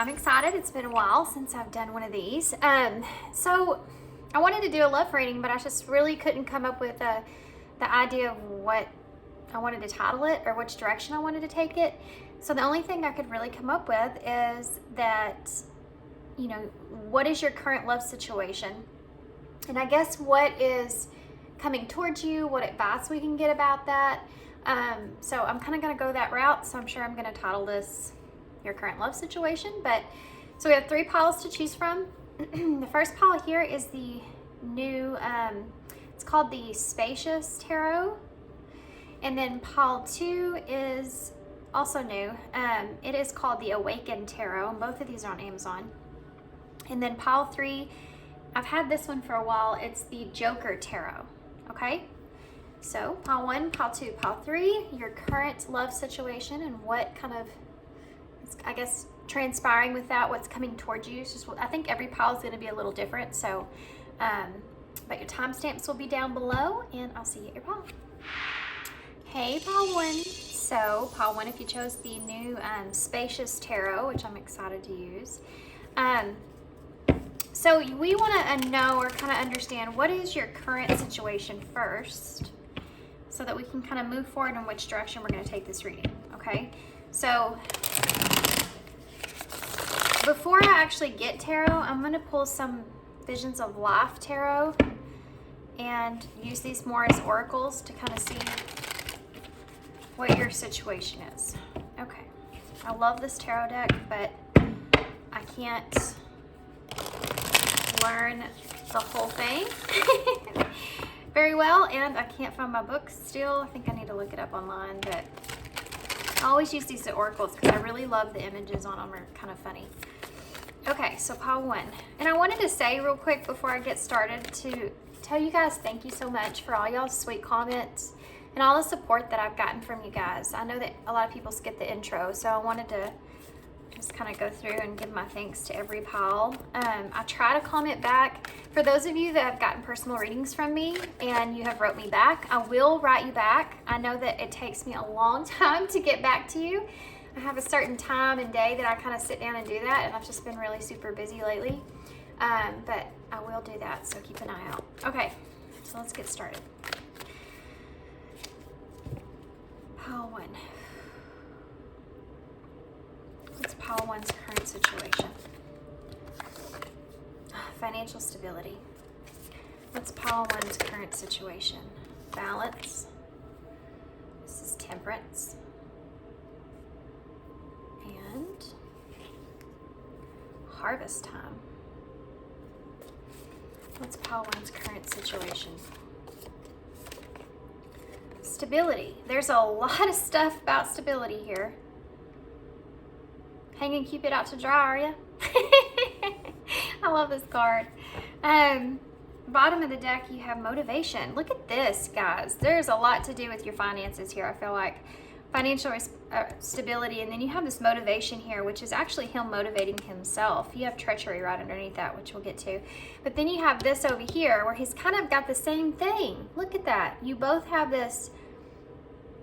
I'm excited. It's been a while since I've done one of these. So I wanted to do a love reading, but I just really couldn't come up with the idea of what I wanted to title it or which direction I wanted to take it. So the only thing I could really come up with is that, you know, what is your current love situation? And I guess what is coming towards you, what advice we can get about that. So I'm kind of going to go that route. So I'm sure I'm going to title this Your Current Love Situation. But so we have 3 piles to choose from. The first pile here is the new, it's called the Spacious Tarot. And then pile 2 is also new. It is called the Awaken Tarot. And both of these are on Amazon. And then pile 3, I've had this one for a while. It's the Joker Tarot. Okay? So pile 1, pile 2, pile 3, your current love situation and what kind of, I guess, transpiring with that, what's coming towards you. It's just, I think every pile is going to be a little different. So, but your timestamps will be down below, and I'll see you at your pile. Hey, pile 1. So pile 1, if you chose the new Spacious Tarot, which I'm excited to use. So we want to know or kind of understand what is your current situation first, so that we can kind of move forward in which direction we're going to take this reading, okay? So before I actually get tarot, I'm going to pull some Visions of Life tarot and use these more as oracles to kind of see what your situation is. Okay, I love this tarot deck, but I can't learn the whole thing very well, and I can't find my book still. I think I need to look it up online, but I always use these as oracles because I really love the images on them. Are kind of funny. Okay, so pile 1. And I wanted to say real quick before I get started to tell you guys thank you so much for all y'all's sweet comments and all the support that I've gotten from you guys. I know that a lot of people skip the intro, so I wanted to just kind of go through and give my thanks to every pile. I try to comment back. For those of you that have gotten personal readings from me and you have wrote me back, I will write you back. I know that it takes me a long time to get back to you. I have a certain time and day that I kind of sit down and do that, and I've just been really super busy lately. But I will do that, so keep an eye out. Okay, so let's get started. Pile 1. What's pile 1's current situation? Financial stability. What's pile 1's current situation? Balance. This is temperance. And harvest time. What's pile 1's current situation? Stability. There's a lot of stuff about stability here. Hanging Cupid out to dry, are you? I love this card. Bottom of the deck, you have motivation. Look at this, guys. There's a lot to do with your finances here, I feel like. Financial stability, and then you have this motivation here, which is actually him motivating himself. You have treachery right underneath that, which we'll get to. But then you have this over here, where he's kind of got the same thing. Look at that. You both have this,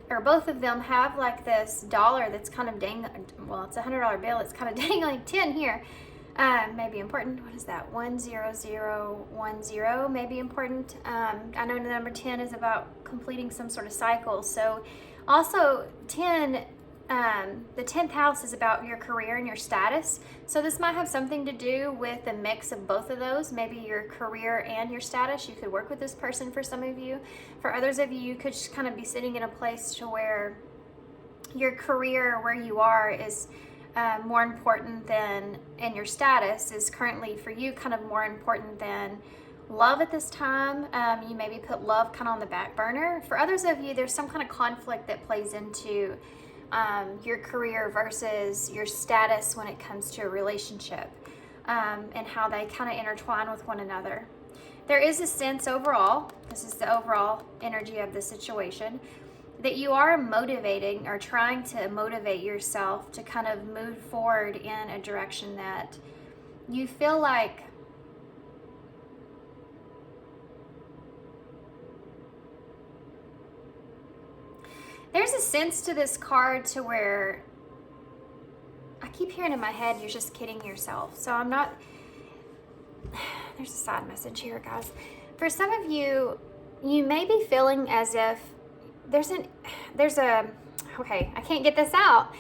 or both of them have like this dollar that's kind of dangling. Well, it's a $100 bill. It's kind of dangling 10 here. Maybe important. What is that? 10010. Maybe important. I know the number 10 is about completing some sort of cycle. So also 10, the 10th house is about your career and your status. So this might have something to do with a mix of both of those. Maybe your career and your status. You could work with this person for some of you. For others of you, you could just kind of be sitting in a place to where your career, where you are, is more important than, and your status is currently for you kind of more important than love at this time. You maybe put love kind of on the back burner. For others of you, there's some kind of conflict that plays into your career versus your status when it comes to a relationship, and how they kind of intertwine with one another. There is a sense overall, this is the overall energy of the situation, that you are motivating or trying to motivate yourself to kind of move forward in a direction that you feel like there's a sense to this card to where I keep hearing in my head, you're just kidding yourself. So I'm not, there's a side message here, guys. For some of you, you may be feeling as if okay, I can't get this out.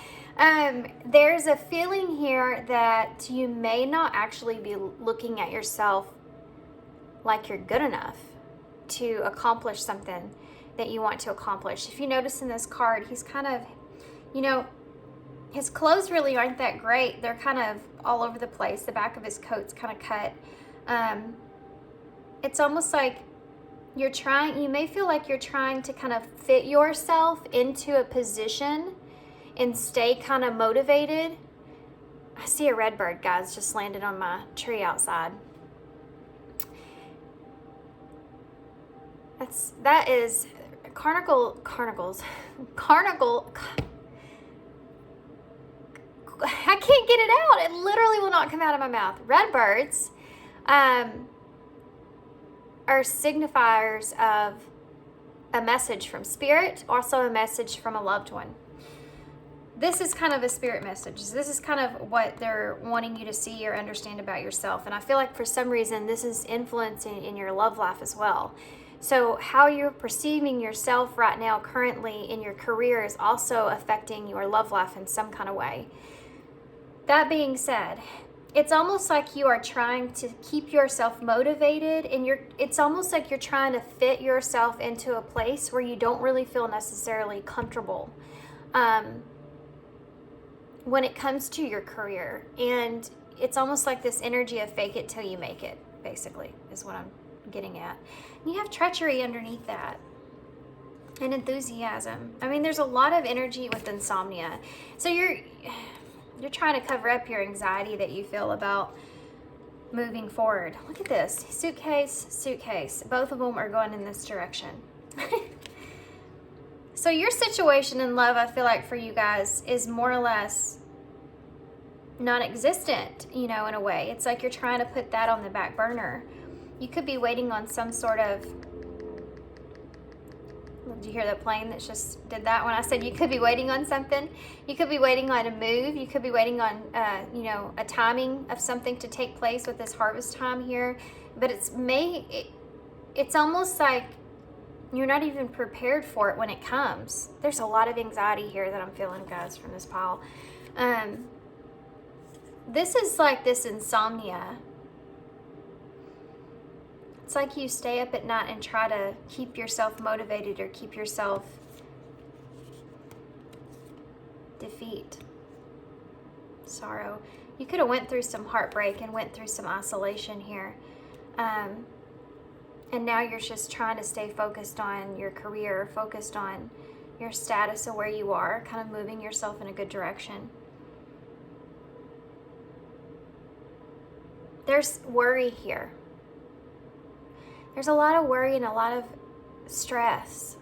There's a feeling here that you may not actually be looking at yourself like you're good enough to accomplish something that you want to accomplish. If you notice in this card, he's kind of, his clothes really aren't that great. They're kind of all over the place. The back of his coat's kind of cut. It's almost like you may feel like you're trying to kind of fit yourself into a position and stay kind of motivated. I see a red bird, guys, just landed on my tree outside. That is carnival. I can't get it out. It literally will not come out of my mouth. Red birds are signifiers of a message from spirit, also a message from a loved one. This is kind of a spirit message. This is kind of what they're wanting you to see or understand about yourself. And I feel like for some reason this is influencing in your love life as well. So how you're perceiving yourself right now currently in your career is also affecting your love life in some kind of way. That being said, it's almost like you are trying to keep yourself motivated, and it's almost like you're trying to fit yourself into a place where you don't really feel necessarily comfortable when it comes to your career. And it's almost like this energy of fake it till you make it, basically, is what I'm getting at. And you have treachery underneath that, and enthusiasm. I mean, there's a lot of energy with insomnia. So you're trying to cover up your anxiety that you feel about moving forward. Look at this. Suitcase. Both of them are going in this direction. So your situation in love, I feel like for you guys, is more or less non-existent, in a way. It's like you're trying to put that on the back burner. You could be waiting on some sort of... Did you hear the plane that just did that when I said you could be waiting on something? You could be waiting on a move. You could be waiting on, a timing of something to take place with this harvest time here. But it's almost like you're not even prepared for it when it comes. There's a lot of anxiety here that I'm feeling, guys, from this pile. This is like this insomnia. It's like you stay up at night and try to keep yourself motivated or keep yourself defeat, sorrow. You could have went through some heartbreak and went through some isolation here. And now you're just trying to stay focused on your career, focused on your status of where you are, kind of moving yourself in a good direction. There's worry here. There's a lot of worry and a lot of stress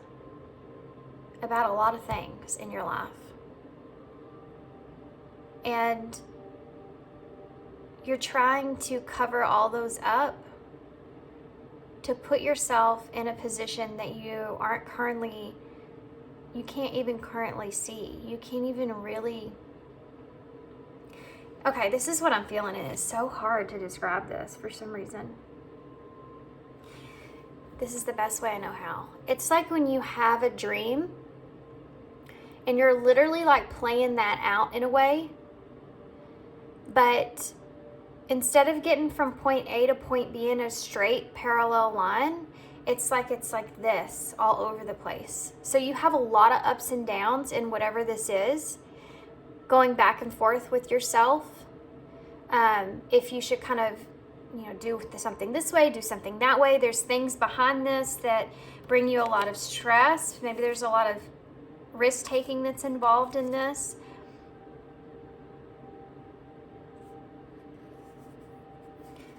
about a lot of things in your life. And you're trying to cover all those up to put yourself in a position that you can't even currently see. You can't even really... Okay, this is what I'm feeling. It is so hard to describe this for some reason. This is the best way I know how. It's like when you have a dream and you're literally like playing that out in a way, but instead of getting from point A to point B in a straight parallel line, it's like this all over the place. So you have a lot of ups and downs in whatever this is, going back and forth with yourself. If you should kind of do something this way, do something that way. There's things behind this that bring you a lot of stress. Maybe there's a lot of risk-taking that's involved in this.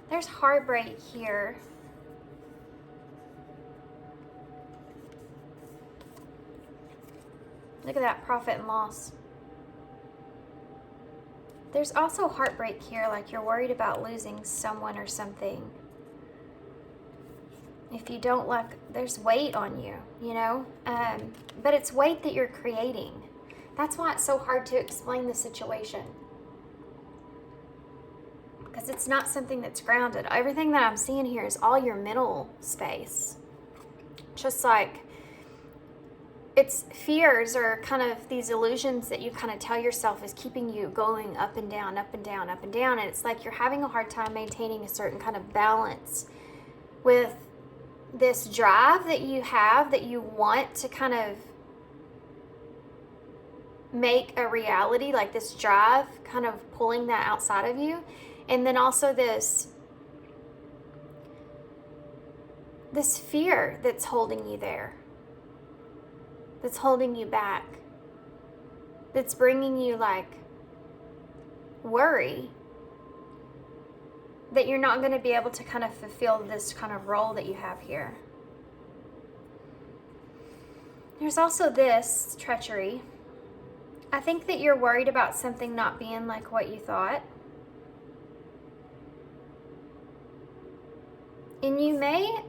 There's heartbreak here. Look at that, profit and loss. There's also heartbreak here, like you're worried about losing someone or something. If you don't there's weight on you, but it's weight that you're creating. That's why it's so hard to explain the situation. because it's not something that's grounded. Everything that I'm seeing here is all your mental space. Just like it's fears or kind of these illusions that you kind of tell yourself is keeping you going up and down, up and down, up and down. And it's like you're having a hard time maintaining a certain kind of balance with this drive that you have, that you want to kind of make a reality, like this drive kind of pulling that outside of you. And then also this fear that's holding you there, that's holding you back, that's bringing you like worry that you're not going to be able to kind of fulfill this kind of role that you have here. There's also this treachery. I think that you're worried about something not being like what you thought. And you may,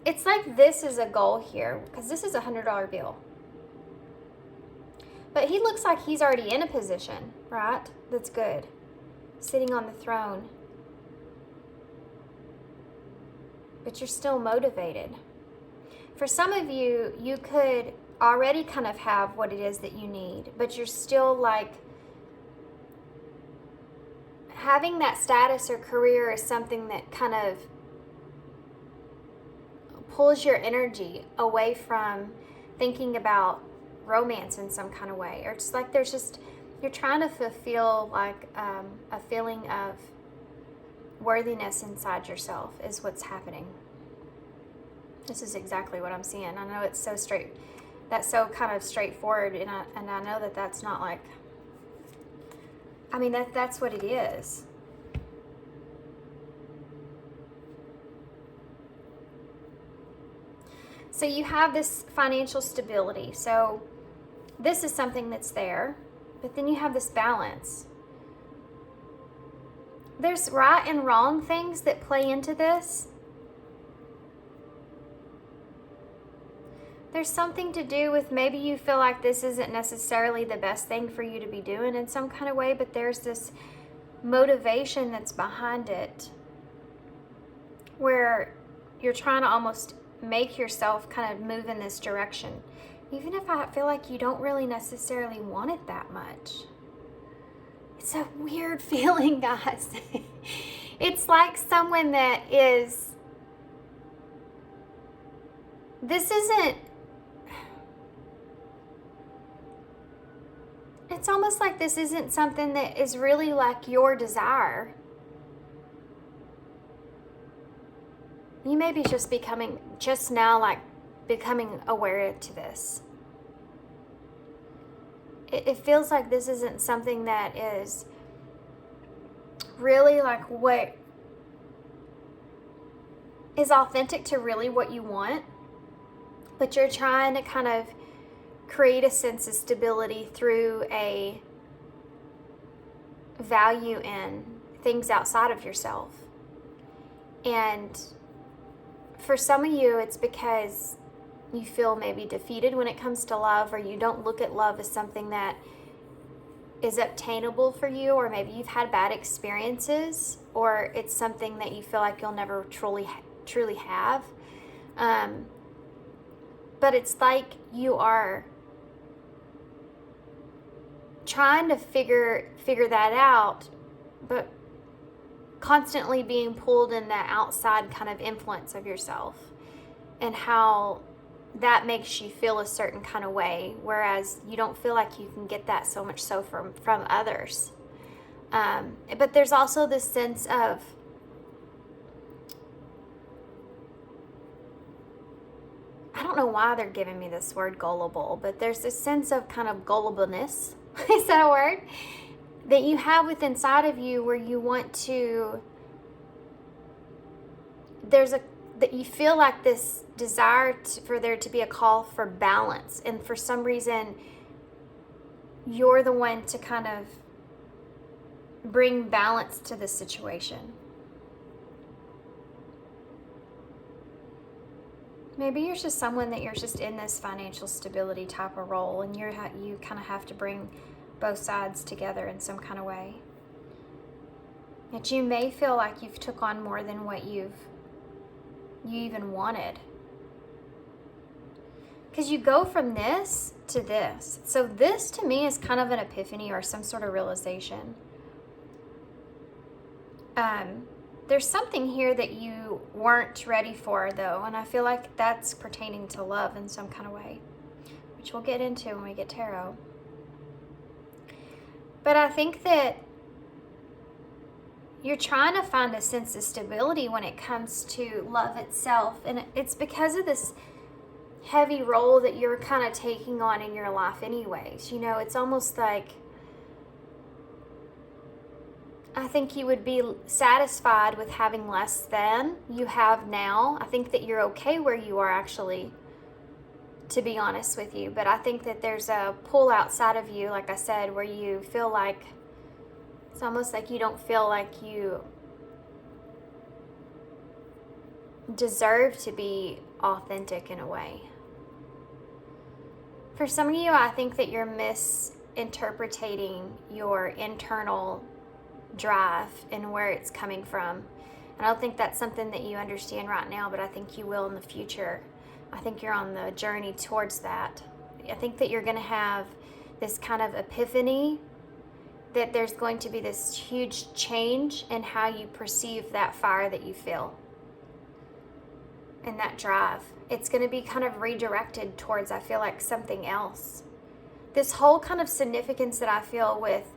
it's like this is a goal here, because this is a $100 bill. But he looks like he's already in a position, right? That's good. Sitting on the throne. But you're still motivated. For some of you, you could already kind of have what it is that you need, but you're still like having that status or career is something that kind of pulls your energy away from thinking about romance in some kind of way, or it's like you're trying to fulfill like a feeling of worthiness inside yourself is what's happening. This is exactly what I'm seeing. I know it's so straight, that's so kind of straightforward, and I know that that's not like, I mean, that's what it is. So you have this financial stability. So this is something that's there, but then you have this balance. There's right and wrong things that play into this. There's something to do with maybe you feel like this isn't necessarily the best thing for you to be doing in some kind of way, but there's this motivation that's behind it where you're trying to almost make yourself kind of move in this direction, even if I feel like you don't really necessarily want it that much. It's a weird feeling, guys. It's like someone that is, this isn't, it's almost like this isn't something that is really like your desire. You may be just becoming aware to this. It feels like this isn't something that is really like what is authentic to really what you want, but you're trying to kind of create a sense of stability through a value in things outside of yourself. And for some of you, it's because you feel maybe defeated when it comes to love, or you don't look at love as something that is obtainable for you, or maybe you've had bad experiences, or it's something that you feel like you'll never truly have. But it's like you are trying to figure that out, but constantly being pulled in that outside kind of influence of yourself, and how that makes you feel a certain kind of way, whereas you don't feel like you can get that so much so from others. But there's also this sense of, I don't know why they're giving me this word gullible, but there's this sense of kind of gullibleness, is that a word? That you have within inside of you, where you want to, that you feel like this desire for there to be a call for balance, and for some reason you're the one to kind of bring balance to the situation. Maybe you're just someone that you're just in this financial stability type of role, and you kind of have to bring both sides together in some kind of way. that you may feel like you've took on more than what you even wanted. Because you go from this to this. So this to me is kind of an epiphany or some sort of realization. There's something here that you weren't ready for though, and I feel like that's pertaining to love in some kind of way, which we'll get into when we get tarot. But I think that you're trying to find a sense of stability when it comes to love itself, and it's because of this heavy role that you're kind of taking on in your life anyways. You know, it's almost like I think you would be satisfied with having less than you have now. I think that you're okay where you are, actually, to be honest with you. But I think that there's a pull outside of you, like I said, where you feel like it's almost like you don't feel like you deserve to be authentic in a way. For some of you, I think that you're misinterpreting your internal drive and where it's coming from. I don't think that's something that you understand right now, but I think you will in the future. I think you're on the journey towards that. I think that you're going to have this kind of epiphany, that there's going to be this huge change in how you perceive that fire that you feel and that drive. It's going to be kind of redirected towards, I feel like, something else. This whole kind of significance that I feel with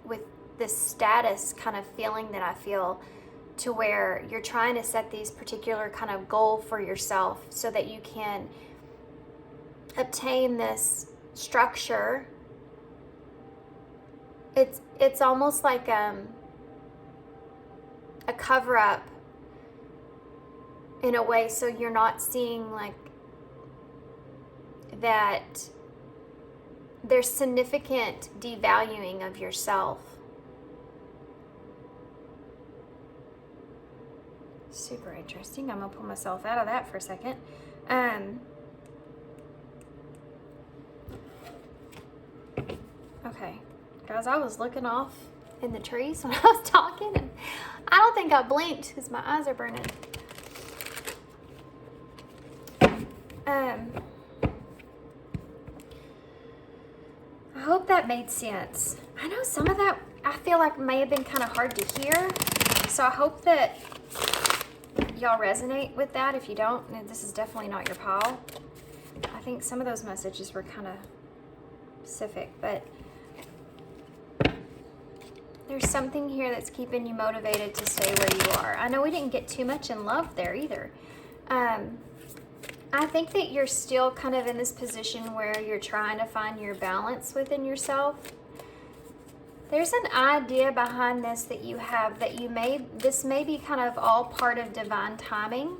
this status kind of feeling that I feel, to where you're trying to set these particular kind of goal for yourself so that you can obtain this structure. It's almost like a cover-up in a way, so you're not seeing like that there's significant devaluing of yourself. Super interesting. I'm gonna pull myself out of that for a second. Okay, guys, I was looking off in the trees when I was talking, and I don't think I blinked because my eyes are burning. I hope that made sense. I know some of that I feel like may have been kind of hard to hear, so I hope that y'all resonate with that. If you don't, this is definitely not your pile. I think some of those messages were kind of specific, but there's something here that's keeping you motivated to stay where you are. I know we didn't get too much in love there either. I think that you're still kind of in this position where you're trying to find your balance within yourself. There's an idea behind this that you have, that this may be kind of all part of divine timing.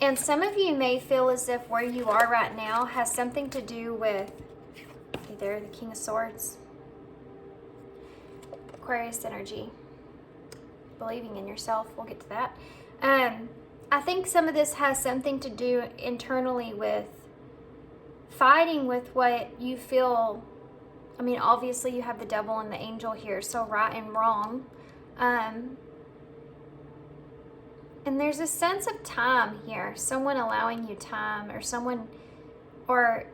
And some of you may feel as if where you are right now has something to do with, okay, there, the King of Swords. Aquarius energy. Believing in yourself, we'll get to that. I think some of this has something to do internally with fighting with what you feel. I mean, obviously you have the devil and the angel here, so right and wrong. And there's a sense of time here, someone allowing you time, or someone, or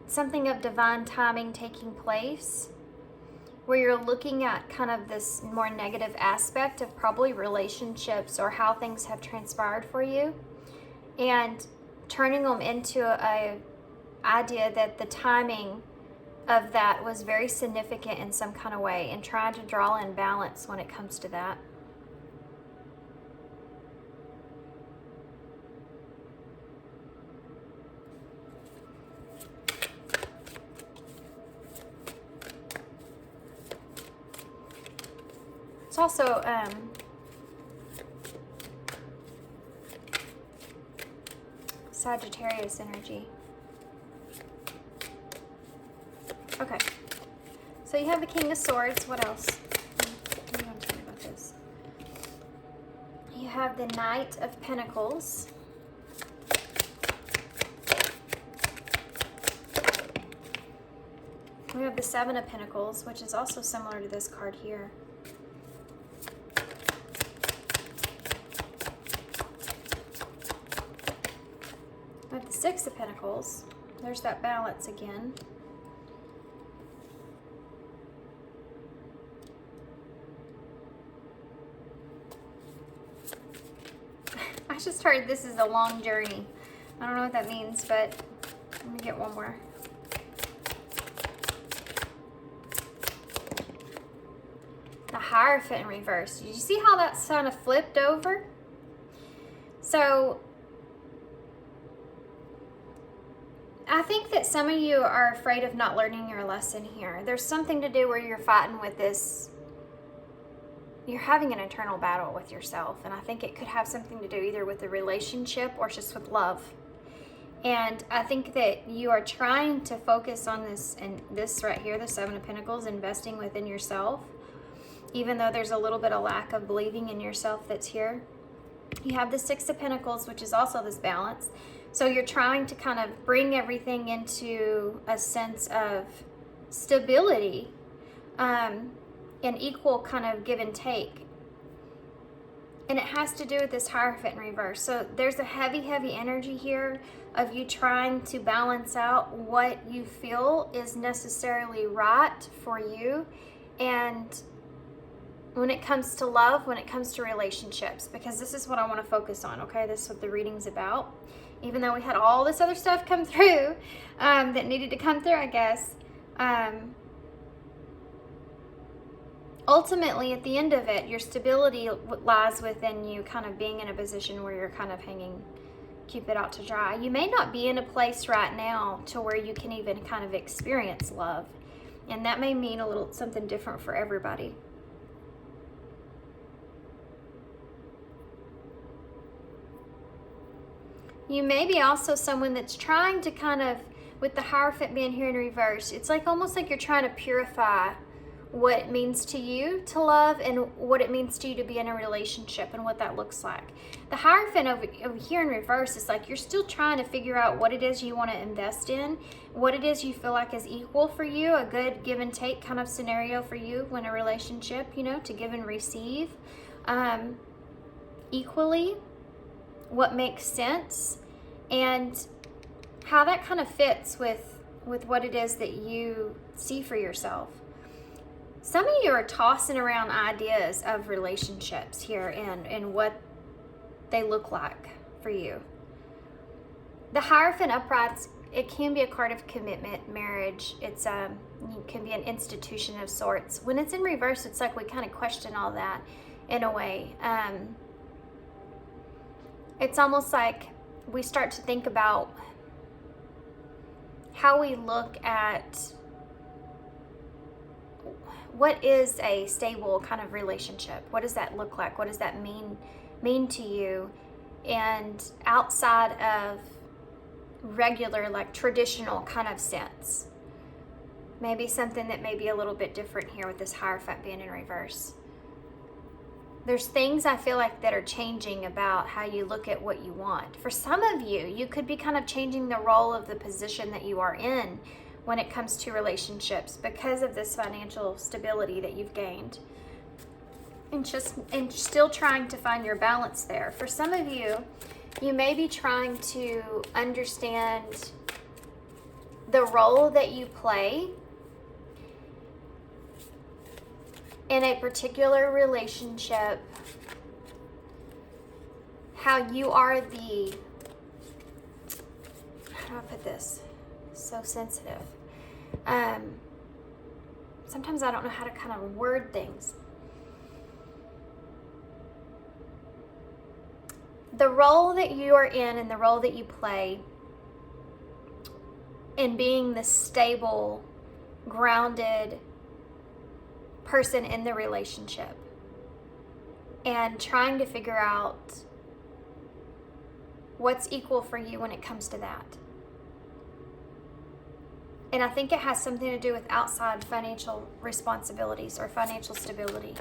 something of divine timing taking place, where you're looking at kind of this more negative aspect of probably relationships or how things have transpired for you, and turning them into a idea that the timing of that was very significant in some kind of way, and trying to draw in balance when it comes to that. It's also Sagittarius energy. Okay, so you have the King of Swords. What else? What do you want to tell me about this? You have the Knight of Pentacles. We have the Seven of Pentacles, which is also similar to this card here. Six of Pentacles. There's that balance again. I just heard this is a long journey. I don't know what that means, but let me get one more. The Hierophant in reverse. Did you see how that's kind of flipped over? So I think that some of you are afraid of not learning your lesson here. There's something to do where you're fighting with this. You're having an internal battle with yourself. And I think it could have something to do either with the relationship or just with love. And I think that you are trying to focus on this, and this right here, the Seven of Pentacles, investing within yourself. Even though there's a little bit of lack of believing in yourself that's here. You have the Six of Pentacles, which is also this balance. So you're trying to kind of bring everything into a sense of stability, an equal kind of give and take. And it has to do with this Hierophant in reverse. So there's a heavy, heavy energy here of you trying to balance out what you feel is necessarily right for you. And when it comes to love, when it comes to relationships, because this is what I want to focus on, okay? This is what the reading's about. Even though we had all this other stuff come through that needed to come through, I guess. Ultimately, at the end of it, your stability lies within you kind of being in a position where you're kind of hanging Cupid out to dry. You may not be in a place right now to where you can even kind of experience love. And that may mean a little something different for everybody. You may be also someone that's trying to kind of, with the Hierophant being here in reverse, it's like almost like you're trying to purify what it means to you to love and what it means to you to be in a relationship and what that looks like. The Hierophant over here in reverse is like you're still trying to figure out what it is you want to invest in, what it is you feel like is equal for you, a good give and take kind of scenario for you when a relationship, you know, to give and receive equally, what makes sense, and how that kind of fits with what it is that you see for yourself. Some of you are tossing around ideas of relationships here and what they look like for you. The Hierophant uprights, it can be a card of commitment, marriage. It can be an institution of sorts. When it's in reverse, it's like we kind of question all that in a way. It's almost like we start to think about how we look at what is a stable kind of relationship. What does that look like? What does that mean to you? And outside of regular, like traditional kind of sense. Maybe something that may be a little bit different here with this Hierophant being in reverse. There's things I feel like that are changing about how you look at what you want. For some of you, you could be kind of changing the role of the position that you are in when it comes to relationships because of this financial stability that you've gained. And still trying to find your balance there. For some of you, you may be trying to understand the role that you play in a particular relationship, how you are the, how do I put this? So sensitive. Sometimes I don't know how to kind of word things. The role that you are in and the role that you play in being the stable, grounded person in the relationship and trying to figure out what's equal for you when it comes to that. And I think it has something to do with outside financial responsibilities or financial stability.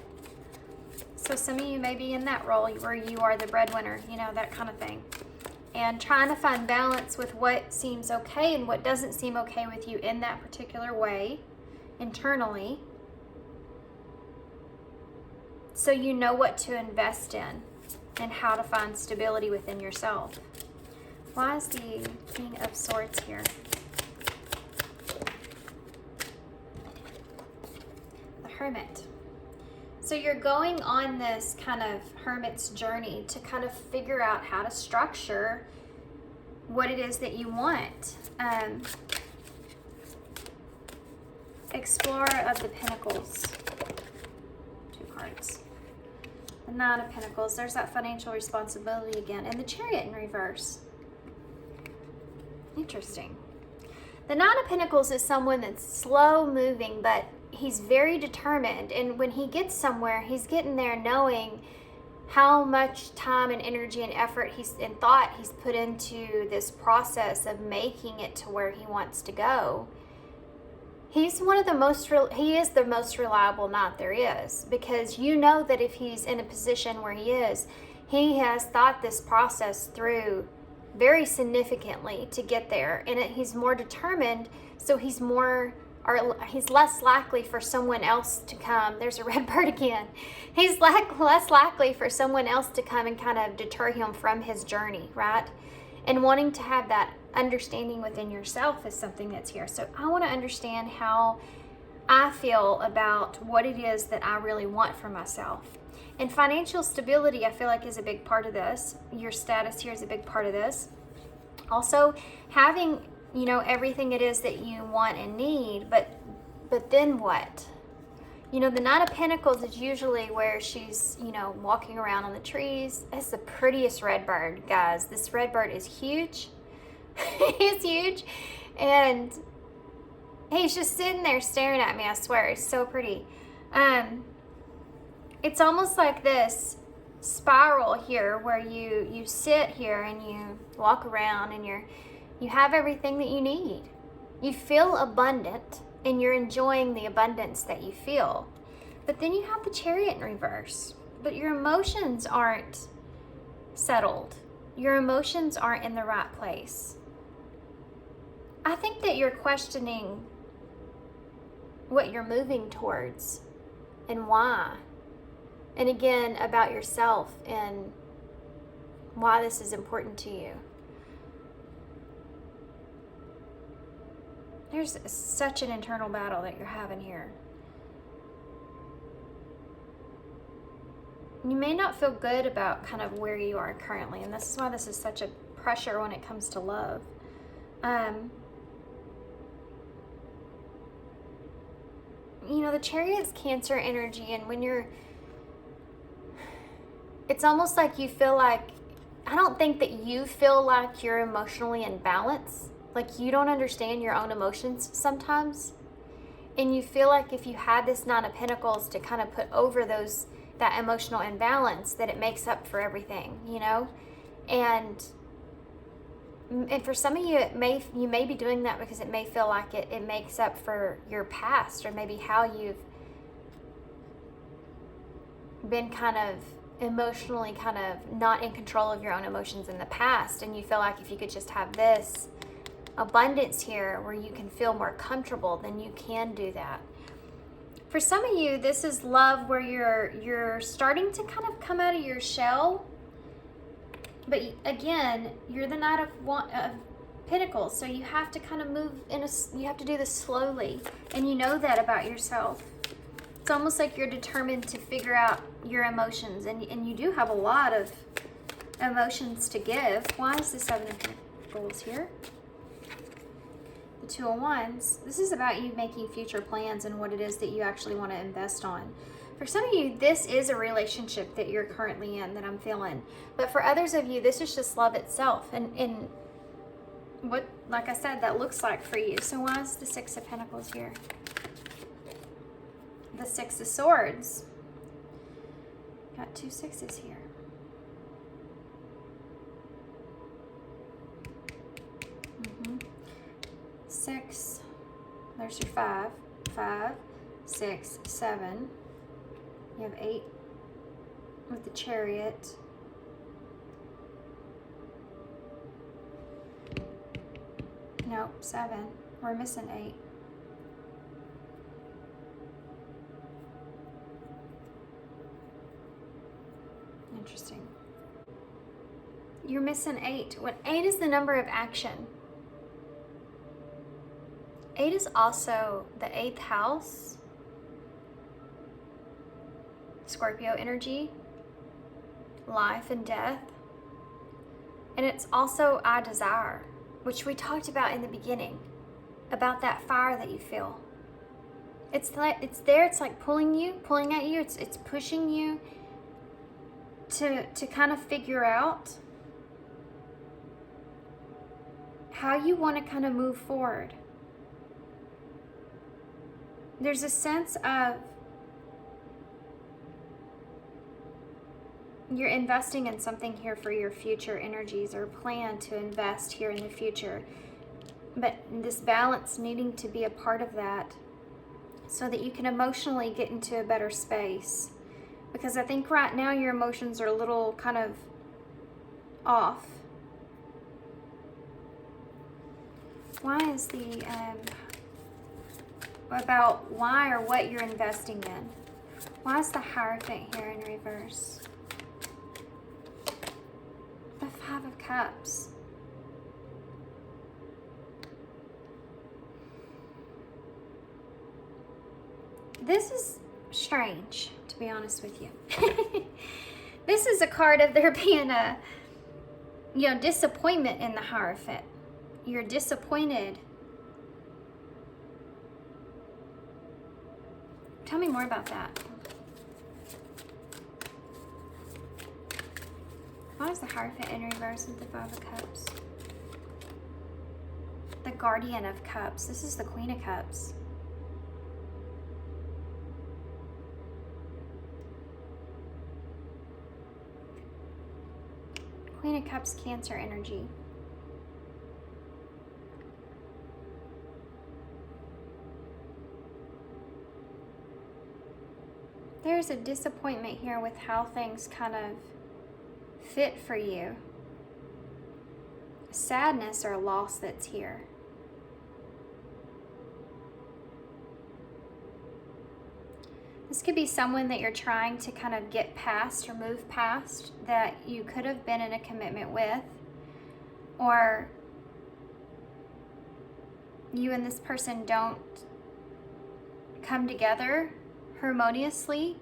So some of you may be in that role where you are the breadwinner, you know, that kind of thing. And trying to find balance with what seems okay and what doesn't seem okay with you in that particular way, internally. So you know what to invest in and how to find stability within yourself. Why is the King of Swords here? The Hermit. So you're going on this kind of hermit's journey to kind of figure out how to structure what it is that you want. Explorer of the Pentacles. 2 cards. The Nine of Pentacles. There's that financial responsibility again. And the Chariot in reverse. Interesting. The Nine of Pentacles is someone that's slow moving, but he's very determined. And when he gets somewhere, he's getting there knowing how much time and energy and effort and thought he's put into this process of making it to where he wants to go. He's one of the most, he is the most reliable knight there is, because you know that if he's in a position where he has thought this process through very significantly to get there, and he's more determined, so he's less likely for someone else to come. There's a red bird again. He's less likely for someone else to come and kind of deter him from his journey, right? And wanting to have that understanding within yourself is something that's here. So I want to understand how I feel about what it is that I really want for myself. And financial stability, I feel like, is a big part of this. Your status here is a big part of this. Also, having, you know, everything it is that you want and need, but then what? You know, the Nine of Pentacles is usually where she's, you know, walking around on the trees. It's the prettiest red bird, guys. This red bird is huge. He's huge. And he's just sitting there staring at me, I swear. It's so pretty. It's almost like this spiral here where you sit here and you walk around and you have everything that you need. You feel abundant and you're enjoying the abundance that you feel. But then you have the Chariot in reverse. But your emotions aren't settled. Your emotions aren't in the right place. I think that you're questioning what you're moving towards and why. And again, about yourself and why this is important to you. There's such an internal battle that you're having here. You may not feel good about kind of where you are currently, and this is why this is such a pressure when it comes to love. You know, the Chariot's Cancer energy, and when it's almost like you feel like, I don't think that you feel like you're emotionally in balance. Like you don't understand your own emotions sometimes. And you feel like if you had this Nine of Pentacles to kind of put over that emotional imbalance, that it makes up for everything, you know? And for some of you, you may be doing that because it may feel like it makes up for your past, or maybe how you've been kind of emotionally kind of not in control of your own emotions in the past, and you feel like if you could just have this abundance here where you can feel more comfortable, then you can do that. For some of you, this is love where you're starting to kind of come out of your shell. But again, you're the Knight of Pentacles, so you have to kind of move you have to do this slowly, and you know that about yourself. It's almost like you're determined to figure out your emotions, and you do have a lot of emotions to give. Why is the Seven of Pentacles here? The Two of Wands. This is about you making future plans and what it is that you actually want to invest on. For some of you, this is a relationship that you're currently in that I'm feeling. But for others of you, this is just love itself. And what, like I said, that looks like for you. So why is the Six of Pentacles here? The Six of Swords. Got 2 sixes here. Six. There's your 5. 5, 6, 7. You have 8 with the Chariot. Nope, 7. We're missing 8. Interesting. You're missing 8. When 8 is the number of action. 8 is also the 8th house. Scorpio energy. Life and death. And it's also I desire, which we talked about in the beginning, about that fire that you feel. It's like it's there, it's like pulling at you, it's pushing you to kind of figure out how you want to kind of move forward. There's a sense of you're investing in something here for your future energies, or plan to invest here in the future. But this balance needing to be a part of that so that you can emotionally get into a better space. Because I think right now your emotions are a little kind of off. Why is the, about why or what you're investing in? Why is the Hierophant here in reverse? The 5 of Cups. This is strange, to be honest with you. This is a card of there being a, disappointment in the Hierophant. You're disappointed. Tell me more about that. Why is the Hierophant in reverse with the 5 of Cups? The Guardian of Cups. This is the Queen of Cups. Queen of Cups, Cancer energy. There's a disappointment here with how things kind of fit for you. Sadness or loss that's here. This could be someone that you're trying to kind of get past or move past that you could have been in a commitment with, or you and this person don't come together harmoniously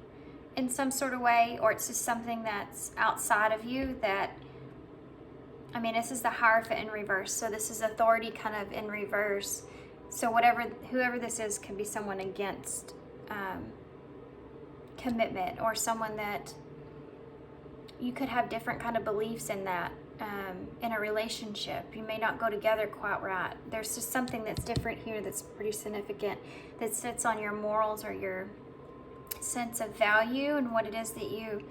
in some sort of way, or it's just something that's outside of you that, this is the Hierophant in reverse, so this is authority kind of in reverse. So whoever this is could be someone against commitment, or someone that you could have different kind of beliefs in that in a relationship. You may not go together quite right. There's just something that's different here that's pretty significant, that sits on your morals or your sense of value and what it is that you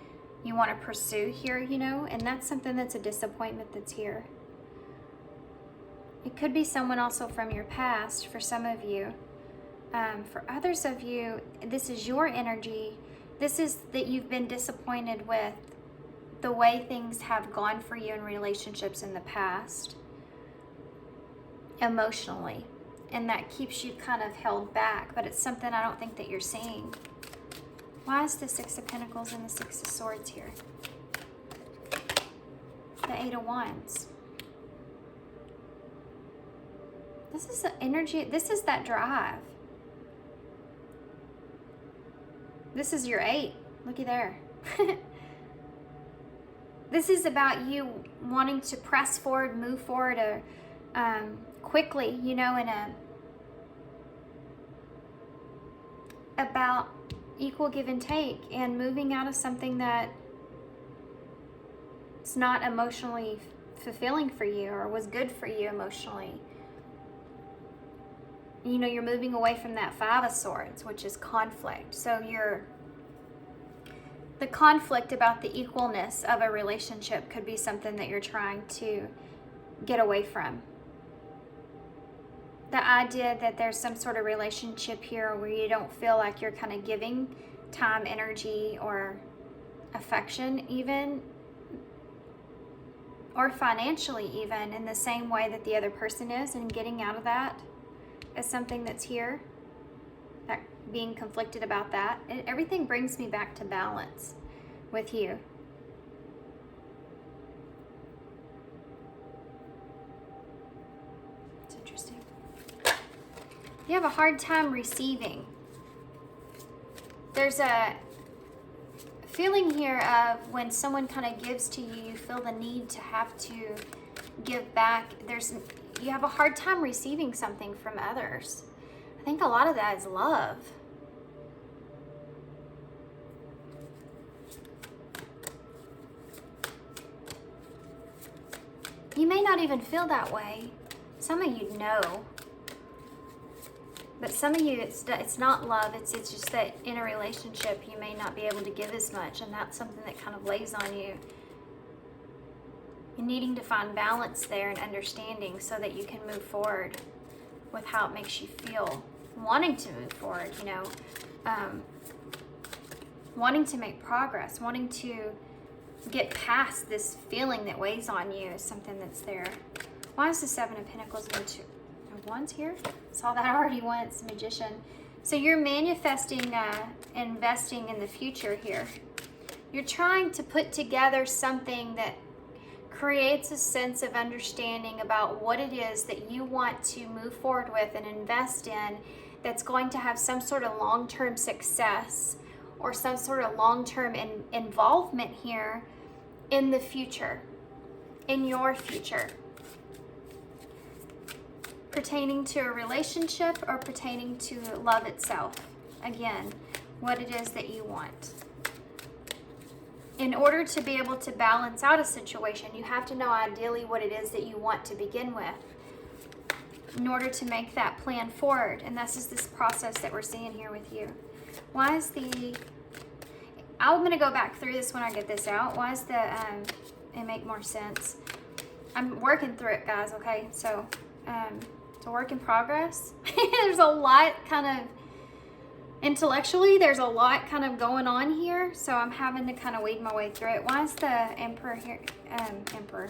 want to pursue here, and that's something that's a disappointment that's here. It could be someone also from your past for some of you. For others of you, this is your energy. This is that you've been disappointed with the way things have gone for you in relationships in the past, emotionally, and that keeps you kind of held back, but it's something I don't think that you're seeing. Why is the 6 of Pentacles and the 6 of Swords here? The 8 of Wands. This is the energy, this is that drive. This is your 8. Looky there. This is about you wanting to press forward, move forward quickly, about equal give and take, and moving out of something that it's not emotionally fulfilling for you or was good for you emotionally. You're moving away from that 5 of Swords, which is conflict. So the conflict about the equalness of a relationship could be something that you're trying to get away from. The idea that there's some sort of relationship here where you don't feel like you're kind of giving time, energy, or affection even, or financially even, in the same way that the other person is, and getting out of that is something that's here, that being conflicted about that. And everything brings me back to balance with you. You have a hard time receiving. There's a feeling here of when someone kind of gives to you, you feel the need to have to give back. You have a hard time receiving something from others. I think a lot of that is love. You may not even feel that way. Some of you know. But some of you, it's not love. It's just that in a relationship, you may not be able to give as much. And that's something that kind of lays on you. You're needing to find balance there and understanding so that you can move forward with how it makes you feel. Wanting to move forward, you know. Wanting to make progress. Wanting to get past this feeling that weighs on you is something that's there. Why is the Seven of Pentacles and the Two of Wands here? Saw that already once, Magician. So you're manifesting, investing in the future here. You're trying to put together something that creates a sense of understanding about what it is that you want to move forward with and invest in that's going to have some sort of long-term success or some sort of long-term involvement here in the future, in your future, pertaining to a relationship or pertaining to love itself. Again, what it is that you want. In order to be able to balance out a situation, you have to know ideally what it is that you want to begin with in order to make that plan forward. And this is this process that we're seeing here with you. Why is the... I'm going to go back through this when I get this out. Why is the... it make more sense. I'm working through it, guys, okay? So, it's a work in progress. There's a lot kind of... Intellectually, there's a lot kind of going on here, so I'm having to kind of weed my way through it. Why is the Emperor here? Emperor.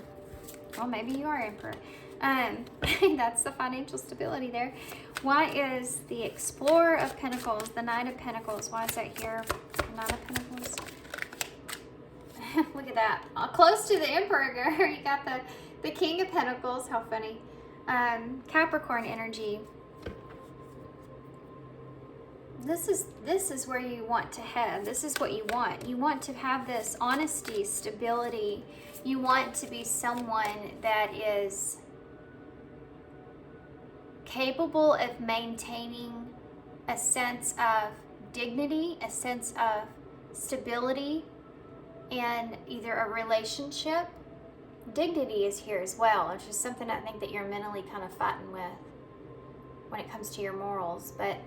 Well, maybe you are Emperor. That's the financial stability there. Why is the Explorer of Pentacles, the Knight of Pentacles? Why is that here? The Knight of Pentacles. Look at that. Close to the Emperor. You got the King of Pentacles. How funny. Capricorn energy. This is where you want to head. This is what you want. You want to have this honesty, stability. You want to be someone that is capable of maintaining a sense of dignity, a sense of stability in either a relationship. Dignity is here as well, which is something I think that you're mentally kind of fighting with when it comes to your morals. But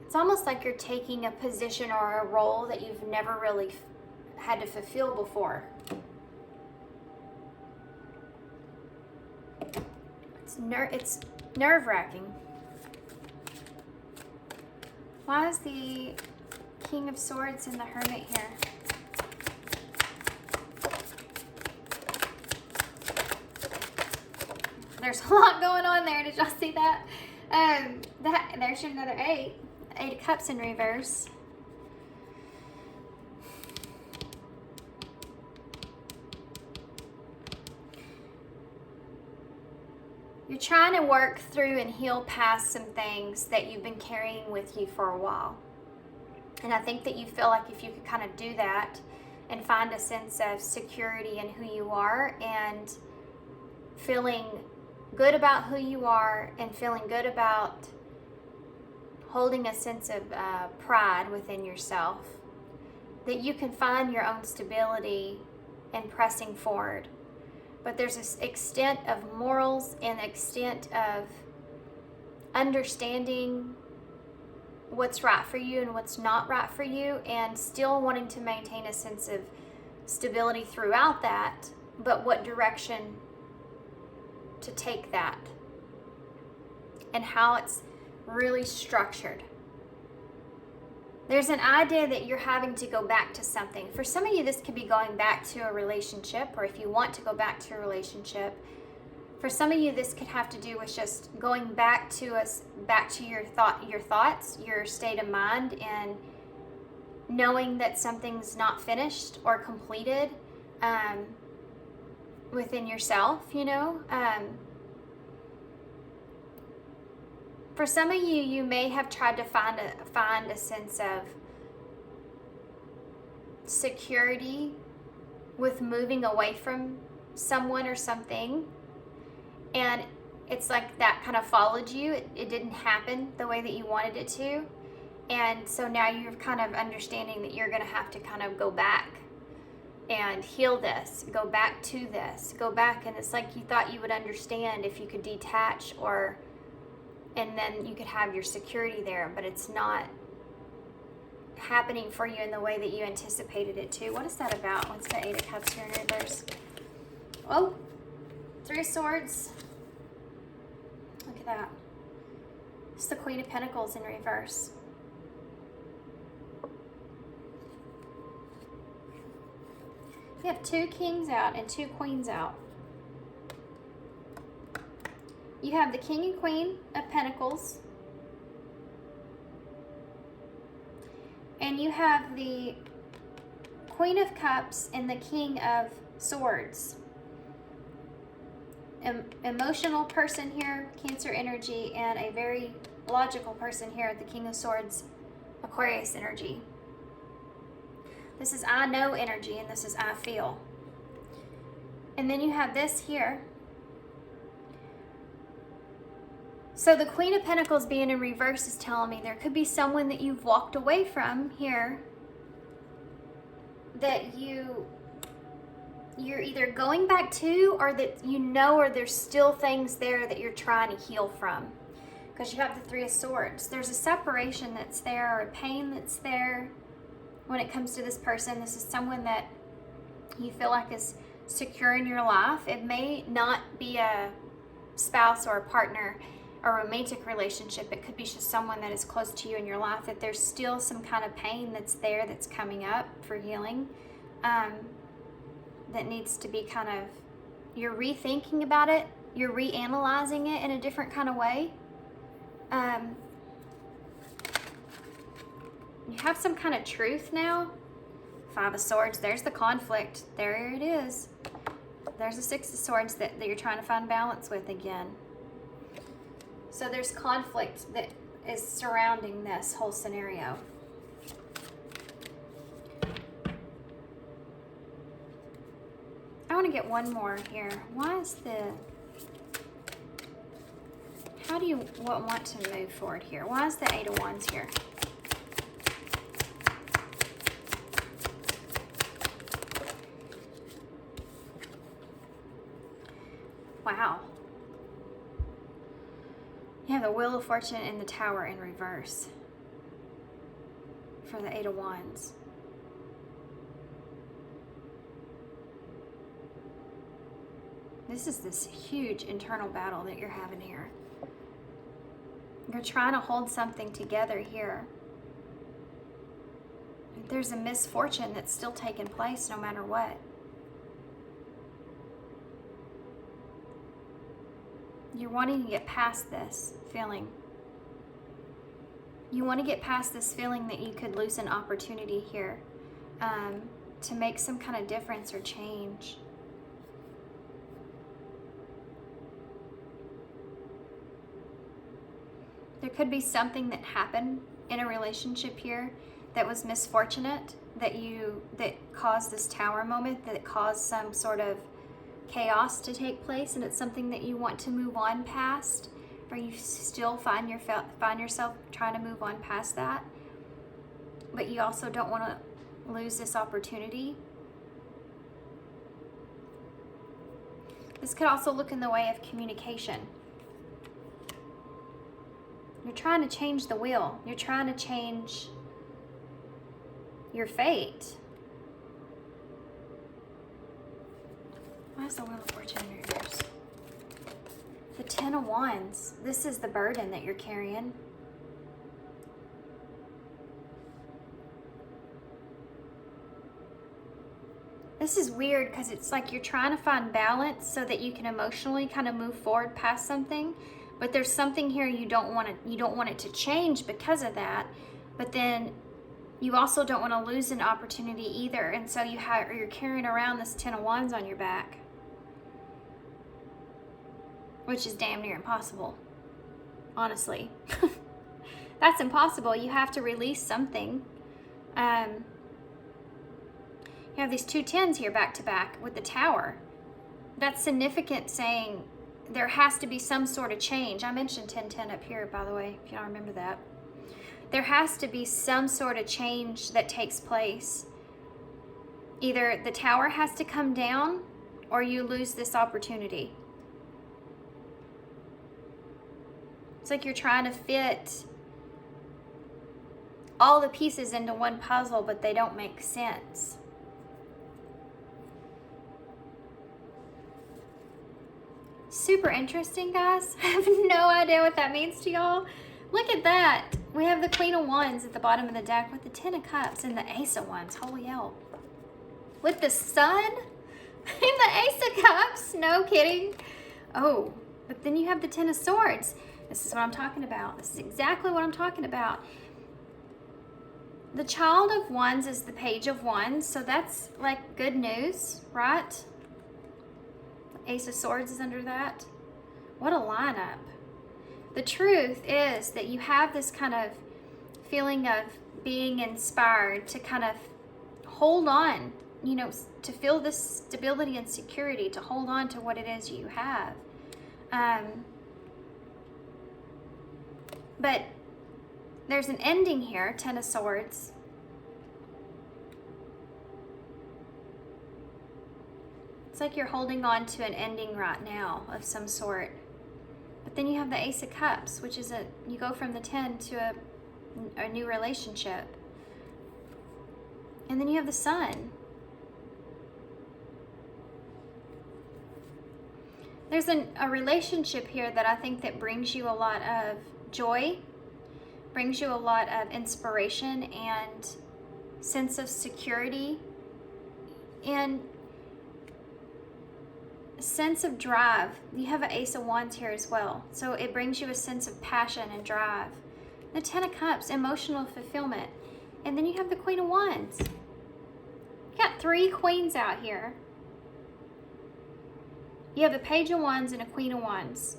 it's almost like you're taking a position or a role that you've never really had to fulfill before. It's nerve-wracking. Why is the King of Swords and the Hermit here? There's a lot going on there. Did y'all see that? There's your another 8. 8 of Cups in reverse. You're trying to work through and heal past some things that you've been carrying with you for a while. And I think that you feel like if you could kind of do that and find a sense of security in who you are and feeling good about who you are and feeling good about holding a sense of pride within yourself, that you can find your own stability in pressing forward. But there's this extent of morals and extent of understanding what's right for you and what's not right for you, and still wanting to maintain a sense of stability throughout that, but what direction to take that and how it's really structured. There's an idea that you're having to go back to something. For some of you, this could be going back to a relationship, or if you want to go back to a relationship. For some of you, this could have to do with just going back to your thoughts, your state of mind, and knowing that something's not finished or completed within yourself, you know. For some of you, you may have tried to find a sense of security with moving away from someone or something, and it's like that kind of followed you. It didn't happen the way that you wanted it to, and so now you're kind of understanding that you're going to have to kind of go back and heal this, go back to this, go back, and it's like you thought you would understand if you could detach, or and then you could have your security there, but it's not happening for you in the way that you anticipated it to. What is that about? What's the Eight of Cups here in reverse? Oh, Three of Swords. Look at that. It's the Queen of Pentacles in reverse. You have 2 kings out and 2 queens out. You have the King and Queen of Pentacles. And you have the Queen of Cups and the King of Swords. Emotional person here, Cancer energy, and a very logical person here, the King of Swords, Aquarius energy. This is I know energy, and this is I feel. And then you have this here. So the Queen of Pentacles being in reverse is telling me there could be someone that you've walked away from here that you're either going back to, or that you know, or there's still things there that you're trying to heal from. Because you have the Three of Swords. There's a separation that's there, or a pain that's there when it comes to this person. This is someone that you feel like is secure in your life. It may not be a spouse or a partner, a romantic relationship. It could be just someone that is close to you in your life, that there's still some kind of pain that's there, that's coming up for healing, that needs to be kind of, you're rethinking about it, you're reanalyzing it in a different kind of way. You have some kind of truth now. Five of Swords, there's the conflict. There it is. There's the Six of Swords that you're trying to find balance with again. So there's conflict that is surrounding this whole scenario. I want to get one more here. Why is how do you want to move forward here? Why is the Eight of Wands here? Wow. You have the Wheel of Fortune and the Tower in reverse for the Eight of Wands. This is this huge internal battle that you're having here. You're trying to hold something together here. There's a misfortune that's still taking place no matter what. You're wanting to get past this feeling. You want to get past this feeling that you could lose an opportunity here to make some kind of difference or change. There could be something that happened in a relationship here that was misfortunate, that caused this Tower moment, that caused some sort of chaos to take place, and it's something that you want to move on past, or you still find yourself trying to move on past that, but you also don't want to lose this opportunity. This could also look in the way of communication. You're trying to change the wheel. You're trying to change your fate. Why is the Wheel of Fortune in reverse? The Ten of Wands. This is the burden that you're carrying. This is weird because it's like you're trying to find balance so that you can emotionally kind of move forward past something, but there's something here you don't want it to change because of that, but then you also don't want to lose an opportunity either, and so you're carrying around this Ten of Wands on your back, which is damn near impossible, honestly. That's impossible. You have to release something. You have these 2 tens here back to back with the Tower. That's significant, saying there has to be some sort of change. I mentioned 10-10 up here, by the way, if you don't remember that. There has to be some sort of change that takes place. Either the Tower has to come down or you lose this opportunity. It's like you're trying to fit all the pieces into one puzzle, but they don't make sense. Super interesting, guys. I have no idea what that means to y'all. Look at that. We have the Queen of Wands at the bottom of the deck with the 10 of Cups and the Ace of Wands. Holy hell. With the Sun and the Ace of Cups. No kidding. Oh, but then you have the 10 of Swords. This is what I'm talking about. This is exactly what I'm talking about. The Child of Wands is the Page of Wands, so that's like good news, right? Ace of Swords is under that. What a lineup. The truth is that you have this kind of feeling of being inspired to kind of hold on, you know, to feel this stability and security, to hold on to what it is you have. But there's an ending here, 10 of Swords. It's like you're holding on to an ending right now of some sort. But then you have the Ace of Cups, which is you go from the 10 to a new relationship. And then you have the Sun. There's a relationship here that I think that brings you a lot of joy, brings you a lot of inspiration and sense of security and sense of drive. You have an Ace of Wands here as well, so it brings you a sense of passion and drive. The 10 of Cups, emotional fulfillment. And then you have the Queen of Wands. You got 3 queens out here. You have a Page of Wands and a Queen of Wands.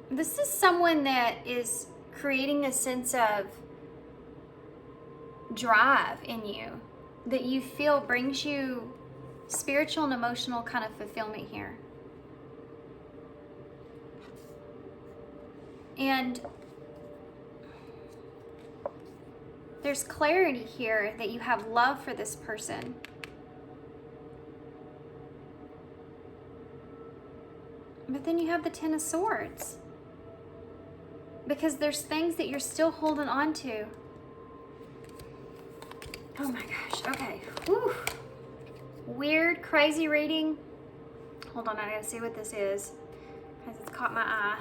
This is someone that is creating a sense of drive in you that you feel brings you spiritual and emotional kind of fulfillment here. And there's clarity here that you have love for this person. But then you have the 10 of Swords. Because there's things that you're still holding on to. Oh my gosh, okay. Whew. Weird, crazy reading. Hold on, I gotta see what this is, because it's caught my eye.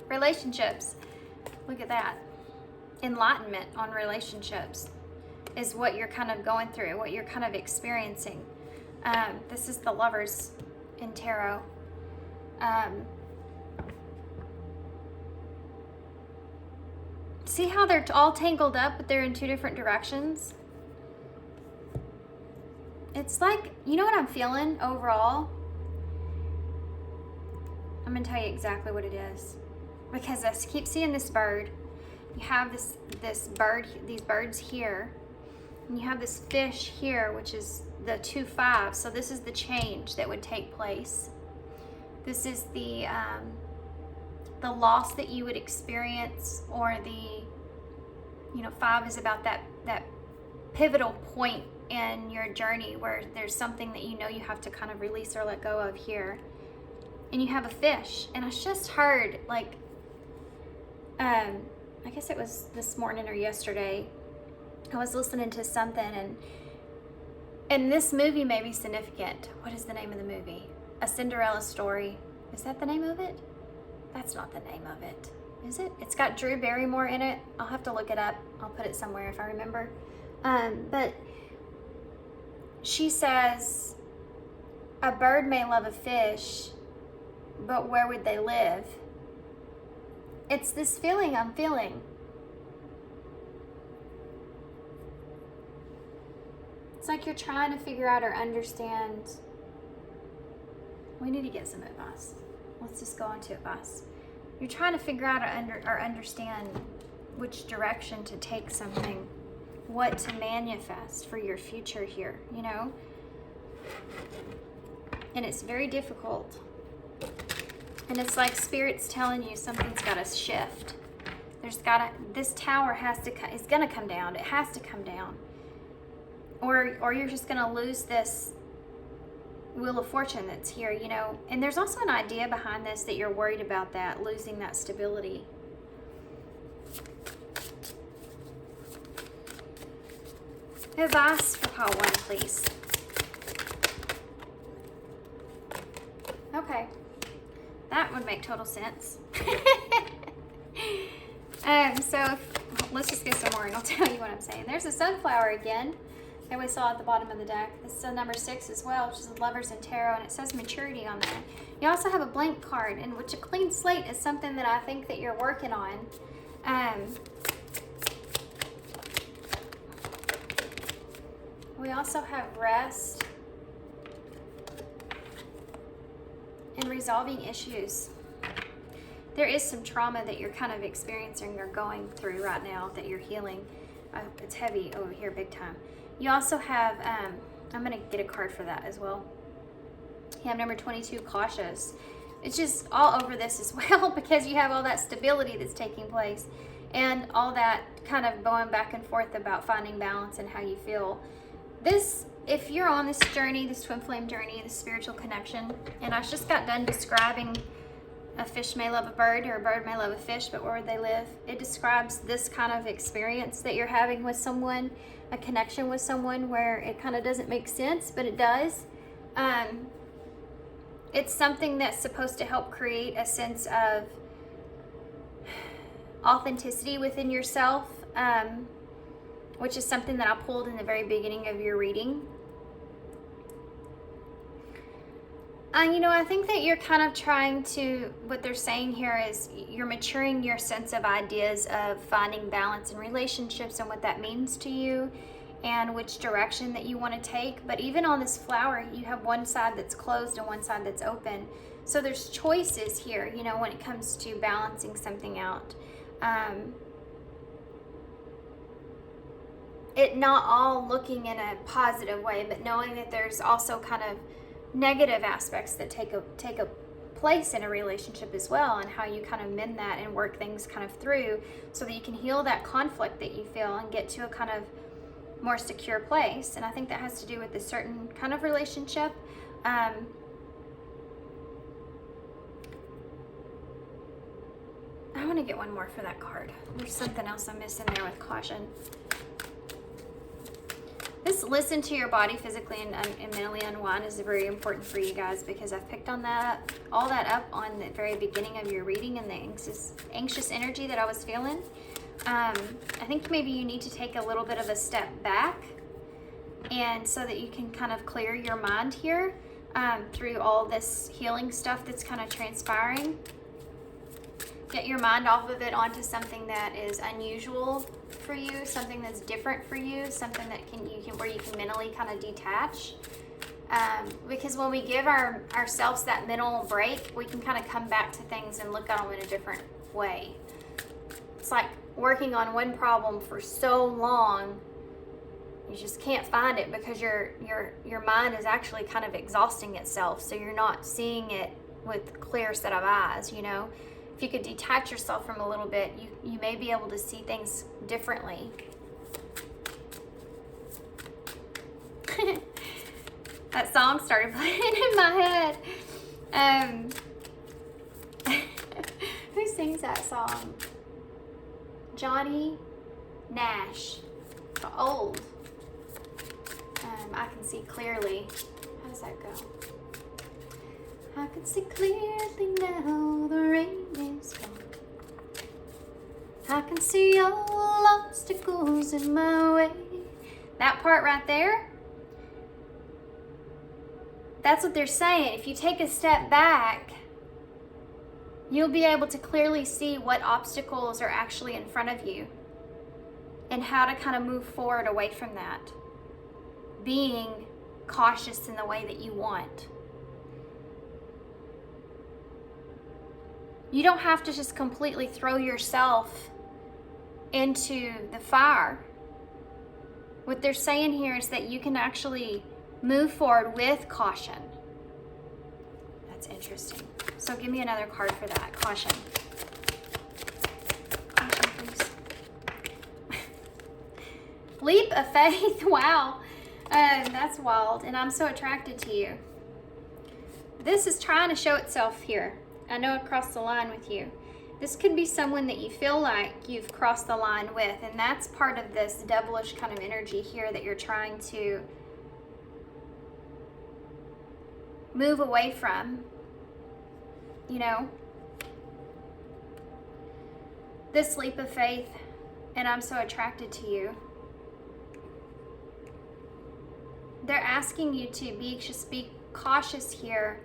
Relationships. Look at that. Enlightenment on relationships is what you're kind of going through, what you're kind of experiencing. This is the Lovers in Tarot. See how they're all tangled up, but they're in 2 different directions? It's like, you know what I'm feeling overall? I'm gonna tell you exactly what it is. Because I keep seeing this bird. You have this bird, these birds here. And you have this fish here, which is the 2-5. So this is the change that would take place. This is the loss that you would experience, or the, 5 is about that pivotal point in your journey where there's something that you have to kind of release or let go of here. And you have a fish, and I just heard, like, I guess it was this morning or yesterday, I was listening to something, and this movie may be significant. What is the name of the movie? A Cinderella Story. Is that the name of it? That's not the name of it. Is it? It's got Drew Barrymore in it. I'll have to look it up. I'll put it somewhere if I remember. But she says, a bird may love a fish, but where would they live? It's this feeling I'm feeling. It's like you're trying to figure out or understand We need to get some advice. Let's just go into advice. You're trying to figure out or understand which direction to take something, what to manifest for your future here, you know? And it's very difficult. And it's like Spirit's telling you something's got to shift. This tower is going to come down. It has to come down. Or you're just going to lose this Wheel of Fortune that's here, you know. And there's also an idea behind this that you're worried about that, losing that stability. Advice for pile 1, please. Okay. That would make total sense. Let's just get some more and I'll tell you what I'm saying. There's a sunflower again that we saw at the bottom of the deck. This is number 6 as well, which is Lovers in Tarot, and it says maturity on there. You also have a blank card, in which a clean slate is something that I think that you're working on. We also have rest and resolving issues. There is some trauma that you're kind of experiencing or going through right now that you're healing. It's heavy over here big time. You also have, I'm going to get a card for that as well. You have number 22, cautious. It's just all over this as well because you have all that stability that's taking place and all that kind of going back and forth about finding balance and how you feel. If you're on this journey, this twin flame journey, this spiritual connection, and I just got done describing a fish may love a bird or a bird may love a fish, but where would they live? It describes this kind of experience that you're having with someone, a connection with someone where it kind of doesn't make sense, but it does. It's something that's supposed to help create a sense of authenticity within yourself, which is something that I pulled in the very beginning of your reading. I think that you're kind of trying to, what they're saying here is you're maturing your sense of ideas of finding balance in relationships and what that means to you and which direction that you want to take. But even on this flower, you have one side that's closed and one side that's open. So there's choices here, when it comes to balancing something out. It not all looking in a positive way, but knowing that there's also kind of negative aspects that take a place in a relationship as well, and how you kind of mend that and work things kind of through so that you can heal that conflict that you feel and get to a kind of more secure place. And I think that has to do with a certain kind of relationship. I want to get one more for that card. There's something else I'm missing there with caution. This listen to your body physically and mentally unwind is very important for you guys, because I've picked on all that up on the very beginning of your reading and the anxious energy that I was feeling. I think maybe you need to take a little bit of a step back, and so that you can kind of clear your mind here through all this healing stuff that's kind of transpiring. Get your mind off of it onto something that is unusual for you, something that's different for you, something that where you can mentally kind of detach. Because when we give ourselves that mental break, we can kind of come back to things and look at them in a different way. It's like working on one problem for so long, you just can't find it because your mind is actually kind of exhausting itself, so you're not seeing it with a clear set of eyes, If you could detach yourself from a little bit, you may be able to see things differently. That song started playing in my head. Who sings that song? Johnny Nash. The old. I can see clearly. How does that go? I can see clearly now, the rain is gone. I can see all obstacles in my way. That part right there, that's what they're saying. If you take a step back, you'll be able to clearly see what obstacles are actually in front of you and how to kind of move forward away from that. Being cautious in the way that you want. You don't have to just completely throw yourself into the fire. What they're saying here is that you can actually move forward with caution. That's interesting. So give me another card for that. Caution. Caution, please. Leap of faith. Wow. That's wild. And I'm so attracted to you. This is trying to show itself here. I know I crossed the line with you. This could be someone that you feel like you've crossed the line with, and that's part of this devilish kind of energy here that you're trying to move away from, you know. This leap of faith, and I'm so attracted to you. They're asking you to be cautious here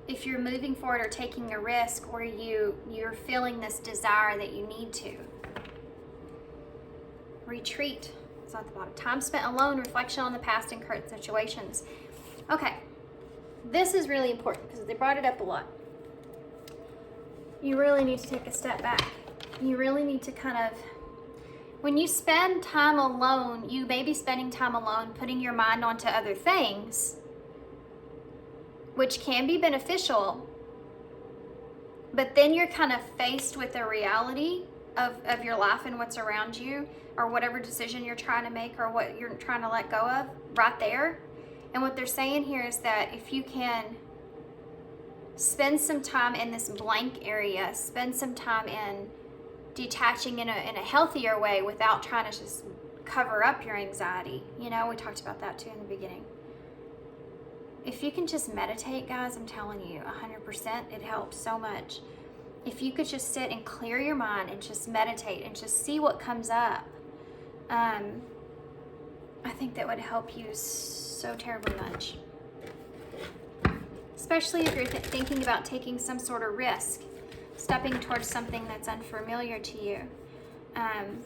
if you're moving forward or taking a risk, or you're feeling this desire that you need to. Retreat. It's at the bottom. Time spent alone, reflection on the past and current situations. Okay. This is really important because they brought it up a lot. You really need to take a step back. You really need to kind of, when you spend time alone, you may be spending time alone, putting your mind onto other things, which can be beneficial, but then you're kind of faced with the reality of your life and what's around you, or whatever decision you're trying to make or what you're trying to let go of right there. And what they're saying here is that if you can spend some time in this blank area, spend some time in detaching in a healthier way without trying to just cover up your anxiety. You know, we talked about that too in the beginning. If you can just meditate, guys, I'm telling you, 100%, it helps so much. If you could just sit and clear your mind and just meditate and just see what comes up, I think that would help you so terribly much. Especially if you're thinking about taking some sort of risk, stepping towards something that's unfamiliar to you, and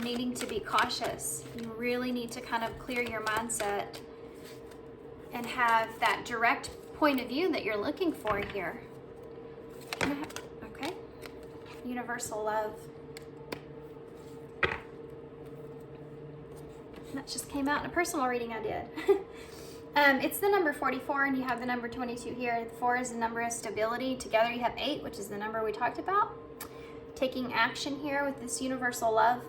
needing to be cautious. You really need to kind of clear your mindset and have that direct point of view that you're looking for here. Okay. Universal love. That just came out in a personal reading I did. It's the number 44, and you have the number 22 here. 4 is the number of stability. Together you have 8, which is the number we talked about. Taking action here with this universal love,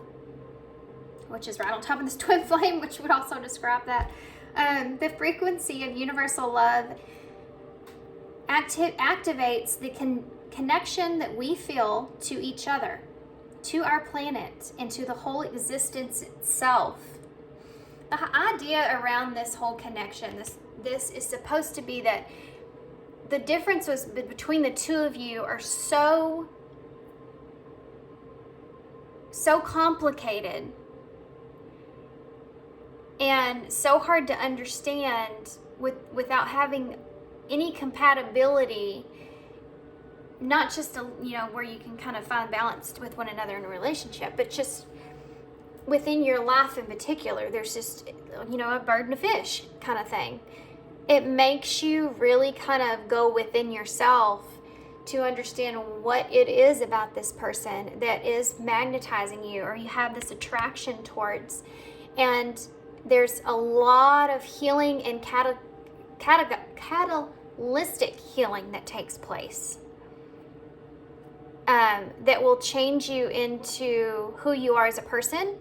which is right on top of this twin flame, which would also describe that. The frequency of universal love activates the connection that we feel to each other, to our planet, and to the whole existence itself. The idea around this whole connection, this is supposed to be that the differences between the two of you are so complicated and so hard to understand without having any compatibility, not just where you can kind of find balance with one another in a relationship, but just within your life in particular. There's just a bird and a fish kind of thing. It makes you really kind of go within yourself to understand what it is about this person that is magnetizing you, or you have this attraction towards. And there's a lot of healing and catalytic healing that takes place, that will change you into who you are as a person,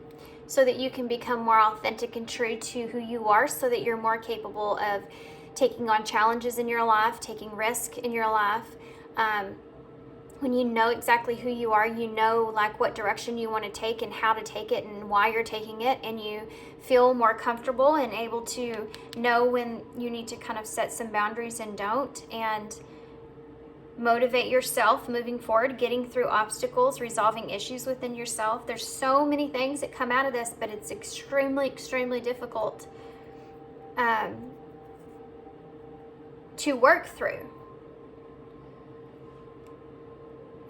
so that you can become more authentic and true to who you are, so that you're more capable of taking on challenges in your life, taking risk in your life. When you know exactly who you are, you know like what direction you want to take and how to take it and why you're taking it, and you feel more comfortable and able to know when you need to kind of set some boundaries and don't, and motivate yourself moving forward, getting through obstacles, resolving issues within yourself. There's so many things that come out of this, but it's extremely, extremely difficult to work through.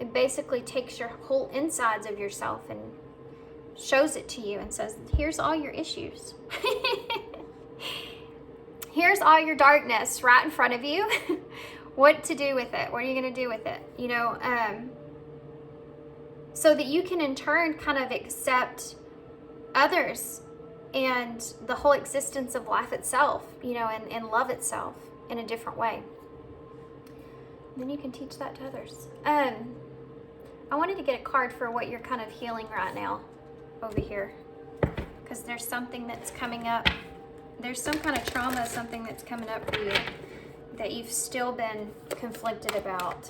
It basically takes your whole insides of yourself and shows it to you and says, here's all your issues. Here's all your darkness right in front of you. what to do with it. What are you going to do with it? You know, so that you can in turn kind of accept others and the whole existence of life itself, you know, and love itself in a different way. And then you can teach that to others. I wanted to get a card for what you're kind of healing right now over here, because there's something that's coming up. There's some kind of trauma, something that's coming up for you that you've still been conflicted about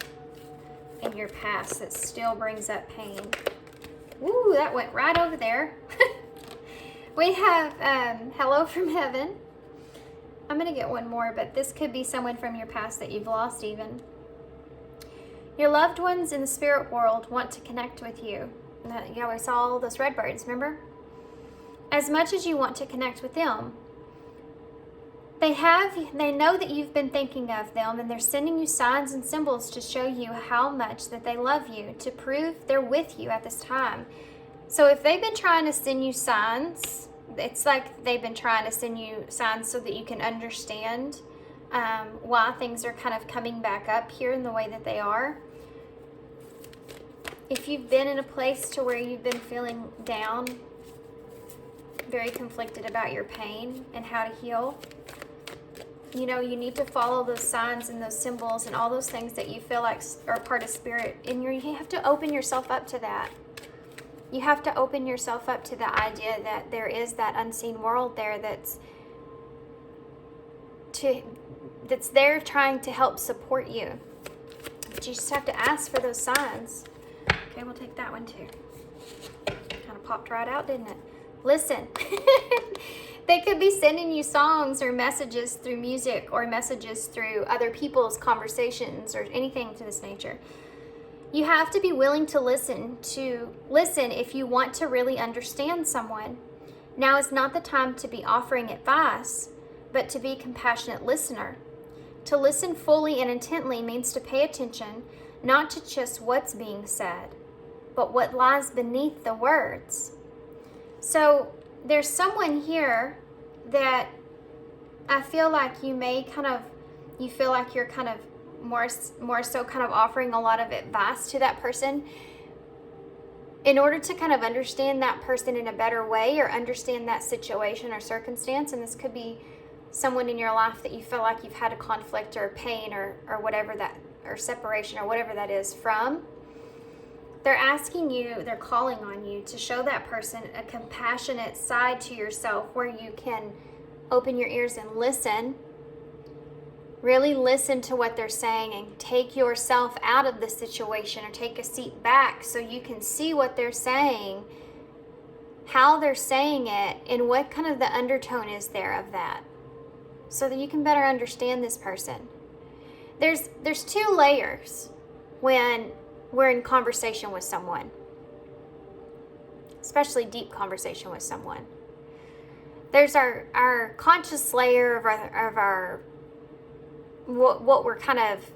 in your past that still brings up pain. Ooh, that went right over there. We have hello from heaven. I'm going to get one more, but this could be someone from your past that you've lost even. Your loved ones in the spirit world want to connect with you. Yeah, we saw all those red birds, remember? As much as you want to connect with them, they know that you've been thinking of them, and they're sending you signs and symbols to show you how much that they love you, to prove they're with you at this time. So if they've been trying to send you signs, it's like they've been trying to send you signs so that you can understand why things are kind of coming back up here in the way that they are. If you've been in a place to where you've been feeling down, very conflicted about your pain and how to heal, you know, you need to follow those signs and those symbols and all those things that you feel like are part of spirit. And you have to open yourself up to that. You have to open yourself up to the idea that there is that unseen world there that's there trying to help support you. But you just have to ask for those signs. Okay, we'll take that one too. Kind of popped right out, didn't it? Listen. They could be sending you songs or messages through music or messages through other people's conversations or anything to this nature. You have to be willing to listen if you want to really understand someone. Now is not the time to be offering advice, but to be a compassionate listener. To listen fully and intently means to pay attention, not to just what's being said, but what lies beneath the words. So there's someone here that I feel like you feel like you're kind of more so kind of offering a lot of advice to that person in order to kind of understand that person in a better way or understand that situation or circumstance. And this could be someone in your life that you feel like you've had a conflict or pain or whatever that, or separation or whatever that is from. They're asking you, they're calling on you to show that person a compassionate side to yourself where you can open your ears and listen, really listen to what they're saying and take yourself out of the situation or take a seat back so you can see what they're saying, how they're saying it, and what kind of the undertone is there of that, so that you can better understand this person. There's two layers when we're in conversation with someone, especially deep conversation with someone. There's our conscious layer of our what we're kind of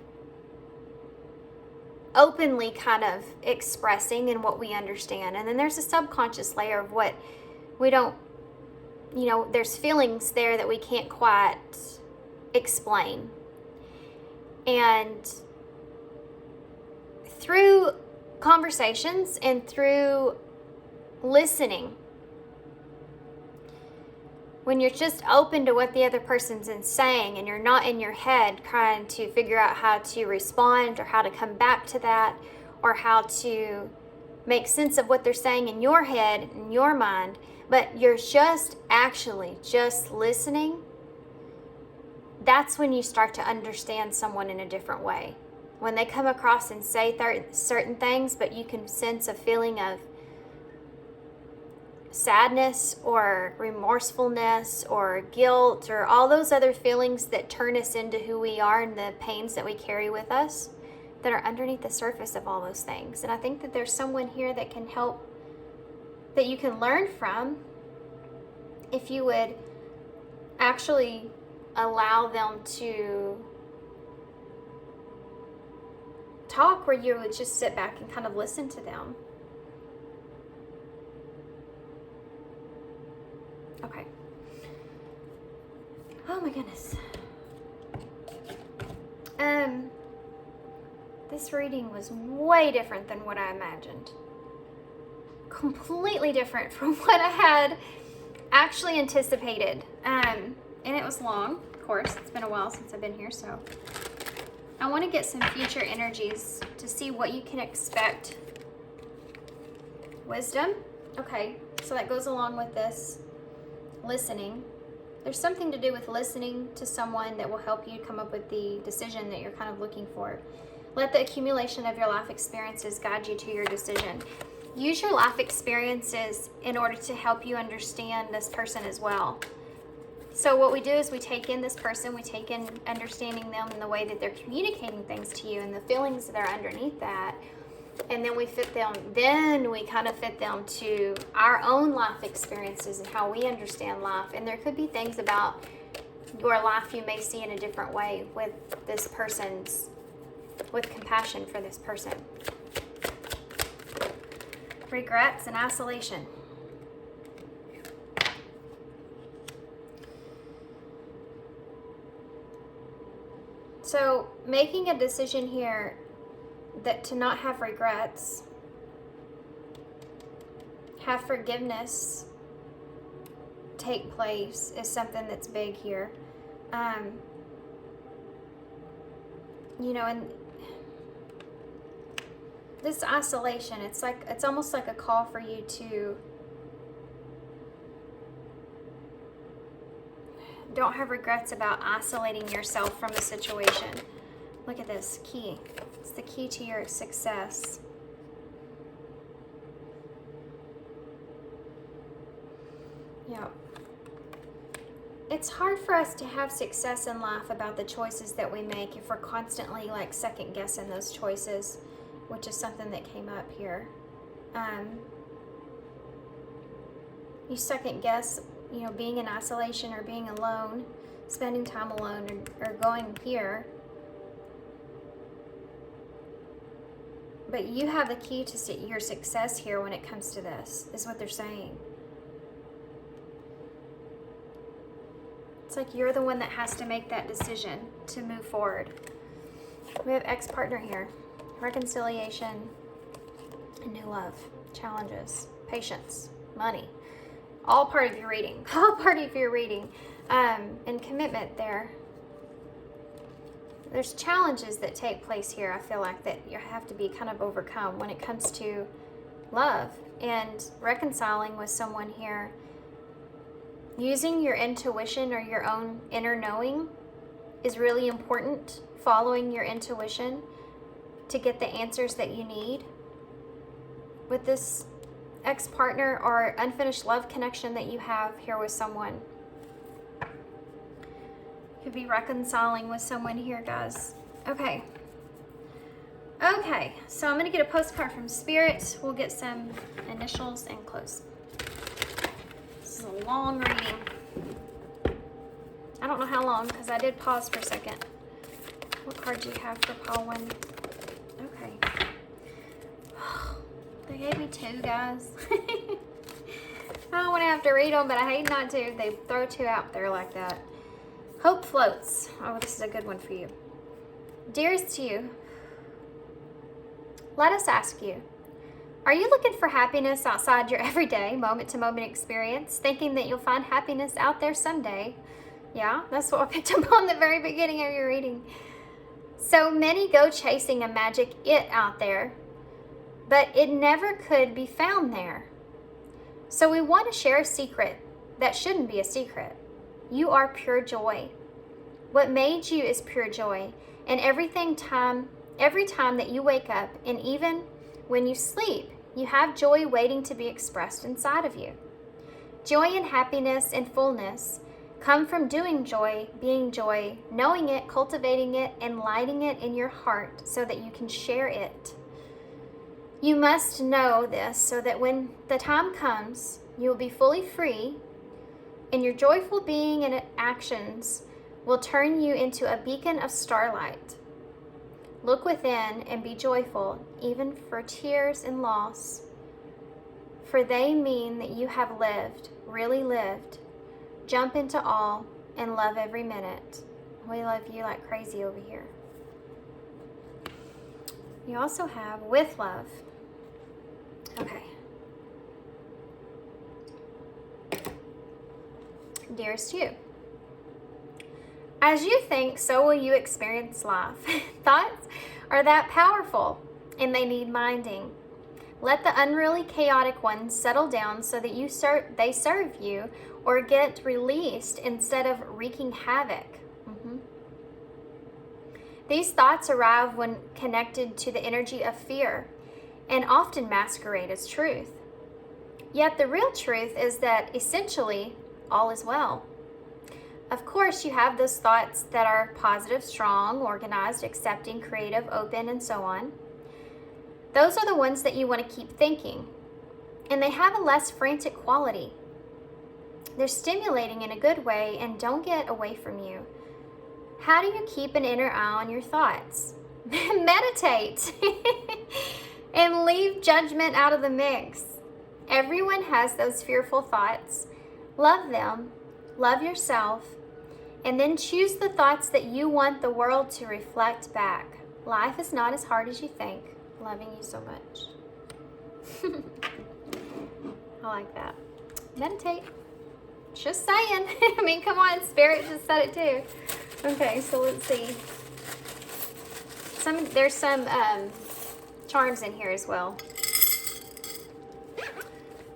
openly kind of expressing and what we understand. And then there's a subconscious layer of what we don't, there's feelings there that we can't quite explain. And through conversations and through listening, when you're just open to what the other person's saying and you're not in your head trying to figure out how to respond or how to come back to that or how to make sense of what they're saying in your head, in your mind, but you're just listening, that's when you start to understand someone in a different way. When they come across and say certain things, but you can sense a feeling of sadness or remorsefulness or guilt or all those other feelings that turn us into who we are and the pains that we carry with us that are underneath the surface of all those things. And I think that there's someone here that can help, that you can learn from if you would actually allow them to talk, where you would just sit back and kind of listen to them. Okay. Oh my goodness. This reading was way different than what I imagined. Completely different from what I had actually anticipated. And it was long, of course. It's been a while since I've been here, so I want to get some future energies to see what you can expect. Wisdom. Okay, so that goes along with this. Listening. There's something to do with listening to someone that will help you come up with the decision that you're kind of looking for. Let the accumulation of your life experiences guide you to your decision. Use your life experiences in order to help you understand this person as well. So what we do is we take in this person, we take in understanding them and the way that they're communicating things to you and the feelings that are underneath that. And then we fit them, we kind of fit them to our own life experiences and how we understand life. And there could be things about your life you may see in a different way with this person's, with compassion for this person. Regrets and isolation. So making a decision here that to not have regrets, have forgiveness take place is something that's big here. You know, and this isolation, it's almost like a call for you to don't have regrets about isolating yourself from a situation. Look at this key. It's the key to your success. Yeah. It's hard for us to have success in life about the choices that we make if we're constantly like second guessing those choices, which is something that came up here. You second guess, you know, being in isolation or being alone, spending time alone or going here. But you have the key to your success here when it comes to this, is what they're saying. It's like you're the one that has to make that decision to move forward. We have ex-partner here. Reconciliation and new love. Challenges. Patience. Money. All part of your reading. All part of your reading. And commitment there. There's challenges that take place here, I feel like, that you have to be kind of overcome when it comes to love and reconciling with someone here. Using your intuition or your own inner knowing is really important. Following your intuition to get the answers that you need. With this ex-partner or unfinished love connection that you have here with someone. Could be reconciling with someone here, guys. Okay. Okay, so I'm going to get a postcard from Spirit. We'll get some initials and close. This is a long reading. I don't know how long because I did pause for a second. What card do you have for pile 1? Okay. They gave me 2, guys. I don't want to have to read them, but I hate not to. They throw 2 out there like that. Hope floats. Oh, this is a good one for you. Dearest to you, let us ask you, are you looking for happiness outside your everyday, moment-to-moment experience, thinking that you'll find happiness out there someday? Yeah, that's what I picked up on the very beginning of your reading. So many go chasing a magic it out there, but it never could be found there. So we want to share a secret that shouldn't be a secret. You are pure joy. What made you is pure joy. And every time that you wake up, and even when you sleep, you have joy waiting to be expressed inside of you. Joy and happiness and fullness come from doing joy, being joy, knowing it, cultivating it, and lighting it in your heart so that you can share it. You must know this so that when the time comes, you will be fully free, and your joyful being and actions will turn you into a beacon of starlight. Look within and be joyful, even for tears and loss, for they mean that you have lived, really lived. Jump into all and love every minute. We love you like crazy over here. You also have with love. Okay. Dearest you, as you think, so will you experience life. Thoughts are that powerful, and they need minding. Let the unruly, chaotic ones settle down so that they serve you or get released instead of wreaking havoc. These thoughts arrive when connected to the energy of fear and often masquerade as truth. Yet the real truth is that essentially all is well. Of course, you have those thoughts that are positive, strong, organized, accepting, creative, open, and so on. Those are the ones that you want to keep thinking, and they have a less frantic quality. They're stimulating in a good way and don't get away from you. How do you keep an inner eye on your thoughts? Meditate and leave judgment out of the mix. Everyone has those fearful thoughts. Love them, love yourself, and then choose the thoughts that you want the world to reflect back. Life is not as hard as you think. Loving you so much. I like that. Meditate. Just saying. I mean, come on, Spirit just said it too. Okay, so let's see. There's some charms in here as well.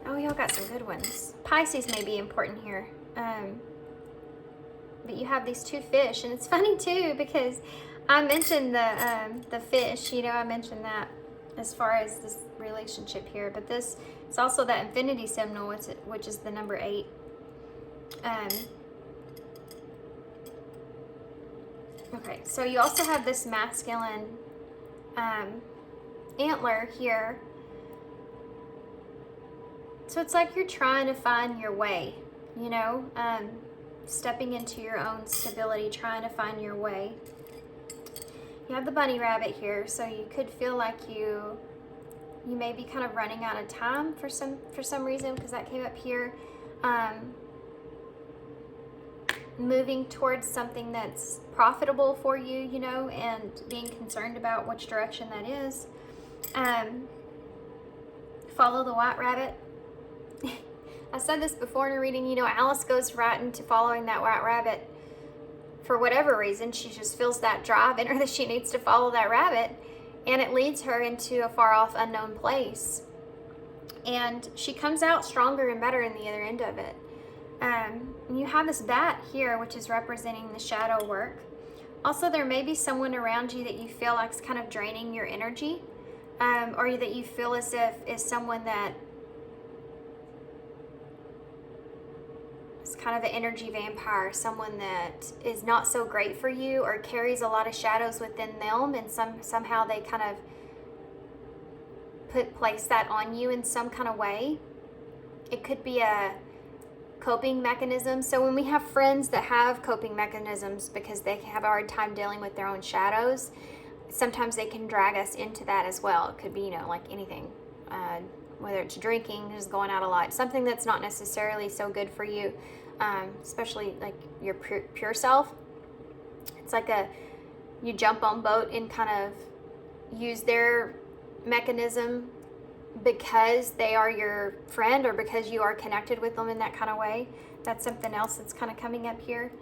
Oh, y'all got some good ones. Pisces may be important here. But you have these two fish, and it's funny too because I mentioned the fish. You know, I mentioned that as far as this relationship here. But this, it's also that infinity symbol, which is the number 8. Okay, so you also have this masculine antler here. So it's like you're trying to find your way, you know, stepping into your own stability, trying to find your way. You have the bunny rabbit here, so you could feel like you may be kind of running out of time for some reason, because that came up here. Moving towards something that's profitable for you, you know, and being concerned about which direction that is. Follow the white rabbit. I said this before in a reading, you know, Alice goes right into following that white rabbit for whatever reason. She just feels that drive in her that she needs to follow that rabbit, and it leads her into a far off unknown place. And she comes out stronger and better in the other end of it. You have this bat here, which is representing the shadow work. Also, there may be someone around you that you feel like is kind of draining your energy, or that you feel as if is someone that is kind of an energy vampire, someone that is not so great for you or carries a lot of shadows within them, and somehow they kind of place that on you in some kind of way. It could be a coping mechanism. So when we have friends that have coping mechanisms because they have a hard time dealing with their own shadows, sometimes they can drag us into that as well. It could be, you know, like anything, whether it's drinking, just going out a lot, something that's not necessarily so good for you, especially like your pure self. It's like you jump on boat and kind of use their mechanism because they are your friend or because you are connected with them in that kind of way. That's something else that's kind of coming up here.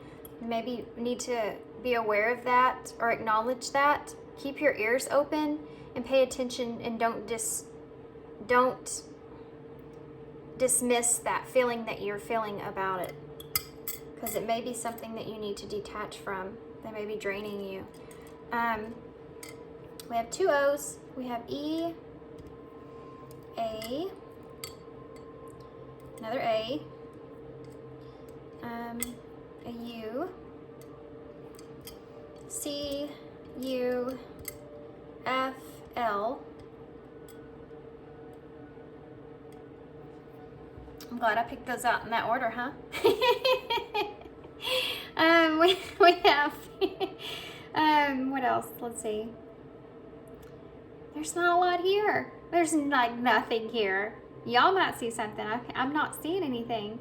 Maybe you need to be aware of that or acknowledge that. Keep your ears open and pay attention, and don't dismiss that feeling that you're feeling about it, because it may be something that you need to detach from. They may be draining you. We have 2 O's. We have E, A, another A, a U, C, U, F, L. I'm glad I picked those out in that order, huh? We have, what else? Let's see. There's not a lot here. There's like nothing here. Y'all might see something. I'm not seeing anything.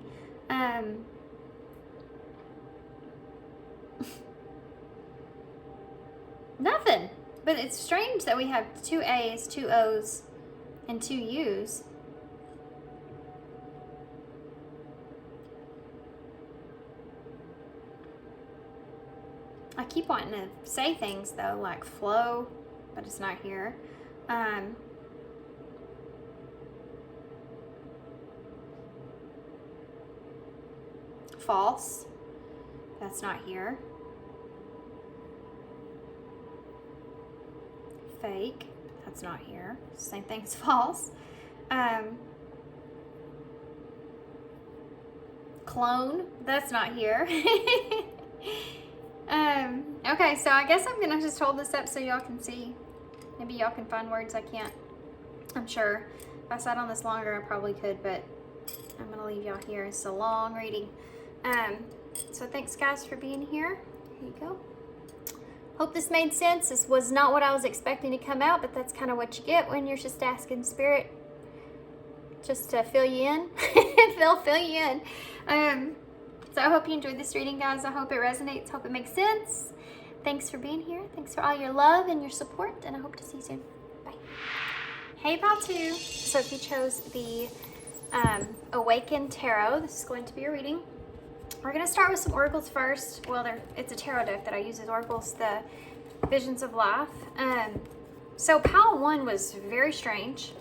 Nothing. But it's strange that we have 2 A's, 2 O's, and 2 U's. I keep wanting to say things though, like flow, but it's not here. False, that's not here. Fake, that's not here. Same thing as false. Clone, that's not here. Okay, so I guess I'm gonna just hold this up so y'all can see. Maybe y'all can find words I can't. I'm sure if I sat on this longer, I probably could, but I'm gonna leave y'all here. It's a long reading. So thanks guys for being here. Here you go. Hope this made sense. This was not what I was expecting to come out, but that's kind of what you get when you're just asking Spirit just to fill you in. They'll fill you in. So I hope you enjoyed this reading, guys. I hope it resonates. Hope it makes sense. Thanks for being here. Thanks for all your love and your support, and I hope to see you soon. Bye. Hey, Pile 2. So if you chose the Awaken Tarot, this is going to be your reading. We're going to start with some oracles first. Well, it's a tarot deck that I use as oracles, the Visions of Life. So Pile 1 was very strange.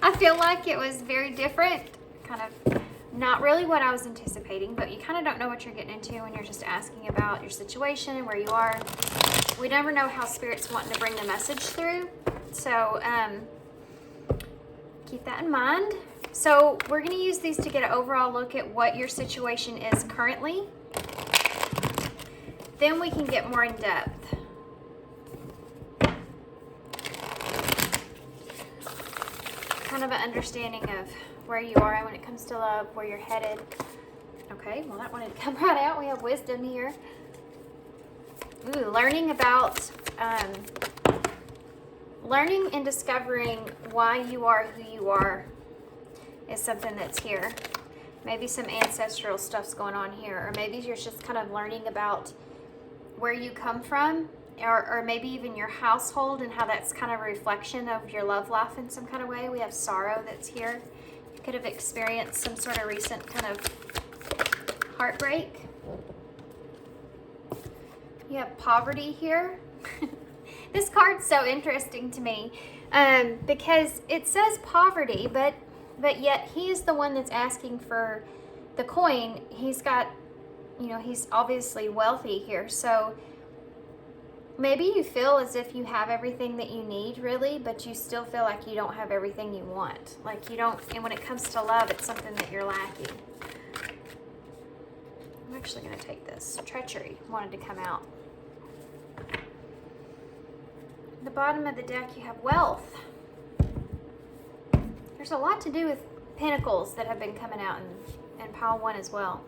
I feel like it was very different, kind of not really what I was anticipating, but you kind of don't know what you're getting into when you're just asking about your situation and where you are. We never know how Spirit's wanting to bring the message through. So keep that in mind. So we're going to use these to get an overall look at what your situation is currently. Then we can get more in depth. Kind of an understanding of where you are when it comes to love, where you're headed. Okay, well that wanted to come right out. We have wisdom here. Ooh, learning about, learning and discovering why you are who you are is something that's here. Maybe some ancestral stuff's going on here, or maybe you're just kind of learning about where you come from, or maybe even your household and how that's kind of a reflection of your love life in some kind of way. We have sorrow that's here. You could have experienced some sort of recent kind of heartbreak. You have poverty here. This card's so interesting to me because it says poverty, but yet he is the one that's asking for the coin. He's got, you know, he's obviously wealthy here. So maybe you feel as if you have everything that you need, really, but you still feel like you don't have everything you want. Like you don't, and when it comes to love, it's something that you're lacking. I'm actually going to take this. Treachery wanted to come out. The bottom of the deck, you have wealth. There's a lot to do with pentacles that have been coming out in Pile 1 as well.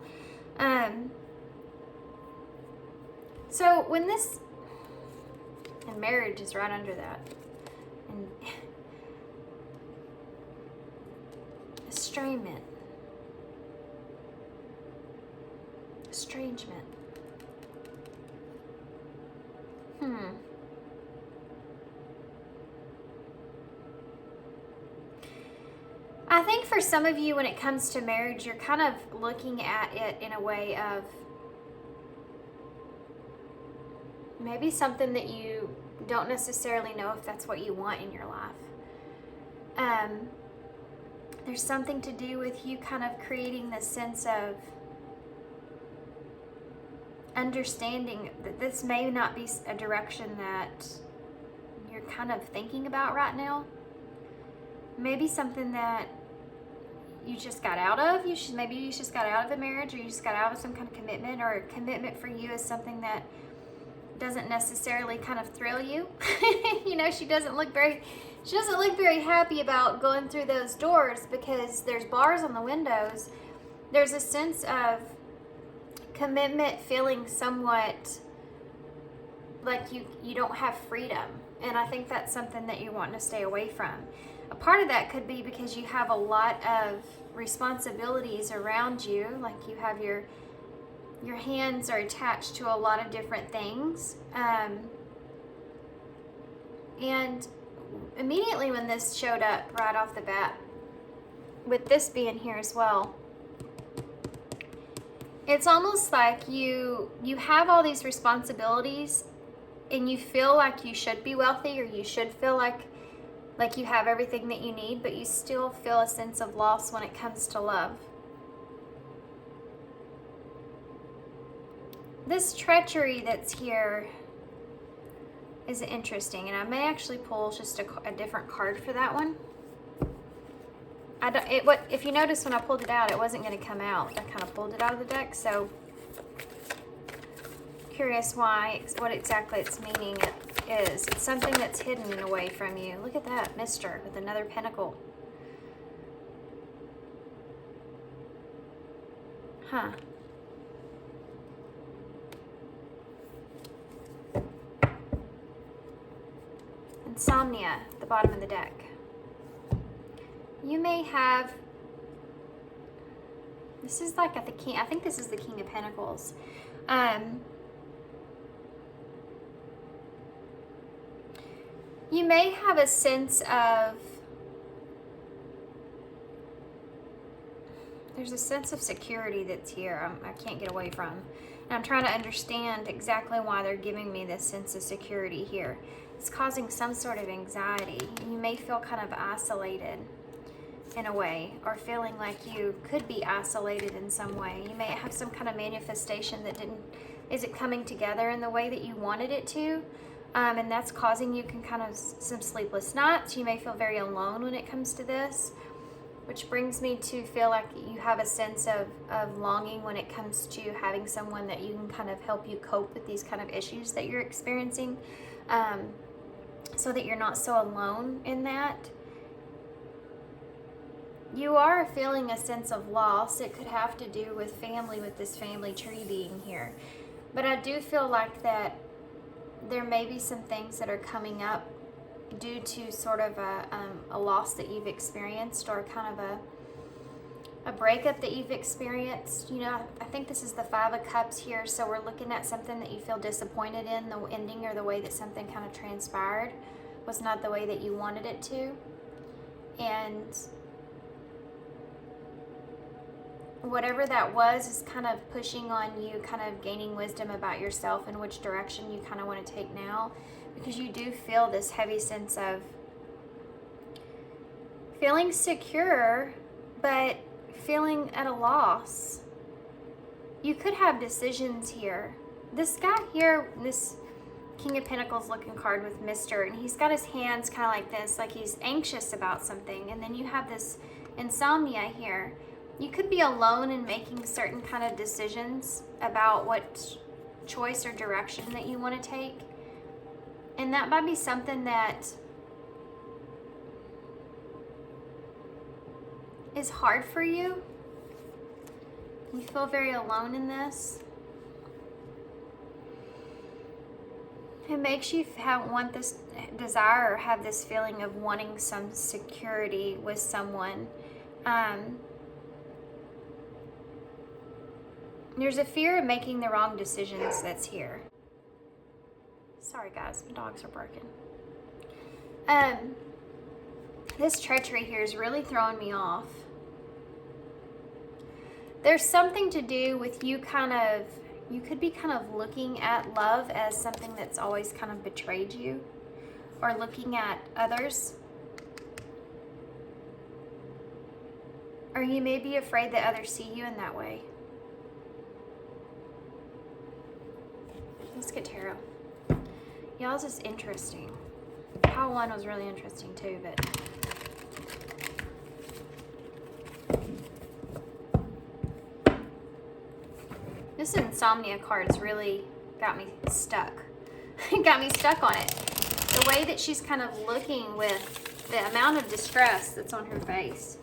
So when this, and marriage is right under that, and estrangement, I think for some of you, when it comes to marriage, you're kind of looking at it in a way of maybe something that you don't necessarily know if that's what you want in your life. There's something to do with you kind of creating this sense of understanding that this may not be a direction that you're kind of thinking about right now. Maybe something that you just got out of. Maybe you just got out of a marriage, or you just got out of some kind of commitment, or a commitment for you is something that doesn't necessarily kind of thrill you. You know, she doesn't look very happy about going through those doors because there's bars on the windows. There's a sense of commitment feeling somewhat like you don't have freedom, and I think that's something that you want to stay away from. A part of that could be because you have a lot of responsibilities around you, like you have your hands are attached to a lot of different things. And immediately when this showed up right off the bat, with this being here as well, it's almost like you have all these responsibilities and you feel like you should be wealthy, or you should feel like you have everything that you need, but you still feel a sense of loss when it comes to love. This treachery that's here is interesting, and I may actually pull just a different card for that one. If you notice when I pulled it out, it wasn't going to come out. I kind of pulled it out of the deck, so curious what exactly its meaning is. It's something that's hidden and away from you. Look at that, Mister, with another pentacle. Huh. Insomnia, at the bottom of the deck. You may have, this is like at the king, I think this is the King of Pentacles. You may have a sense of, there's a sense of security that's here I can't get away from. And I'm trying to understand exactly why they're giving me this sense of security here. It's causing some sort of anxiety. You may feel kind of isolated in a way, or feeling like you could be isolated in some way. You may have some kind of manifestation that isn't coming together in the way that you wanted it to. And that's causing you kind of some sleepless nights. You may feel very alone when it comes to this, which brings me to feel like you have a sense of longing when it comes to having someone that you can kind of help you cope with these kind of issues that you're experiencing, so that you're not so alone in that. You are feeling a sense of loss. It could have to do with family, with this family tree being here. But I do feel like that there may be some things that are coming up due to sort of a loss that you've experienced, or kind of a breakup that you've experienced. You know, I think this is the Five of Cups here, so we're looking at something that you feel disappointed in, the ending or the way that something kind of transpired was not the way that you wanted it to. And whatever that was is kind of pushing on you, kind of gaining wisdom about yourself and which direction you kind of want to take now, because you do feel this heavy sense of feeling secure, but feeling at a loss. You could have decisions here. This guy here, this King of Pentacles looking card with Mister, and he's got his hands kind of like this, like he's anxious about something. And then you have this insomnia here. You could be alone in making certain kind of decisions about what choice or direction that you want to take. And that might be something that is hard for you. You feel very alone in this. It makes you want this desire, or have this feeling of wanting some security with someone. There's a fear of making the wrong decisions that's here. Sorry guys, my dogs are barking. This treachery here is really throwing me off. There's something to do with you could be kind of looking at love as something that's always kind of betrayed you, or looking at others. Or you may be afraid that others see you in that way. Let's get tarot. Y'all's is interesting. Pile 1 was really interesting too, but this insomnia card's really got me stuck. Got me stuck on it. The way that she's kind of looking, with the amount of distress that's on her face.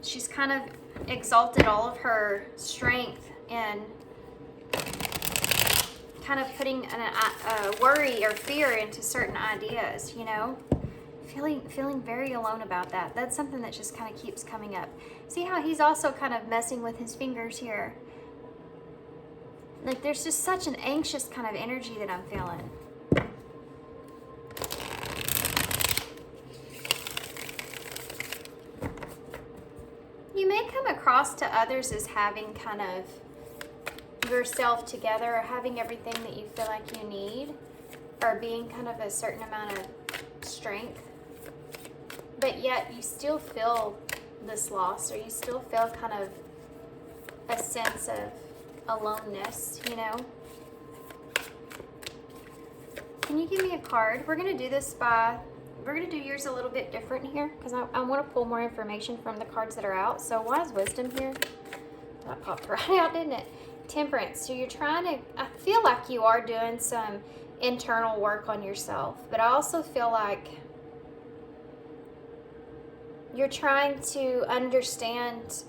She's kind of exalted all of her strength and kind of putting a worry or fear into certain ideas, you know? Feeling very alone about that. That's something that just kind of keeps coming up. See how he's also kind of messing with his fingers here? Like there's just such an anxious kind of energy that I'm feeling. lost to others is having kind of yourself together, or having everything that you feel like you need, or being kind of a certain amount of strength. But yet you still feel this loss, or you still feel kind of a sense of aloneness, you know? Can you give me a card? We're going to do this we're going to do yours a little bit different here, because I want to pull more information from the cards that are out. So wise wisdom here. That popped right out, didn't it? Temperance. So you're trying to, I feel like you are doing some internal work on yourself, but I also feel like you're trying to understand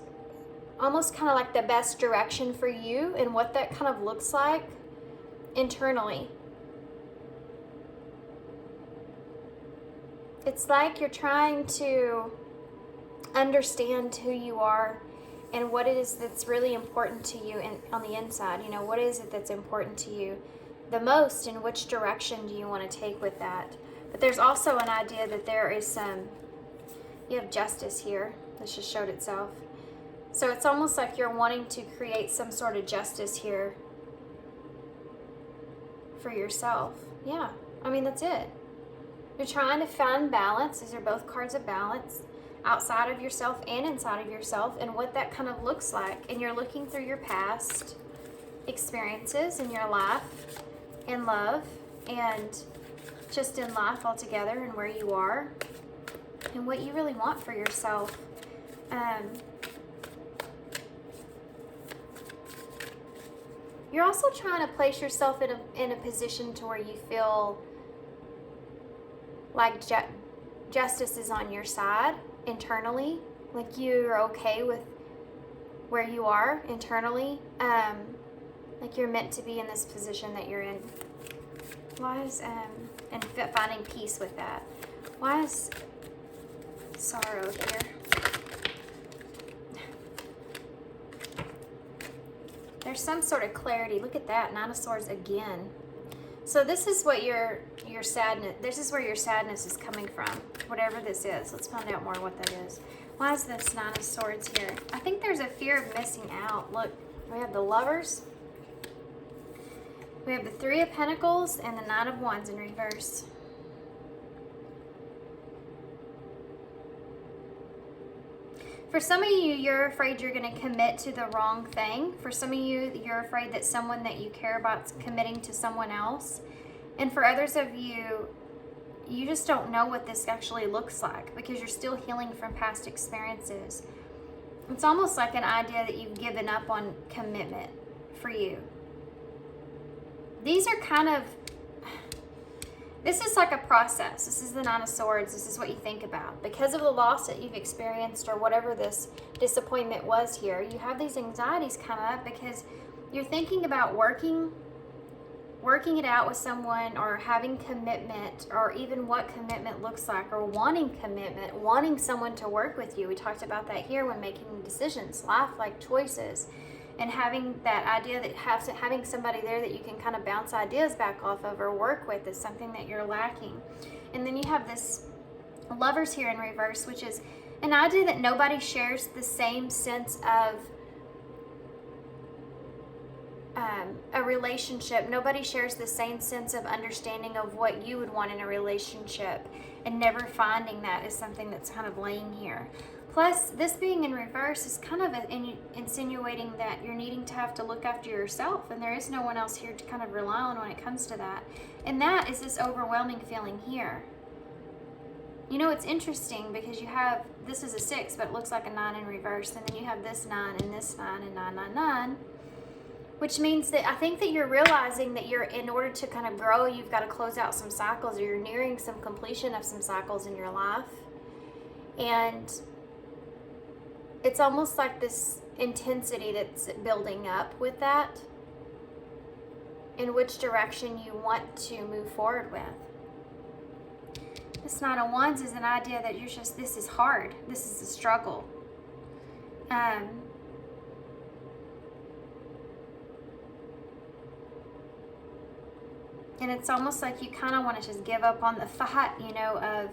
almost kind of like the best direction for you and what that kind of looks like internally. It's like you're trying to understand who you are and what it is that's really important to you on the inside. You know, what is it that's important to you the most, and which direction do you want to take with that? But there's also an idea that there is you have justice here. This just showed itself. So it's almost like you're wanting to create some sort of justice here for yourself. Yeah, I mean, that's it. You're trying to find balance. These are both cards of balance, outside of yourself and inside of yourself, and what that kind of looks like. And you're looking through your past experiences in your life, in love, and just in life altogether, and where you are, and what you really want for yourself. You're also trying to place yourself in a position to where you feel like justice is on your side internally, like you're okay with where you are internally, like you're meant to be in this position that you're in. Why is and finding peace with that? Why is sorrow here? There's some sort of clarity. Look at that, Nine of Swords again. So this is what your sadness, this is where your sadness is coming from, whatever this is. Let's find out more what that is. Why is this Nine of Swords here? I think there's a fear of missing out. Look, we have the Lovers. We have the Three of Pentacles and the Nine of Wands in reverse. For some of you, you're afraid you're going to commit to the wrong thing. For some of you, you're afraid that someone that you care about is committing to someone else. And for others of you, you just don't know what this actually looks like because you're still healing from past experiences. It's almost like an idea that you've given up on commitment for you. These are kind of, this is like a process. This is the Nine of Swords. This is what you think about. Because of the loss that you've experienced or whatever this disappointment was here, you have these anxieties come up because you're thinking about working it out with someone, or having commitment, or even what commitment looks like, or wanting commitment, wanting someone to work with you. We talked about that here when making decisions, life-like choices. And having that idea that having somebody there that you can kind of bounce ideas back off of or work with is something that you're lacking. And then you have this Lovers here in reverse, which is an idea that nobody shares the same sense of a relationship. Nobody shares the same sense of understanding of what you would want in a relationship, and never finding that is something that's kind of laying here. Plus, this being in reverse is kind of insinuating that you're needing to have to look after yourself, and there is no one else here to kind of rely on when it comes to that. And that is this overwhelming feeling here. You know, it's interesting because you have, this is a 6, but it looks like a 9 in reverse, and then you have this 9 and this 9 and 9, 9, 9, which means that I think that you're realizing that in order to kind of grow, you've got to close out some cycles, or you're nearing some completion of some cycles in your life. And it's almost like this intensity that's building up with that, in which direction you want to move forward with. This Nine of Wands is an idea that you're just, this is hard. This is a struggle. And it's almost like you kind of want to just give up on the fight, you know, of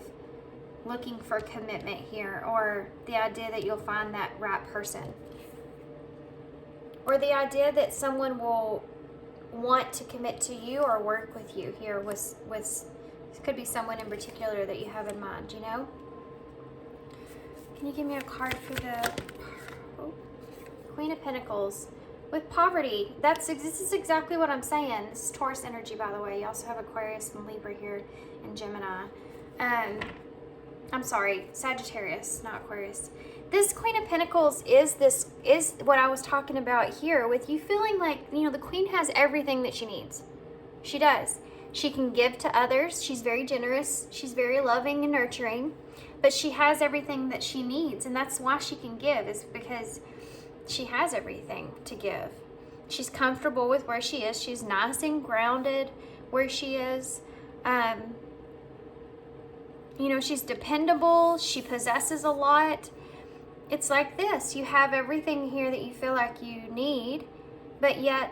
looking for commitment here, or the idea that you'll find that right person. or the idea that someone will want to commit to you or work with you here was could be someone in particular that you have in mind, you know? Can you give me a card for the Queen of Pentacles? With poverty, this is exactly what I'm saying. This is Taurus energy, by the way. You also have Aquarius and Libra here and Gemini. I'm sorry, Sagittarius, not Aquarius. This Queen of Pentacles is what I was talking about here, with you feeling like, you know, the Queen has everything that she needs. She does. She can give to others. She's very generous. She's very loving and nurturing, but she has everything that she needs, and that's why she can give, is because she has everything to give. She's comfortable with where she is. She's nice and grounded where she is. You know, she's dependable. She possesses a lot. It's like this. You have everything here that you feel like you need, but yet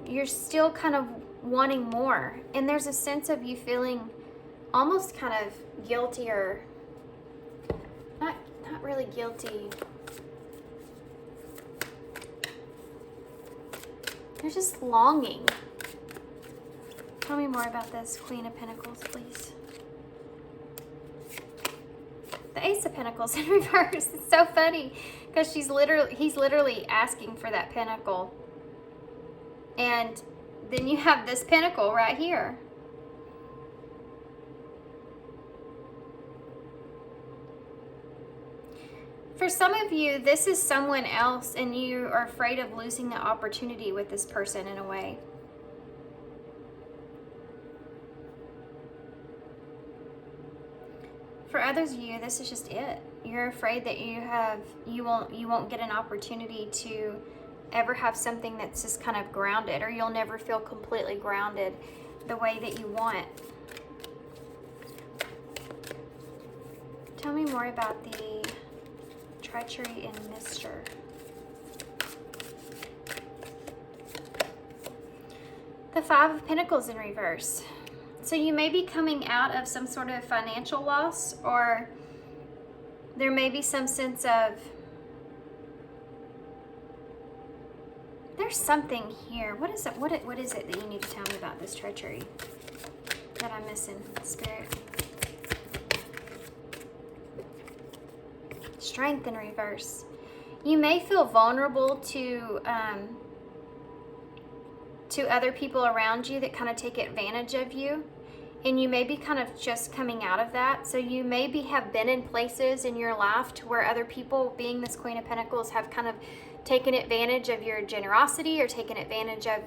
you're still kind of wanting more. And there's a sense of you feeling almost kind of guilty, or not really guilty. You're just longing. Tell me more about this Queen of Pentacles, please. The Ace of Pentacles in reverse. It's so funny because he's literally asking for that pentacle. And then you have this pentacle right here. For some of you, this is someone else and you are afraid of losing the opportunity with this person in a way. For others of you, this is just it. You're afraid that you won't get an opportunity to ever have something that's just kind of grounded, or you'll never feel completely grounded the way that you want. Tell me more about the treachery and mystery. The Five of Pentacles in reverse. So you may be coming out of some sort of financial loss, or there may be some sense of, there's something here. What is it? What is it that you need to tell me about this treachery that I'm missing, Spirit? Strength in reverse. You may feel vulnerable to other people around you that kind of take advantage of you, and you may be kind of just coming out of that. So you maybe have been in places in your life to where other people, being this Queen of Pentacles, have kind of taken advantage of your generosity, or taken advantage of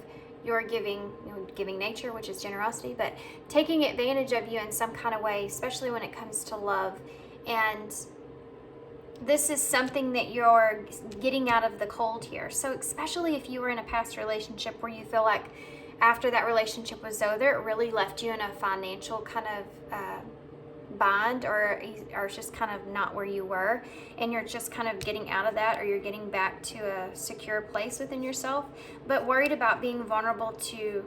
your giving nature, which is generosity, but taking advantage of you in some kind of way, especially when it comes to love. And this is something that you're getting out of the cold here. So especially if you were in a past relationship where you feel like after that relationship was over, it really left you in a financial kind of bind, or just kind of not where you were, and you're just kind of getting out of that, or you're getting back to a secure place within yourself, but worried about being vulnerable to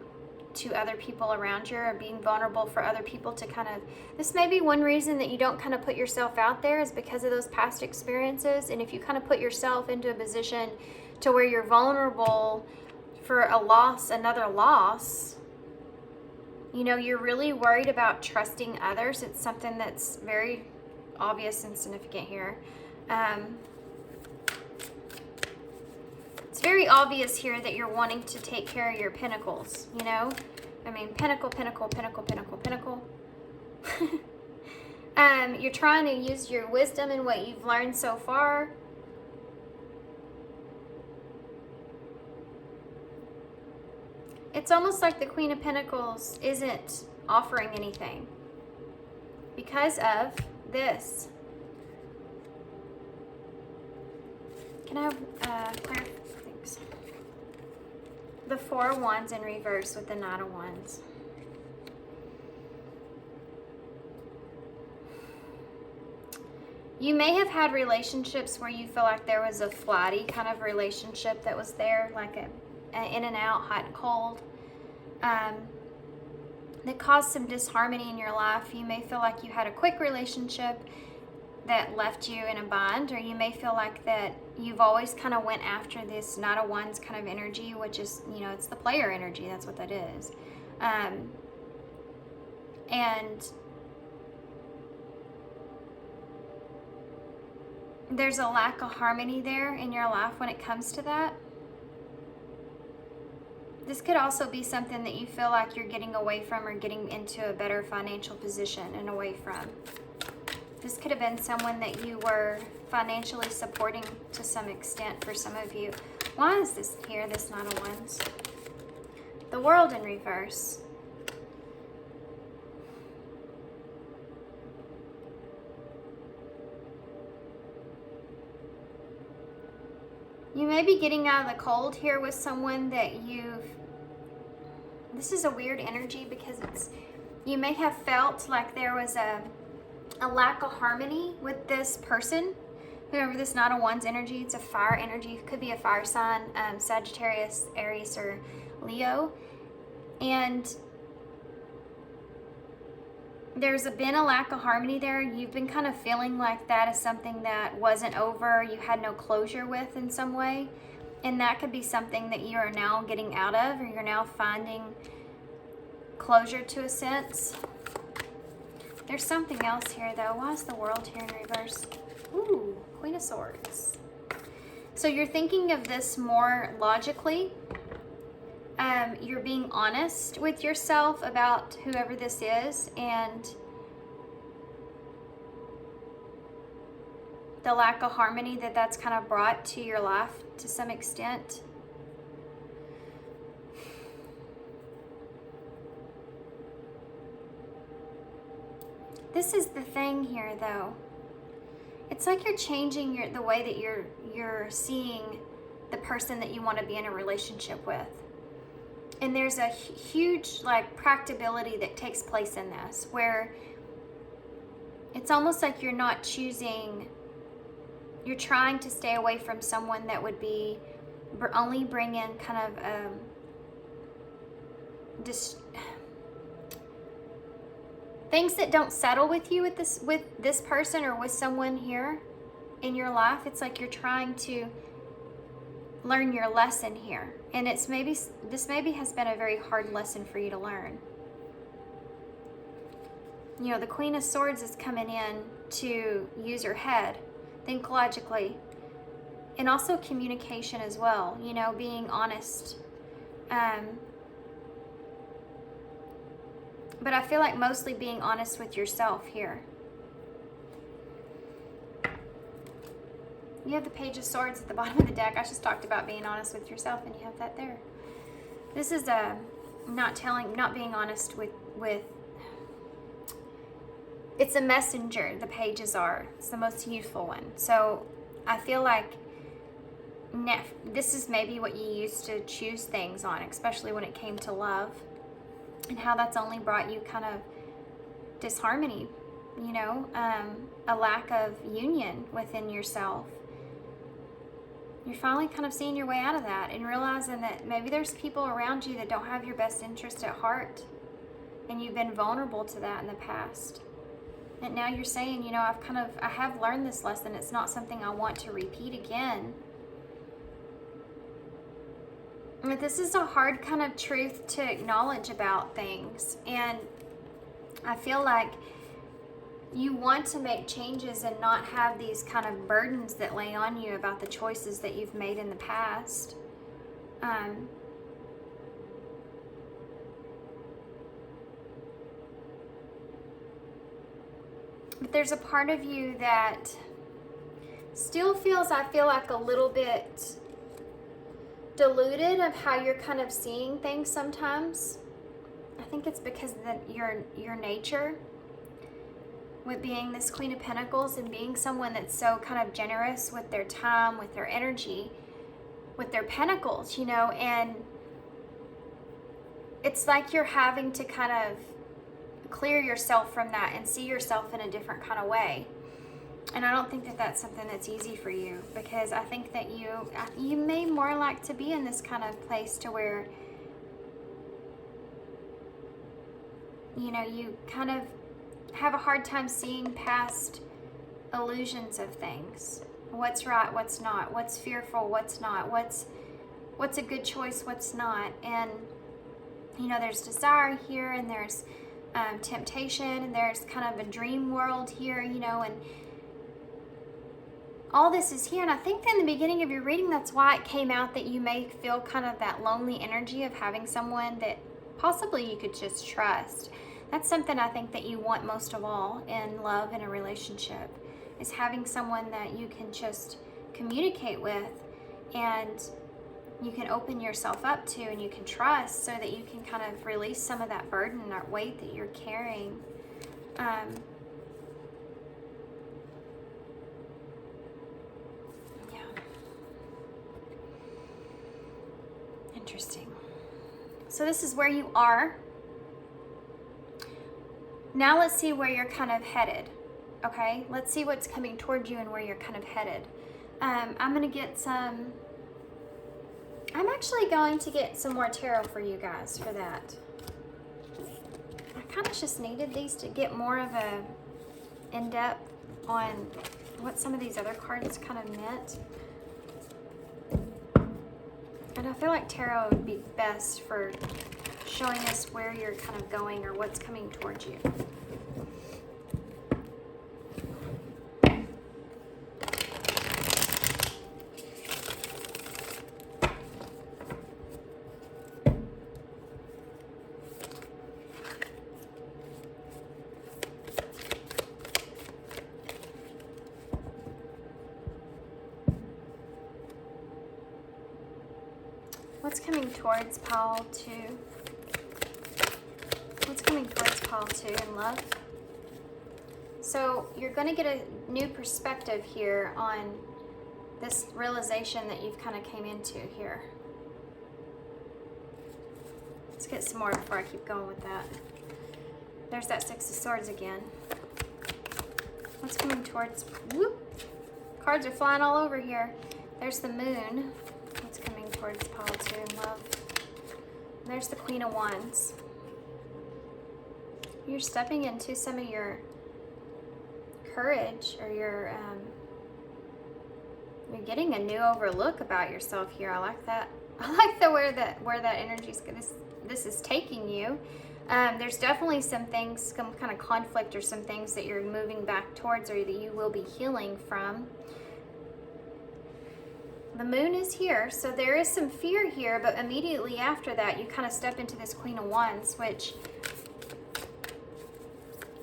other people around you, or being vulnerable for other people to kind of, this may be one reason that you don't kind of put yourself out there, is because of those past experiences. And if you kind of put yourself into a position to where you're vulnerable for a loss, another loss, you know, you're really worried about trusting others. It's something that's very obvious and significant here. It's very obvious here that you're wanting to take care of your pentacles, you know? I mean, pentacle, pentacle, pentacle, pentacle, pentacle. You're trying to use your wisdom and what you've learned so far. It's almost like the Queen of Pentacles isn't offering anything because of this. Can I have clarify? Thanks. The Four of Wands in reverse with the Knight of Wands. You may have had relationships where you feel like there was a flighty kind of relationship that was there, like an in and out, hot and cold, that caused some disharmony in your life. You may feel like you had a quick relationship that left you in a bind, or you may feel like that you've always kind of went after this Knight of Wands kind of energy, which is, you know, it's the player energy. That's what that is. And there's a lack of harmony there in your life when it comes to that. This could also be something that you feel like you're getting away from or getting into a better financial position and away from. This could have been someone that you were financially supporting to some extent for some of you. Why is this here, this Knight of Wands? The World in reverse. You may be getting out of the cold here with someone that you've... This is a weird energy because it's... You may have felt like there was a lack of harmony with this person. Whoever this Knight of Wands energy, it's a fire energy. It could be a fire sign, Sagittarius, Aries, or Leo. And there's been a lack of harmony there. You've been kind of feeling like that is something that wasn't over, you had no closure with in some way. And that could be something that you are now getting out of, or you're now finding closure to a sense. There's something else here though. Why is the World here in reverse? Ooh, Queen of Swords. So you're thinking of this more logically. You're being honest with yourself about whoever this is and the lack of harmony that that's kind of brought to your life to some extent. This is the thing here though. It's like you're changing the way that you're seeing the person that you want to be in a relationship with. And there's a huge like practicability that takes place in this, where it's almost like you're not choosing, you're trying to stay away from someone that would be only bring in kind of things that don't settle with you with this person or with someone here in your life. It's like you're trying to learn your lesson here, and this maybe has been a very hard lesson for you to learn. You know, the Queen of Swords is coming in to use your head, think logically, and also communication as well, you know, being honest. But I feel like mostly being honest with yourself here. You have the Page of Swords at the bottom of the deck. I just talked about being honest with yourself, and you have that there. This is not being honest with. It's a messenger, the pages are. It's the most useful one. So I feel like this is maybe what you used to choose things on, especially when it came to love, and how that's only brought you kind of disharmony, you know, a lack of union within yourself. You're finally kind of seeing your way out of that and realizing that maybe there's people around you that don't have your best interest at heart, and you've been vulnerable to that in the past. And now you're saying, you know, I have learned this lesson. It's not something I want to repeat again. But this is a hard kind of truth to acknowledge about things. And I feel like you want to make changes and not have these kind of burdens that lay on you about the choices that you've made in the past. But there's a part of you that still feels, I feel like, a little bit deluded of how you're kind of seeing things sometimes. I think it's because of your nature with being this Queen of Pentacles and being someone that's so kind of generous with their time, with their energy, with their pentacles, you know, and it's like you're having to kind of clear yourself from that and see yourself in a different kind of way. And I don't think that that's something that's easy for you, because I think that you may more like to be in this kind of place to where, you know, you kind of have a hard time seeing past illusions of things. What's right, what's not, what's fearful, what's not, what's a good choice, what's not. And you know, there's desire here, and there's temptation, and there's kind of a dream world here, you know, and all this is here. And I think in the beginning of your reading, that's why it came out that you may feel kind of that lonely energy of having someone that possibly you could just trust. That's something I think that you want most of all in love, in a relationship, is having someone that you can just communicate with, and you can open yourself up to, and you can trust, so that you can kind of release some of that burden or weight that you're carrying. Interesting. So this is where you are. Now let's see where you're kind of headed. Okay, let's see what's coming towards you and where you're kind of headed. I'm actually going to get some more tarot for you guys for that. I kind of just needed these to get more of a in-depth on what some of these other cards kind of meant. And I feel like tarot would be best for showing us where you're kind of going or what's coming towards you. What's coming towards pile 2? What's coming towards pile 2 in love? So you're going to get a new perspective here on this realization that you've kind of came into here. Let's get some more before I keep going with that. There's that Six of Swords again. What's coming towards... Whoop! Cards are flying all over here. There's the Moon. What's coming towards pile 2 in love? And there's the Queen of Wands. You're stepping into some of your courage, or you're getting a new overlook about yourself here. I like that. I like the where that energy's this is taking you. There's definitely some things, some kind of conflict or some things that you're moving back towards, or that you will be healing from. The Moon is here, so there is some fear here, but immediately after that, you kind of step into this Queen of Wands, which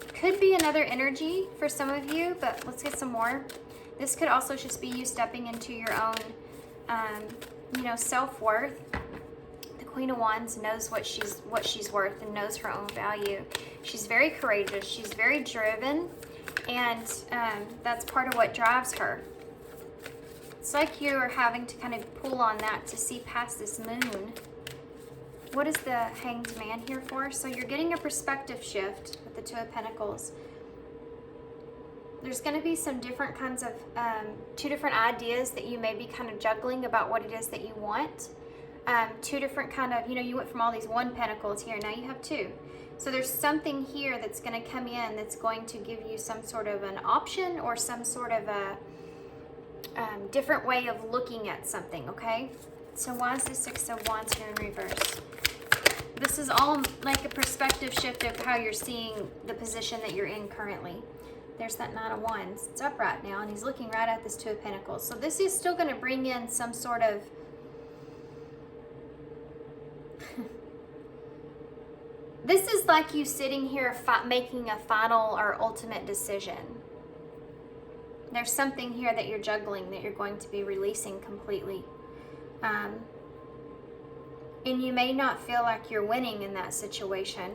could be another energy for some of you, but let's get some more. This could also just be you stepping into your own, self-worth. The Queen of Wands knows what she's worth and knows her own value. She's very courageous. She's very driven, and that's part of what drives her. It's like you're having to kind of pull on that to see past this Moon. What is the Hanged Man here for? So you're getting a perspective shift with the Two of Pentacles. There's going to be some different kinds of, two different ideas that you may be kind of juggling about what it is that you want. Two different kind of, you went from all these one pentacles here, now you have two. So there's something here that's going to come in that's going to give you some sort of an option, or some sort of a different way of looking at something, okay? So why is the Six of Wands here in reverse? This is all like a perspective shift of how you're seeing the position that you're in currently. There's that Nine of Wands. It's upright now, and he's looking right at this Two of Pentacles. So this is still going to bring in some sort of... This is like you sitting here making a final or ultimate decision. There's something here that you're juggling that you're going to be releasing completely. And you may not feel like you're winning in that situation,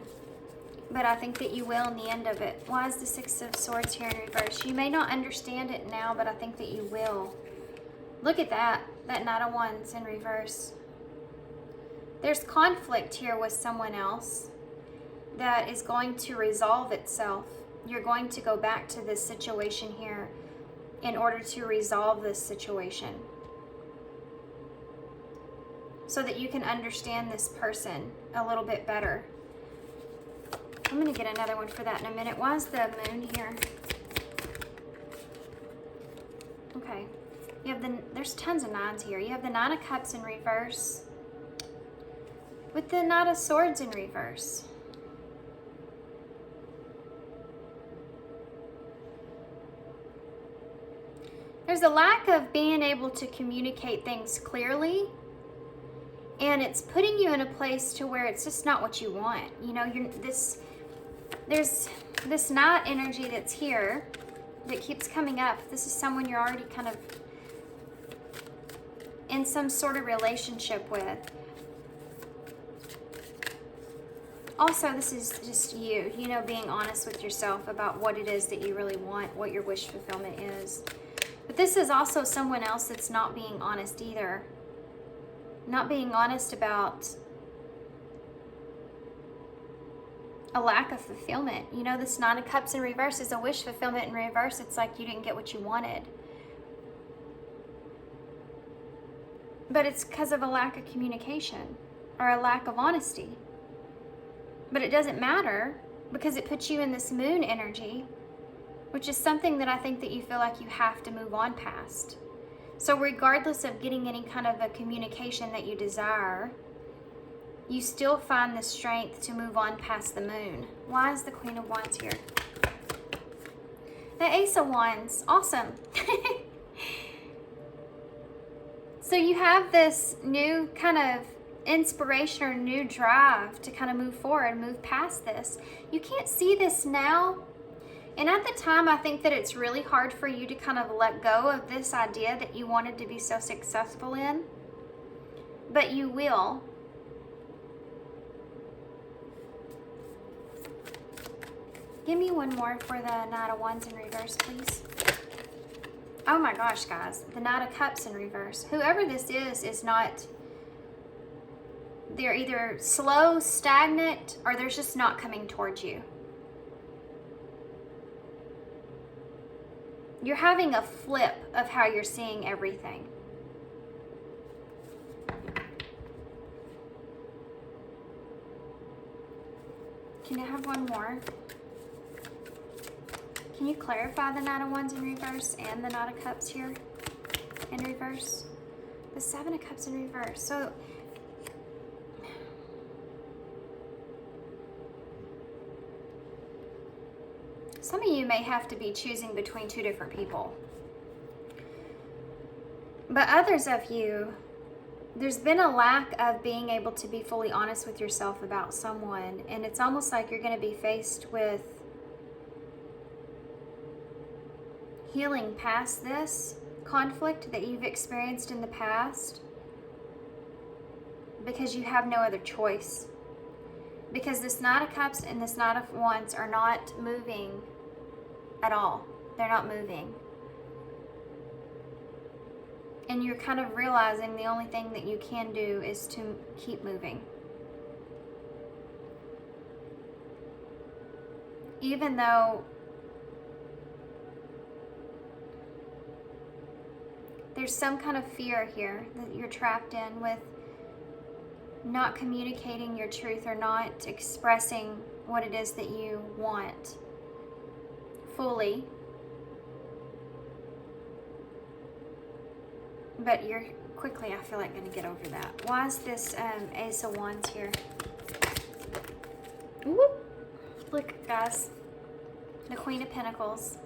but I think that you will in the end of it. Why is the Six of Swords here in reverse? You may not understand it now, but I think that you will. Look at that Knight of Wands in reverse. There's conflict here with someone else that is going to resolve itself. You're going to go back to this situation here in order to resolve this situation, so that you can understand this person a little bit better. I'm going to get another one for that in a minute. Why is the Moon here? Okay. You have there's tons of nines here. You have the Nine of Cups in reverse with the Knight of Swords in reverse. There's a lack of being able to communicate things clearly, and it's putting you in a place to where it's just not what you want. You know, there's this Knight energy that's here that keeps coming up. This is someone you're already kind of in some sort of relationship with. Also, this is just you know, being honest with yourself about what it is that you really want, what your wish fulfillment is. But this is also someone else that's not being honest either. Not being honest about a lack of fulfillment. You know, this Nine of Cups in reverse is a wish fulfillment in reverse. It's like you didn't get what you wanted. But it's because of a lack of communication or a lack of honesty. But it doesn't matter because it puts you in this moon energy, which is something that I think that you feel like you have to move on past. So regardless of getting any kind of a communication that you desire, you still find the strength to move on past the moon. Why is the Queen of Wands here? The Ace of Wands, awesome. So you have this new kind of inspiration or new drive to kind of move forward, move past this. You can't see this now. And at the time, I think that it's really hard for you to kind of let go of this idea that you wanted to be so successful in. But you will. Give me one more for the Knight of Wands in reverse, please. Oh my gosh, guys. The Knight of Cups in reverse. Whoever this is not... They're either slow, stagnant, or they're just not coming towards you. You're having a flip of how you're seeing everything. Can I have one more? Can you clarify the Knight of Wands in reverse and the Knight of Cups here in reverse? The Seven of Cups in reverse. So some of you may have to be choosing between two different people. But others of you, there's been a lack of being able to be fully honest with yourself about someone. And it's almost like you're going to be faced with healing past this conflict that you've experienced in the past because you have no other choice. Because this Knight of Cups and this Knight of Wands are not moving at all. They're not moving. And you're kind of realizing the only thing that you can do is to keep moving. Even though there's some kind of fear here that you're trapped in with not communicating your truth or not expressing what it is that you want fully. But you're quickly, I feel like, going to get over that. Why is this Ace of Wands here? Whoop. Look, guys. The Queen of Pentacles.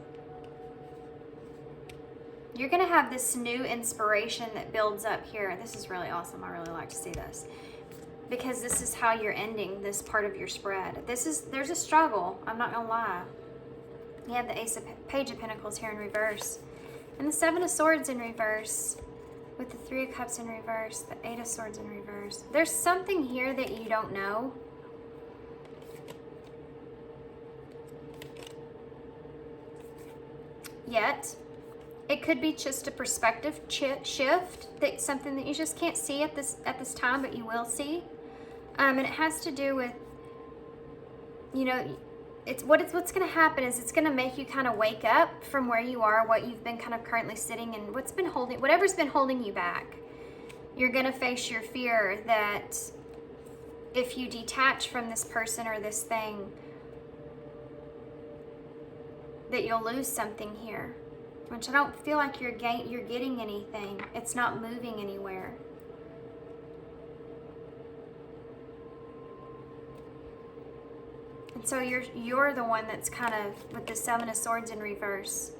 You're going to have this new inspiration that builds up here. This is really awesome. I really like to see this. Because this is how you're ending this part of your spread. There's a struggle. I'm not going to lie. You have the Page of Pentacles here in reverse. And the Seven of Swords in reverse. With the Three of Cups in reverse. The Eight of Swords in reverse. There's something here that you don't know. Yet. It could be just a perspective shift. That's something that you just can't see at this time, but you will see. And it has to do with, you know, what's going to happen is it's going to make you kind of wake up from where you are, what you've been kind of currently sitting in, whatever's been holding you back. You're going to face your fear that if you detach from this person or this thing, that you'll lose something here. which I don't feel like you're getting anything. It's not moving anywhere. And so you're the one that's kind of with the Seven of Swords in reverse.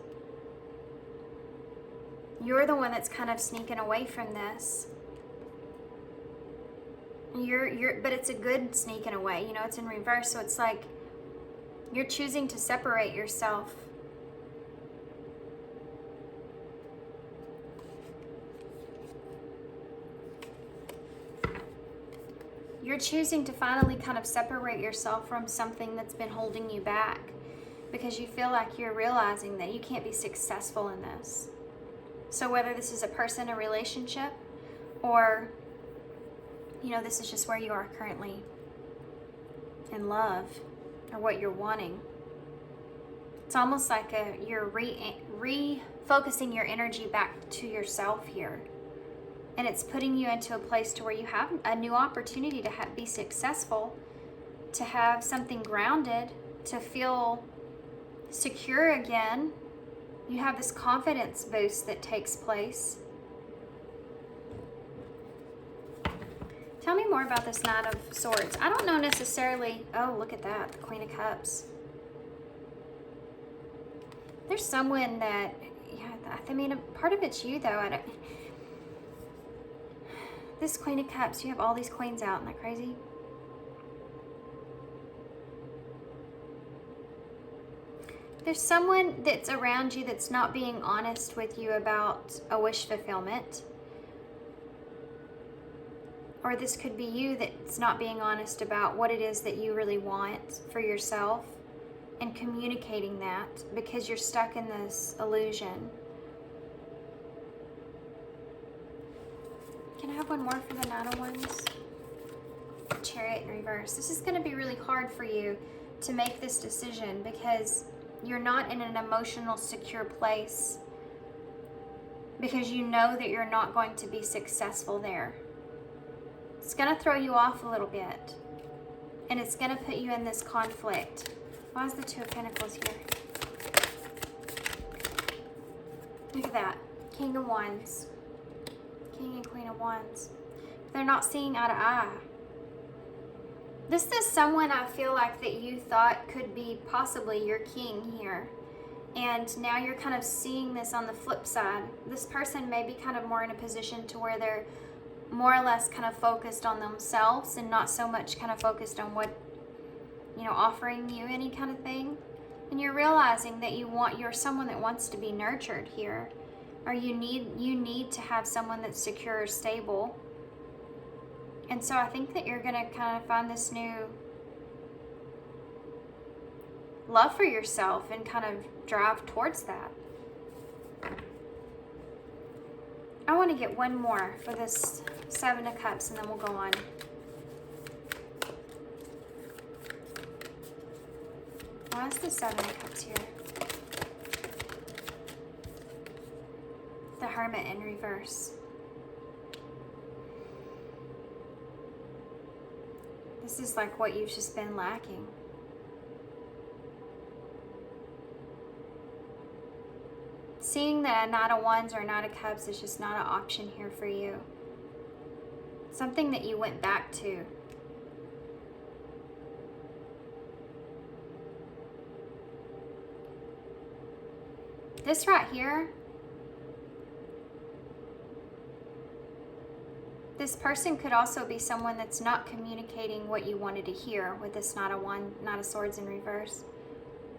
You're the one that's kind of sneaking away from this. But it's a good sneaking away. You know, it's in reverse, so it's like you're choosing to separate yourself. You're choosing to finally kind of separate yourself from something that's been holding you back because you feel like you're realizing that you can't be successful in this. So whether this is a person, a relationship, or, you know, this is just where you are currently in love or what you're wanting. It's almost like you're refocusing your energy back to yourself here. And it's putting you into a place to where you have a new opportunity to be successful, to have something grounded, to feel secure again. You have this confidence boost that takes place. Tell me more about this Knight of Swords. I don't know necessarily... Oh, look at that. The Queen of Cups. There's someone that... Yeah, I mean, part of it's you, though. This Queen of Cups, you have all these queens out. Isn't that crazy? There's someone that's around you that's not being honest with you about a wish fulfillment. Or this could be you that's not being honest about what it is that you really want for yourself and communicating that because you're stuck in this illusion. Can I have one more for the Nine of Wands? Chariot in reverse. This is going to be really hard for you to make this decision because you're not in an emotional, secure place because you know that you're not going to be successful there. It's going to throw you off a little bit and it's going to put you in this conflict. Why is the Two of Pentacles here? Look at that. King of Wands. King and Queen of Wands. They're not seeing eye to eye. This is someone I feel like that you thought could be possibly your king here. And now you're kind of seeing this on the flip side. This person may be kind of more in a position to where they're more or less kind of focused on themselves and not so much kind of focused on what, you know, offering you any kind of thing. And you're realizing that you're someone that wants to be nurtured here. Or you need to have someone that's secure or stable. And so I think that you're going to kind of find this new love for yourself and kind of drive towards that. I want to get one more for this Seven of Cups and then we'll go on. Why is the Seven of Cups here? The Hermit in reverse. This is like what you've just been lacking. Seeing the Knight of Wands or Knight of Cups is just not an option here for you. Something that you went back to. This right here, this person could also be someone that's not communicating what you wanted to hear with this Knight of Swords in reverse.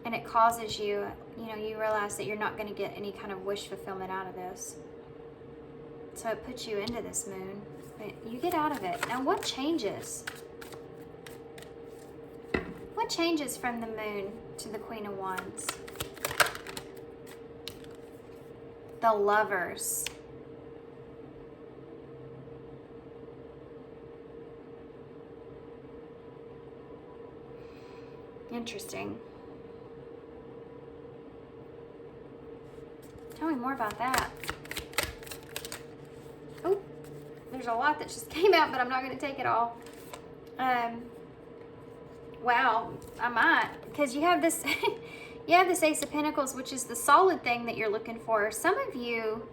And it causes you, you realize that you're not going to get any kind of wish fulfillment out of this. So it puts you into this moon. But you get out of it. Now what changes? What changes from the moon to the Queen of Wands? The Lovers. Interesting. Tell me more about that. Oh, there's a lot that just came out, but I'm not going to take it all. Wow, I might, because you have this, You have this Ace of Pentacles, which is the solid thing that you're looking for. Some of you,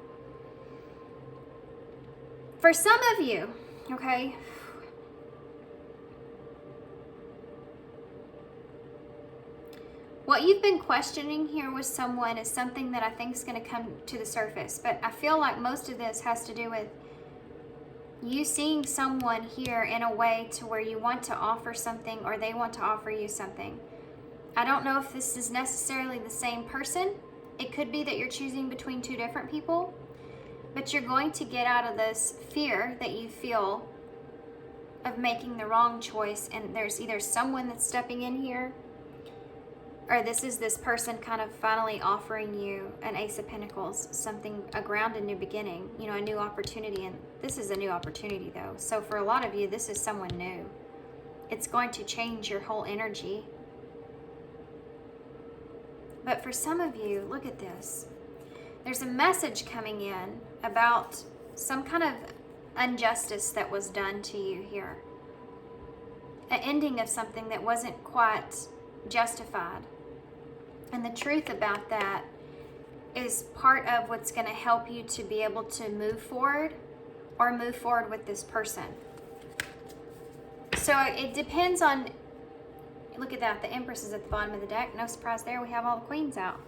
for some of you, okay, what you've been questioning here with someone is something that I think is going to come to the surface. But I feel like most of this has to do with you seeing someone here in a way to where you want to offer something or they want to offer you something. I don't know if this is necessarily the same person. It could be that you're choosing between two different people, but you're going to get out of this fear that you feel of making the wrong choice, and there's either someone that's stepping in here, or this is this person kind of finally offering you an Ace of Pentacles, something, a grounded new beginning, you know, a new opportunity. And this is a new opportunity though. So for a lot of you, this is someone new. It's going to change your whole energy. But for some of you, look at this. There's a message coming in about some kind of injustice that was done to you here. An ending of something that wasn't quite justified. And the truth about that is part of what's going to help you to be able to move forward or move forward with this person. So it depends on, look at that, the Empress is at the bottom of the deck. No surprise there, we have all the Queens out.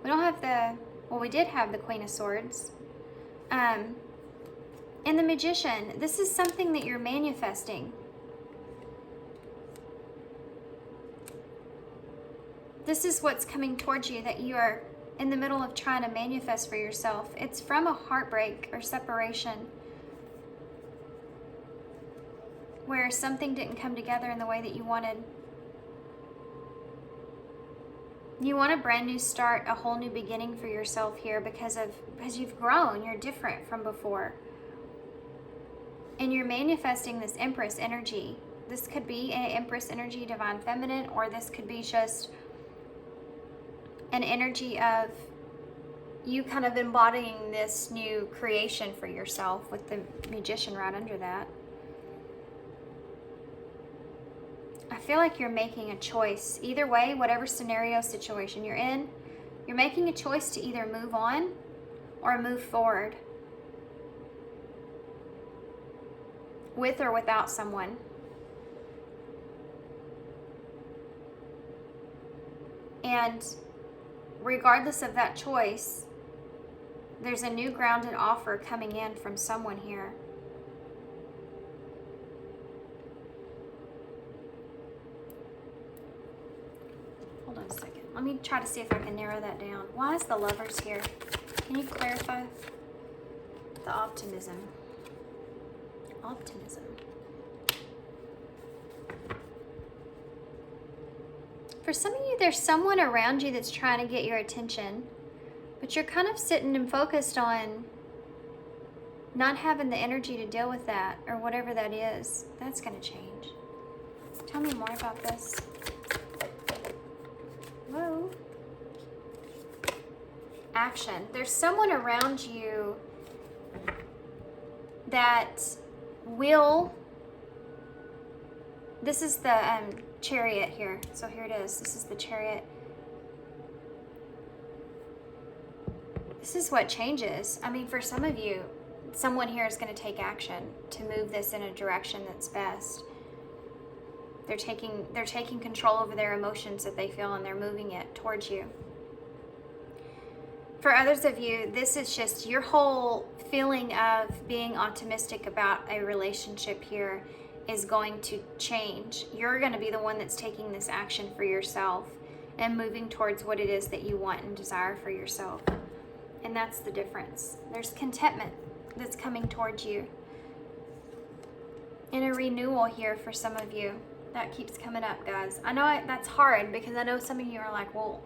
We don't have the, well, we did have the Queen of Swords. And the Magician, this is something that you're manifesting. This is what's coming towards you that you are in the middle of trying to manifest for yourself. It's from a heartbreak or separation where something didn't come together in the way that you wanted. You want a brand new start, a whole new beginning for yourself here because you've grown, you're different from before. And you're manifesting this Empress energy. This could be an Empress energy, Divine Feminine, or this could be just an energy of you kind of embodying this new creation for yourself with the Magician right under that. I feel like you're making a choice. Either way, whatever scenario, situation you're in, you're making a choice to either move on or move forward with or without someone. And regardless of that choice, there's a new grounded offer coming in from someone here. Hold on a second. Let me try to see if I can narrow that down. Why is the Lovers here? Can you clarify the optimism? Optimism. For some of you, there's someone around you that's trying to get your attention, but you're kind of sitting and focused on not having the energy to deal with that or whatever that is. That's going to change. Tell me more about this. Whoa. Action. There's someone around you that will, this is the Chariot here. So here it is. This is the Chariot. This is what changes. I mean, for some of you, someone here is going to take action to move this in a direction that's best. They're taking control over their emotions that they feel, and they're moving it towards you. For others of you, this is just your whole feeling of being optimistic about a relationship here is going to change. You're going to be the one that's taking this action for yourself and moving towards what it is that you want and desire for yourself. And that's the difference. There's contentment that's coming towards you. And a renewal here for some of you. That keeps coming up, guys. I know that's hard because I know some of you are like, well,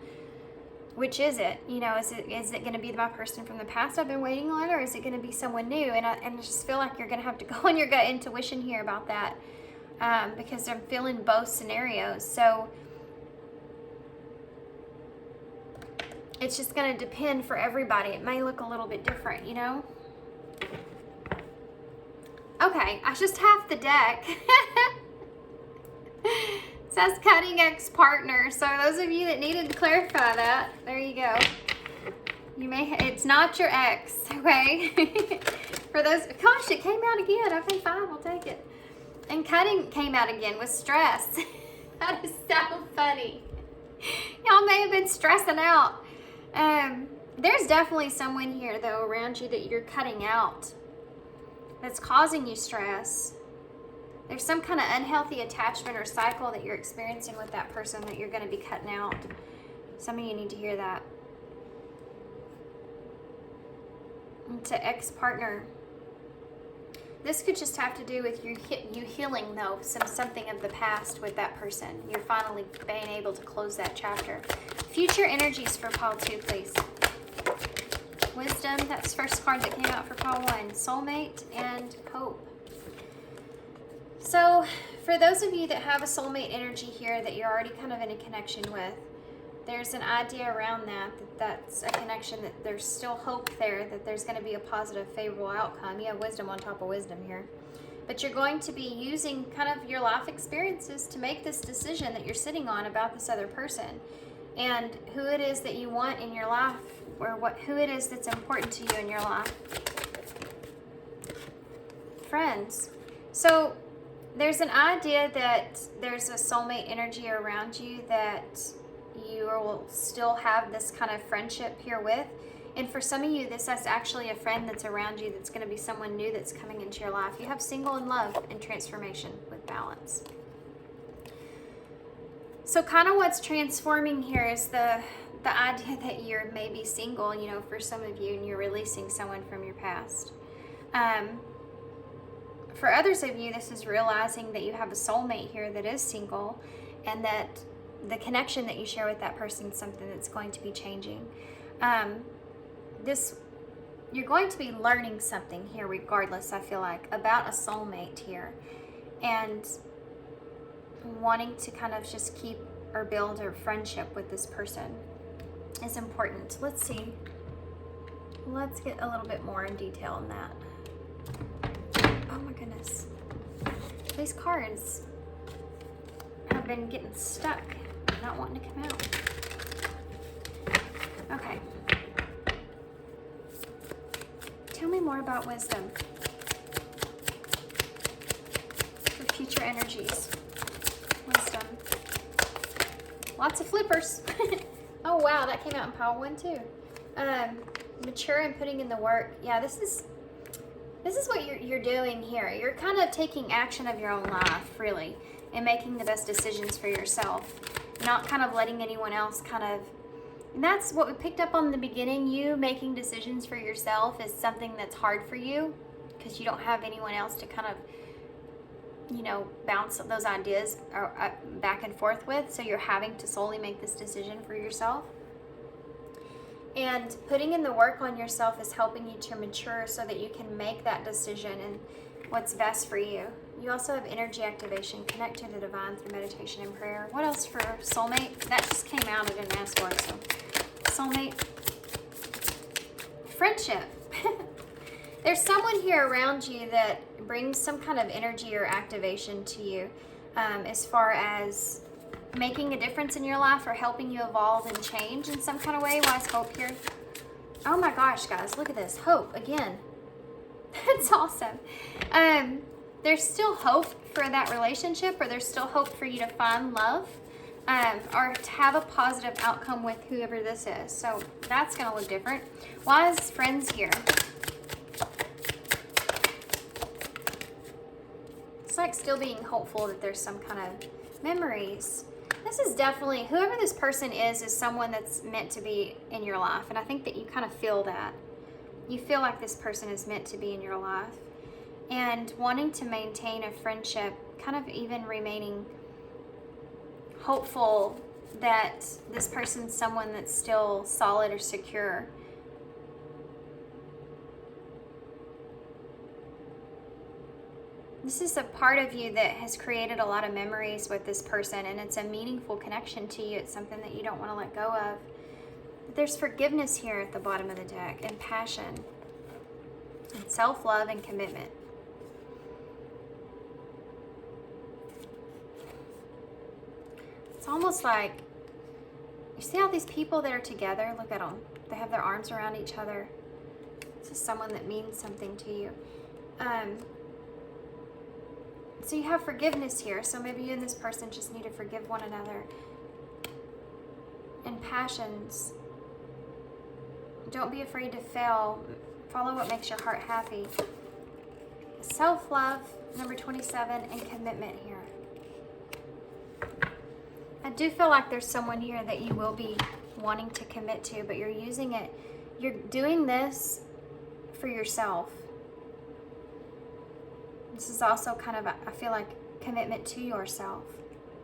which is it? You know, is it going to be my person from the past I've been waiting on, or is it going to be someone new? And I just feel like you're going to have to go on your gut intuition here about that, because I'm feeling both scenarios. So it's just going to depend for everybody. It may look a little bit different, you know? Okay, I just have the deck. says cutting ex-partner. So those of you that needed to clarify that, there you go. You may, it's not your ex, okay? For those, gosh, it came out again. Okay, fine, we'll take it. And cutting came out again with stress. That is so funny. Y'all may have been stressing out. There's definitely someone here, though, around you that you're cutting out that's causing you stress. There's some kind of unhealthy attachment or cycle that you're experiencing with that person that you're going to be cutting out. Some of you need to hear that. And to ex-partner, this could just have to do with you healing, though, something of the past with that person. You're finally being able to close that chapter. Future energies for pile 2, please. Wisdom, that's the first card that came out for pile 1. Soulmate and hope. So, for those of you that have a soulmate energy here that you're already kind of in a connection with, there's an idea around that's a connection, that there's still hope there, that there's going to be a positive, favorable outcome. You have wisdom on top of wisdom here. But you're going to be using kind of your life experiences to make this decision that you're sitting on about this other person and who it is that you want in your life, or who it is that's important to you in your life. Friends. So there's an idea that there's a soulmate energy around you that you will still have this kind of friendship here with. And for some of you, this is actually a friend that's around you that's going to be someone new that's coming into your life. You have single and love and transformation with balance. So kind of what's transforming here is the idea that you're maybe single, you know, for some of you, and you're releasing someone from your past. For others of you, this is realizing that you have a soulmate here that is single, and that the connection that you share with that person is something that's going to be changing. You're going to be learning something here regardless, I feel like, about a soulmate here, and wanting to kind of just keep or build a friendship with this person is important. Let's see. Let's get a little bit more in detail on that. Oh my goodness. These cards have been getting stuck, not wanting to come out. Okay. Tell me more about wisdom for future energies. Wisdom. Lots of flippers. Oh wow, that came out in pile 1 too. Mature and putting in the work. Yeah, this is what you're doing here. You're kind of taking action of your own life, really, and making the best decisions for yourself. Not kind of letting anyone else and that's what we picked up on in the beginning. You making decisions for yourself is something that's hard for you because you don't have anyone else to kind of, you know, bounce those ideas back and forth with. So you're having to solely make this decision for yourself. And putting in the work on yourself is helping you to mature so that you can make that decision and what's best for you. You also have energy activation, connect to the divine through meditation and prayer. What else for soulmate? That just came out, I didn't ask for it. So soulmate. Friendship. There's someone here around you that brings some kind of energy or activation to you, as far as making a difference in your life or helping you evolve and change in some kind of way. Why is hope here? Oh my gosh, guys, look at this. Hope again. That's awesome. There's still hope for that relationship, or there's still hope for you to find love, or to have a positive outcome with whoever this is. So that's going to look different. Why is friends here? It's like still being hopeful that there's some kind of memories. This is definitely, whoever this person is someone that's meant to be in your life. And I think that you kind of feel that. You feel like this person is meant to be in your life. And wanting to maintain a friendship, kind of even remaining hopeful that this person's someone that's still solid or secure. This is a part of you that has created a lot of memories with this person, and it's a meaningful connection to you. It's something that you don't want to let go of. But there's forgiveness here at the bottom of the deck, and passion, and self-love, and commitment. It's almost like, you see all these people that are together? Look at them. They have their arms around each other. This is someone that means something to you. So you have forgiveness here. So maybe you and this person just need to forgive one another. And passions. Don't be afraid to fail. Follow what makes your heart happy. Self-love, number 27, and commitment here. I do feel like there's someone here that you will be wanting to commit to, but you're using it. You're doing this for yourself. This is also kind of, I feel like, commitment to yourself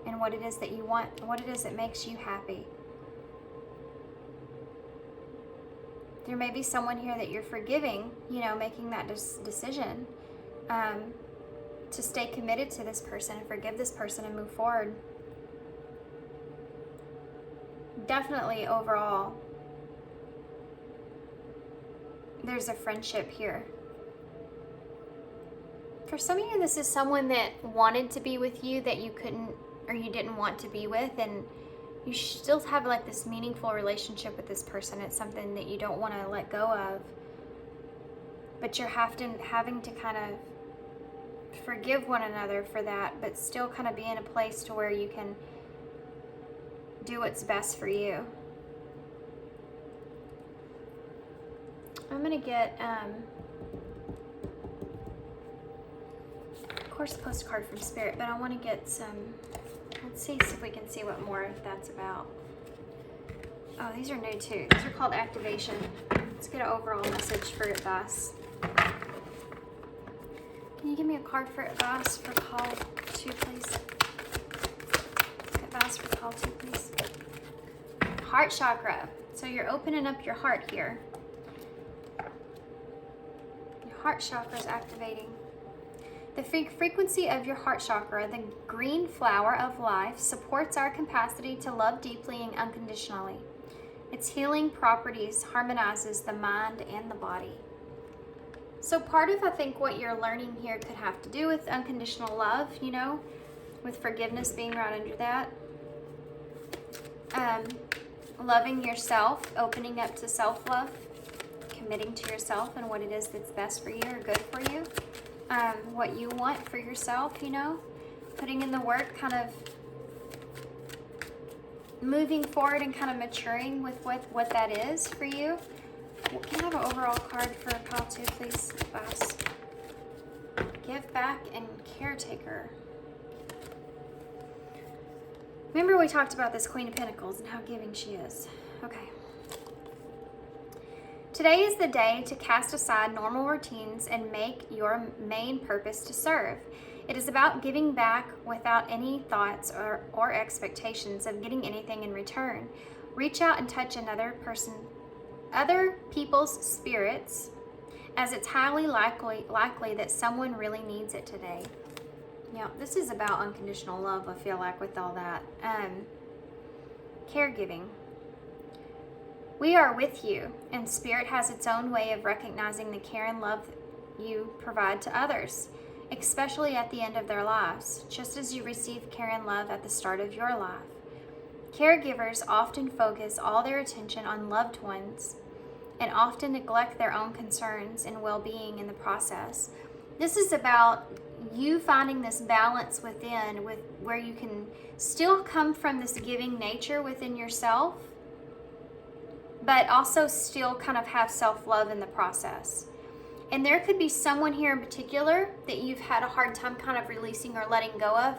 and what it is that you want, what it is that makes you happy. There may be someone here that you're forgiving, you know, making that decision to stay committed to this person and forgive this person and move forward. Definitely overall, there's a friendship here. For some of you, this is someone that wanted to be with you that you couldn't, or you didn't want to be with, and you still have like this meaningful relationship with this person. It's something that you don't want to let go of, but you're having to kind of forgive one another for that, but still kind of be in a place to where you can do what's best for you. I'm gonna get of course, a postcard from Spirit, but I want to get some, let's see if we can see what more that's about. Oh, these are new too. These are called activation. Let's get an overall message for advice. Can you give me a card for advice for call 2, please? Advice for call 2, please. Heart chakra. So you're opening up your heart here. Your heart chakra is activating. The frequency of your heart chakra, the green flower of life, supports our capacity to love deeply and unconditionally. Its healing properties harmonizes the mind and the body. So part of, I think, what you're learning here could have to do with unconditional love, you know, with forgiveness being right under that. Loving yourself, opening up to self-love, committing to yourself and what it is that's best for you or good for you. What you want for yourself, you know, putting in the work, kind of moving forward and kind of maturing with what that is for you. Can I have an overall card for pile 2, please? Advice. Give back and caretaker. Remember we talked about this Queen of Pentacles and how giving she is. Okay. Today is the day to cast aside normal routines and make your main purpose to serve. It is about giving back without any thoughts or expectations of getting anything in return. Reach out and touch other people's spirits, as it's highly likely that someone really needs it today. Yeah, this is about unconditional love, I feel like, with all that. Caregiving. We are with you, and Spirit has its own way of recognizing the care and love you provide to others, especially at the end of their lives, just as you receive care and love at the start of your life. Caregivers often focus all their attention on loved ones and often neglect their own concerns and well-being in the process. This is about you finding this balance within, with where you can still come from this giving nature within yourself, but also still kind of have self-love in the process. And there could be someone here in particular that you've had a hard time kind of releasing or letting go of,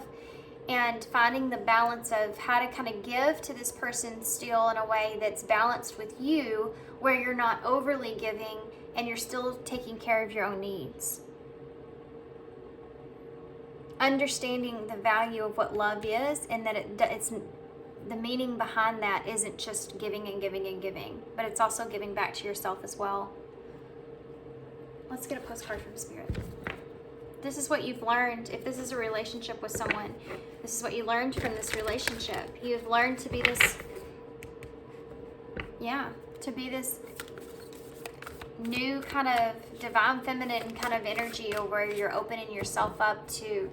and finding the balance of how to kind of give to this person still in a way that's balanced with you, where you're not overly giving and you're still taking care of your own needs. Understanding the value of what love is, and that it's the meaning behind that isn't just giving and giving and giving, but it's also giving back to yourself as well. Let's get a postcard from Spirit. This is what you've learned. If this is a relationship with someone, this is what you learned from this relationship. You've learned to be this, to be this new kind of divine feminine kind of energy, where you're opening yourself up to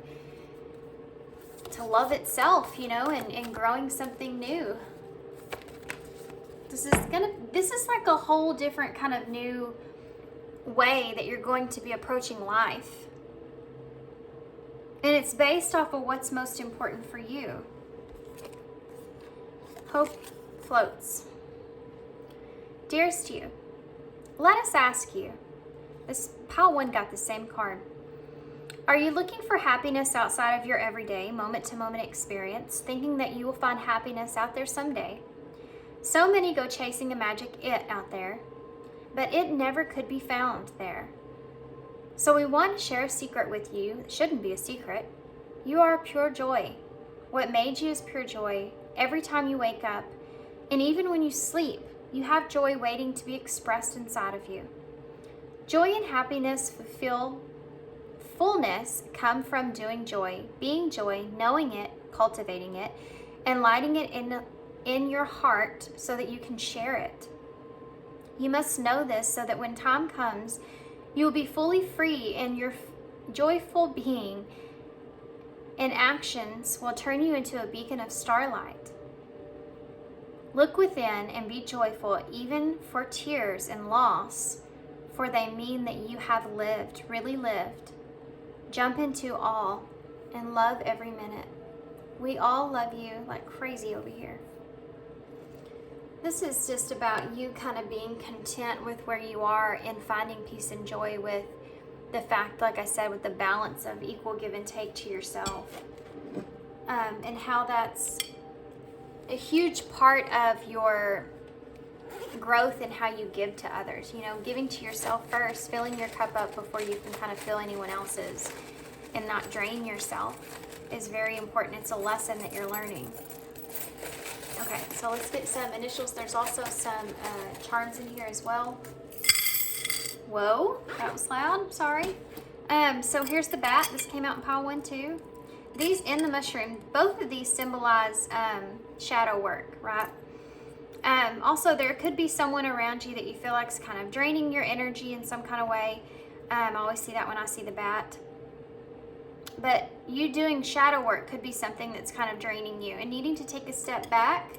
love itself, you know, and growing something new. This is like a whole different kind of new way that you're going to be approaching life. And it's based off of what's most important for you. Hope floats. Dearest you, let us ask you. This pile 1 got the same card. Are you looking for happiness outside of your everyday, moment-to-moment experience, thinking that you will find happiness out there someday? So many go chasing a magic it out there, but it never could be found there. So we want to share a secret with you. It shouldn't be a secret. You are pure joy. What made you is pure joy. Every time you wake up, and even when you sleep, you have joy waiting to be expressed inside of you. Joy and happiness, fullness come from doing joy, being joy, knowing it, cultivating it, and lighting it in your heart so that you can share it. You must know this so that when time comes, you will be fully free, and your joyful being and actions will turn you into a beacon of starlight. Look within and be joyful, even for tears and loss, for they mean that you have lived, really lived. Jump into all and love every minute. We all love you like crazy over here. This is just about you kind of being content with where you are and finding peace and joy with the fact, like I said, with the balance of equal give and take to yourself. And how that's a huge part of your growth in how you give to others. You know, giving to yourself first, filling your cup up before you can kind of fill anyone else's, and not drain yourself is very important. It's a lesson that you're learning. Okay, so let's get some initials. There's also some charms in here as well. Whoa, that was loud, sorry. So here's the bat. This came out in pile 1 too. These in the mushroom, both of these symbolize shadow work, right? Also, there could be someone around you that you feel like is kind of draining your energy in some kind of way. I always see that when I see the bat. But you doing shadow work could be something that's kind of draining you and needing to take a step back,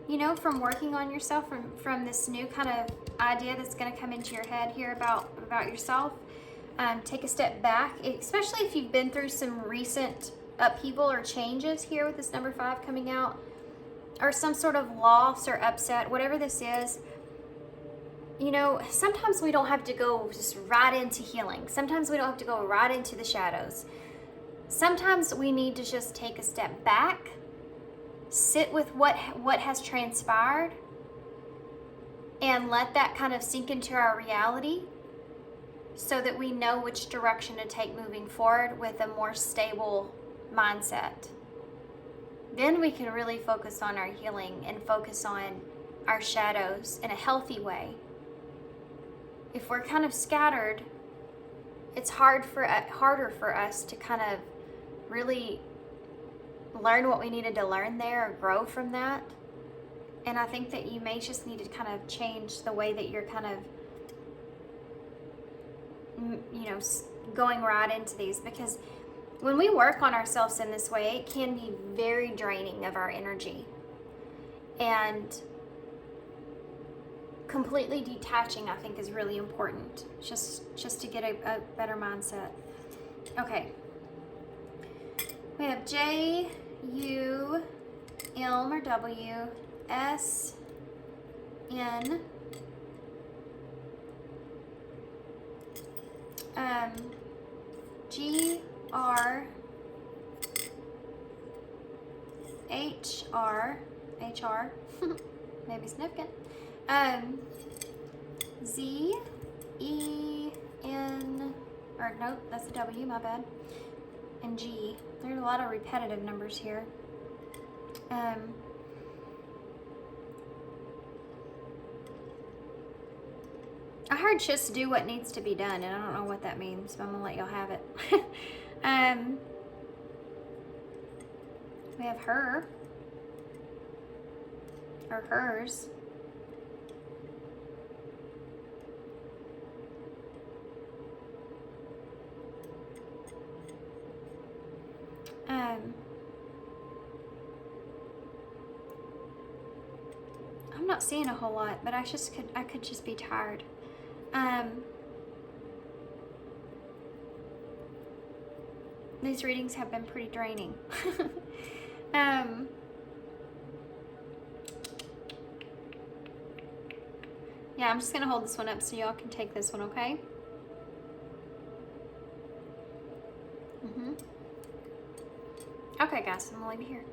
you know, from working on yourself, from this new kind of idea that's going to come into your head here about yourself. Take a step back, especially if you've been through some recent upheaval or changes here with this number 5 coming out, or some sort of loss or upset, whatever this is. You know, sometimes we don't have to go just right into healing. Sometimes we don't have to go right into the shadows. Sometimes we need to just take a step back, sit with what has transpired, and let that kind of sink into our reality so that we know which direction to take moving forward with a more stable mindset. Then we can really focus on our healing and focus on our shadows in a healthy way. If we're kind of scattered, it's harder for us to kind of really learn what we needed to learn there or grow from that. And I think that you may just need to kind of change the way that you're kind of, you know, going right into these, because when we work on ourselves in this way, it can be very draining of our energy. And completely detaching, I think, is really important, just to get a better mindset. Okay. We have J, U, M or W, S, N, G, R, H, R, maybe significant, Z, E, N, or nope, that's a W, my bad, and G. There's a lot of repetitive numbers here. I heard just do what needs to be done, and I don't know what that means, but I'm gonna let y'all have it. We have her, or hers. not seeing a whole lot, but I could just be tired. These readings have been pretty draining. Yeah, I'm just gonna hold this one up so y'all can take this one, okay? Okay, guys, I'm gonna leave it here.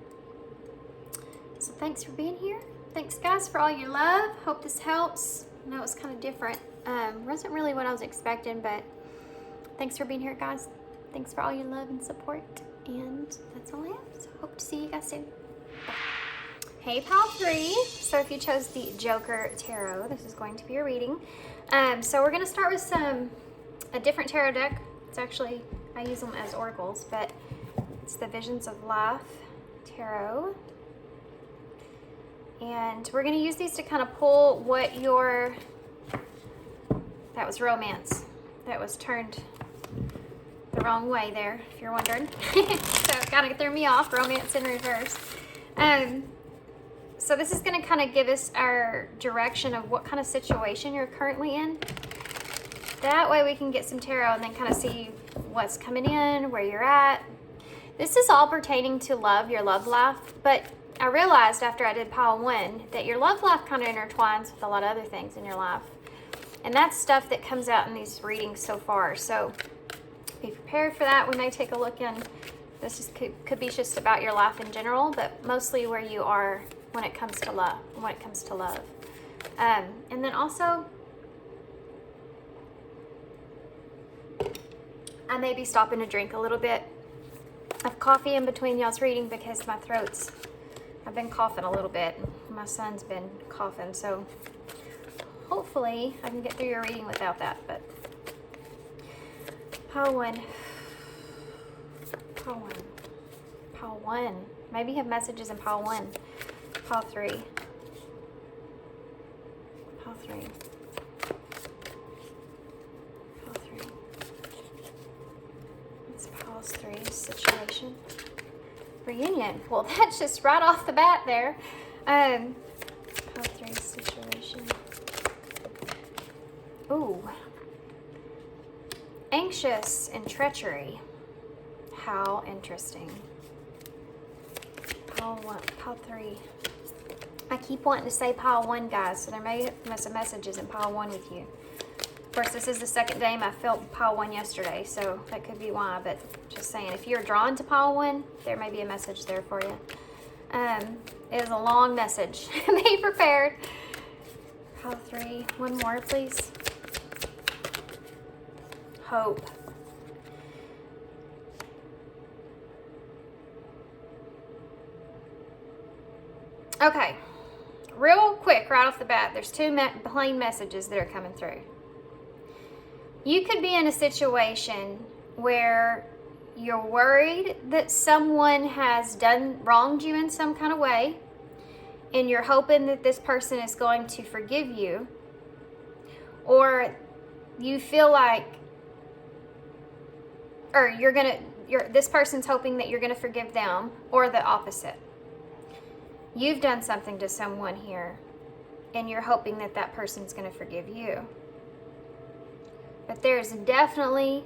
So thanks for being here. Thanks, guys, for all your love. Hope this helps. I know it's kind of different. Wasn't really what I was expecting, but thanks for being here, guys. Thanks for all your love and support. And that's all I have. So hope to see you guys soon. Bye. Hey, pile 3. So if you chose the Joker Tarot, this is going to be your reading. So we're gonna start with a different tarot deck. It's actually, I use them as oracles, but it's the Visions of Life Tarot. And we're gonna use these to kind of pull what that was romance. That was turned the wrong way there, if you're wondering. So it kind of threw me off, romance in reverse. So this is going to kind of give us our direction of what kind of situation you're currently in. That way we can get some tarot and then kind of see what's coming in, where you're at. This is all pertaining to love, your love life, but I realized after I did pile 1 that your love life kind of intertwines with a lot of other things in your life. And that's stuff that comes out in these readings so far. So be prepared for that. We may take a look in, this could be just about your life in general, but mostly where you are when it comes to love, and then also, I may be stopping to drink a little bit of coffee in between y'all's reading because I've been coughing a little bit. My son's been coughing, so hopefully I can get through your reading without that, but pile 1. Maybe you have messages in pile 1. Pile 3. Pile 3. Pile 3. It's pile 3 situation. Reunion. Well, that's just right off the bat there. Pile 3 situation. Ooh. Anxious and treachery. How interesting. Pile 1, pile 3. I keep wanting to say pile 1, guys, so there may be some messages in pile 1 with you. Of course, this is the second day I felt pile 1 yesterday, so that could be why, but just saying, if you're drawn to pile 1, there may be a message there for you. It is a long message. Be prepared. Pile 3. One more, please. Hope. Okay. Real quick, right off the bat, there's 2 plain messages that are coming through. You could be in a situation where you're worried that someone has wronged you in some kind of way, and you're hoping that this person is going to forgive you, or you feel like, or this person's hoping that you're gonna forgive them, or the opposite. You've done something to someone here, and you're hoping that that person's going to forgive you. But there's definitely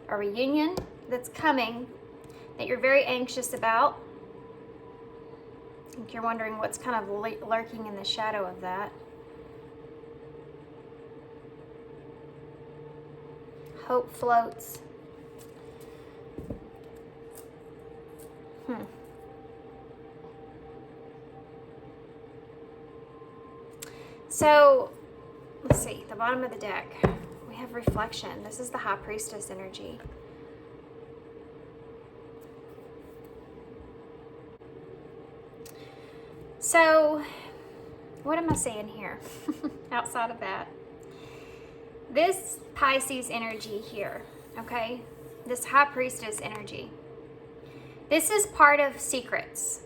a reunion that's coming that you're very anxious about. I think you're wondering what's kind of lurking in the shadow of that. Hope floats. So, let's see, the bottom of the deck, we have reflection. This is the High Priestess energy. So, what am I saying here outside of that? This Pisces energy here, okay? This High Priestess energy. This is part of secrets.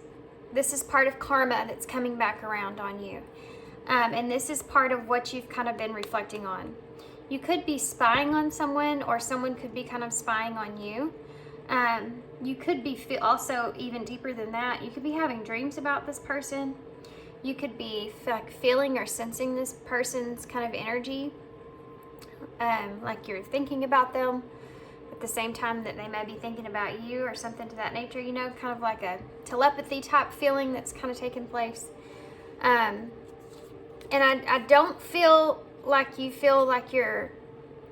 This is part of karma that's coming back around on you. And this is part of what you've kind of been reflecting on. You could be spying on someone, or someone could be kind of spying on you. You could be also even deeper than that. You could be having dreams about this person. you could be like feeling or sensing this person's kind of energy, like you're thinking about them at the same time that they may be thinking about you or something to that nature, you know, kind of like a telepathy type feeling that's kind of taking place. And I don't feel like you feel like you're,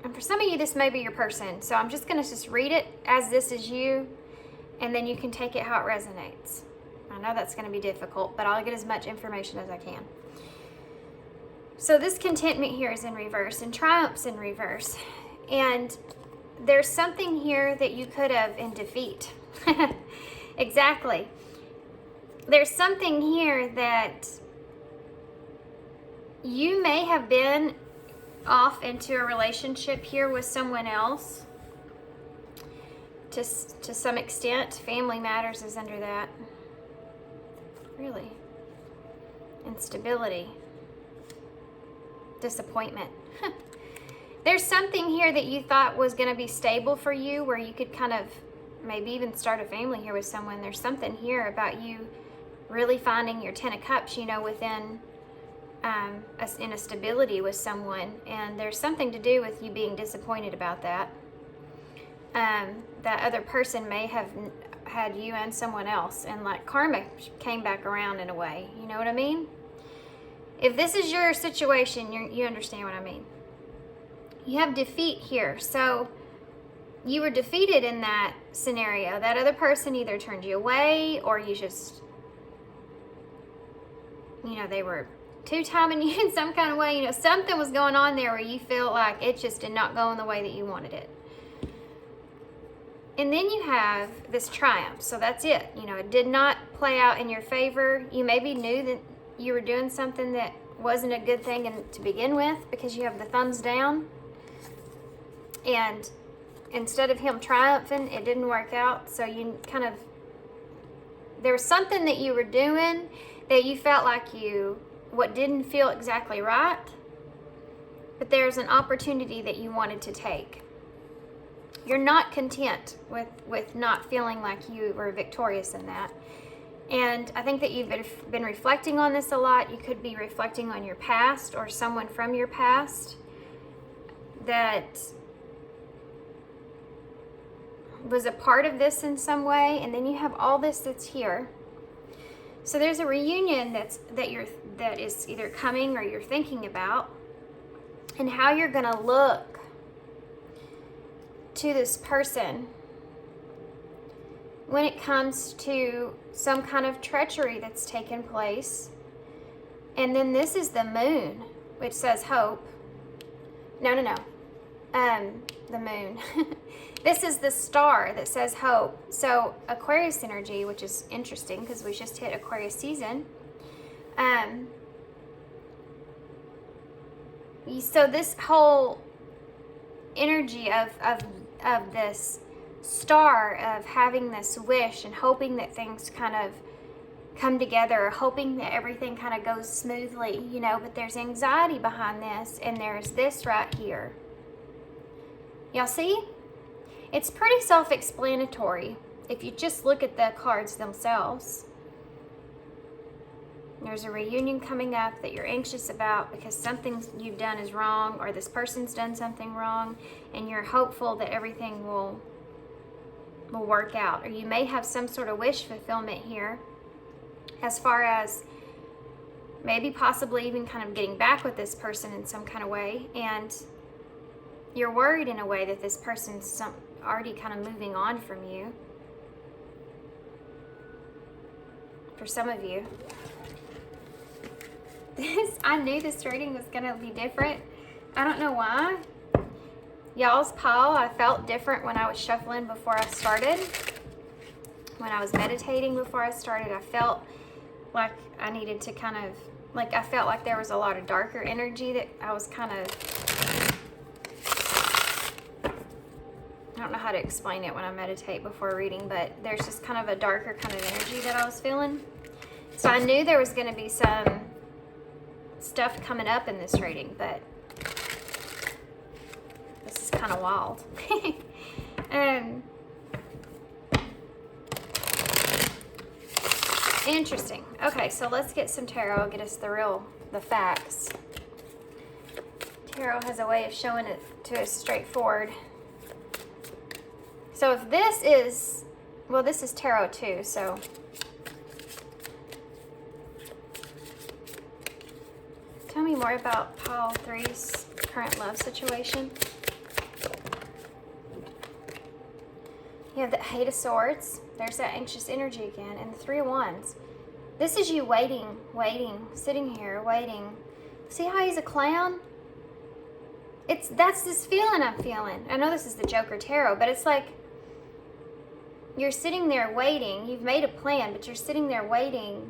and for some of you, this may be your person. So I'm just going to just read it as this is you, and then you can take it how it resonates. I know that's going to be difficult, but I'll get as much information as I can. So this contentment here is in reverse, and triumph's in reverse. And there's something here that you could have in defeat. Exactly. There's something here that you may have been off into a relationship here with someone else. To some extent, family matters is under that. Really. Instability. Disappointment. There's something here that you thought was going to be stable for you, where you could kind of maybe even start a family here with someone. There's something here about you really finding your 10 of Cups, you know, within in a stability with someone, and there's something to do with you being disappointed about that. That other person may have had you and someone else, and like karma came back around in a way, you know what I mean? If this is your situation, you understand what I mean. You have defeat here, so you were defeated in that scenario. That other person either turned you away, or you just, you know, they were two-timing you in some kind of way. You know, something was going on there where you feel like it just did not go in the way that you wanted it. And then you have this triumph. So that's it. You know, it did not play out in your favor. You maybe knew that you were doing something that wasn't a good thing to begin with, because you have the thumbs down. And instead of him triumphing, it didn't work out. So you kind of, there was something that you were doing that you felt like what didn't feel exactly right, but there's an opportunity that you wanted to take. You're not content with not feeling like you were victorious in that. And I think that you've been reflecting on this a lot. You could be reflecting on your past or someone from your past that was a part of this in some way, and then you have all this that's here. So there's a reunion that is either coming or you're thinking about, and how you're going to look to this person when it comes to some kind of treachery that's taken place. And then this is the moon, which says hope. No. The moon. This is the star that says hope. So Aquarius energy, which is interesting because we just hit Aquarius season. So this whole energy of this star, of having this wish and hoping that things kind of come together, hoping that everything kind of goes smoothly, you know, but there's anxiety behind this, and there's this right here. Y'all see? It's pretty self-explanatory if you just look at the cards themselves. There's a reunion coming up that you're anxious about because something you've done is wrong, or this person's done something wrong, and you're hopeful that everything will work out. Or you may have some sort of wish fulfillment here, as far as maybe possibly even kind of getting back with this person in some kind of way, and you're worried in a way that this person's already kind of moving on from you. For some of you. I knew this reading was going to be different. I don't know why. Y'all's pile, I felt different when I was shuffling before I started. When I was meditating before I started, I felt like I needed to kind of, like I felt like there was a lot of darker energy that I was kind of, I don't know how to explain it when I meditate before reading, but there's just kind of a darker kind of energy that I was feeling. So I knew there was going to be some stuff coming up in this reading, but this is kind of wild. Interesting. Okay, so let's get some tarot, get us the facts. Tarot has a way of showing it to us straightforward. So if this is, well, this is tarot too, so. Tell me more about pile 3's current love situation. You have the 8 of Swords. There's that anxious energy again. And the 3 of Wands. This is you waiting, sitting here, waiting. See how he's a clown? That's this feeling I'm feeling. I know this is the Joker Tarot, but it's like you're sitting there waiting. You've made a plan, but you're sitting there waiting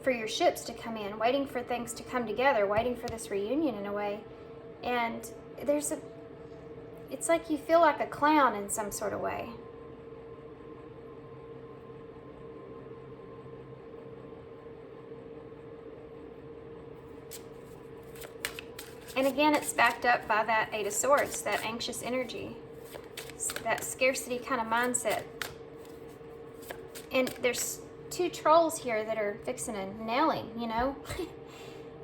for your ships to come in, waiting for things to come together, waiting for this reunion in a way. And it's like you feel like a clown in some sort of way. And again, it's backed up by that 8 of Swords, that anxious energy, that scarcity kind of mindset. And there's 2 trolls here that are fixing and nailing, you know,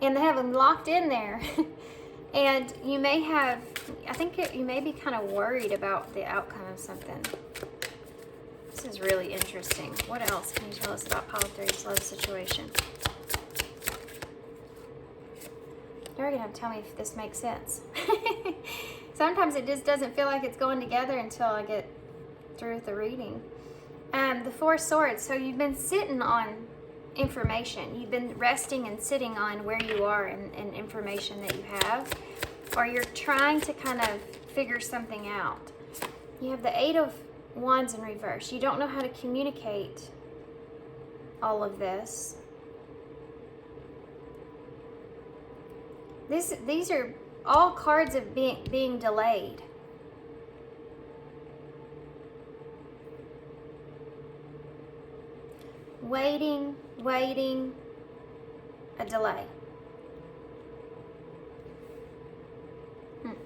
and they have them locked in there. And you may have, I think you may be kind of worried about the outcome of something. This is really interesting. What else can you tell us about pile 3's love situation? You're going to have to tell me if this makes sense. Sometimes it just doesn't feel like it's going together until I get through with the reading. The 4 of Swords. So you've been sitting on information. You've been resting and sitting on where you are and information that you have. Or you're trying to kind of figure something out. You have the 8 of Wands in reverse. You don't know how to communicate all of this. These are all cards of being delayed. Waiting, a delay. I'm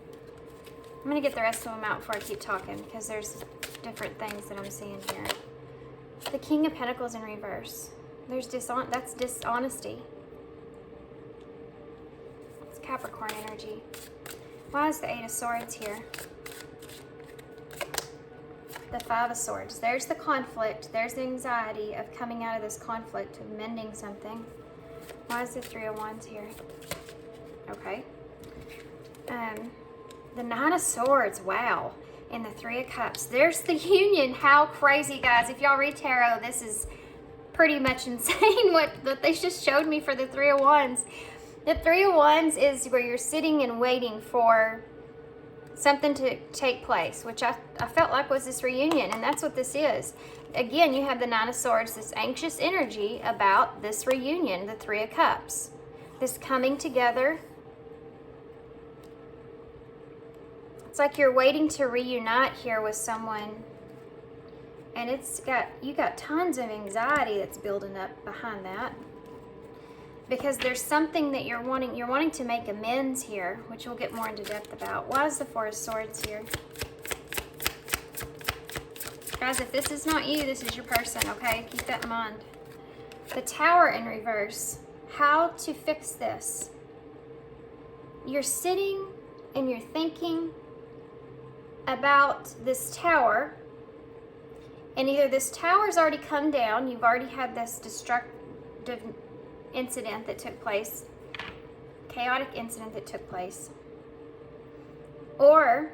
going to get the rest of them out before I keep talking because there's different things that I'm seeing here. The King of Pentacles in reverse. There's that's dishonesty. Capricorn energy. Why is the 8 of Swords here? The 5 of Swords. There's the conflict. There's the anxiety of coming out of this conflict, of mending something. Why is the 3 of Wands here? Okay. The 9 of Swords. Wow. And the 3 of Cups. There's the union. How crazy, guys. If y'all read tarot, this is pretty much insane what they just showed me for the 3 of Wands. The 3 of Wands is where you're sitting and waiting for something to take place, which I felt like was this reunion, and that's what this is. Again, you have the 9 of Swords, this anxious energy about this reunion, the 3 of Cups. This coming together. It's like you're waiting to reunite here with someone, and you got tons of anxiety that's building up behind that. Because there's something that you're wanting to make amends here, which we'll get more into depth about. Why is the 4 of Swords here? Guys, if this is not you, this is your person, okay? Keep that in mind. The Tower in reverse. How to fix this? You're sitting and you're thinking about this tower, and either this tower's already come down, you've already had this destructive incident that took place, chaotic incident that took place, or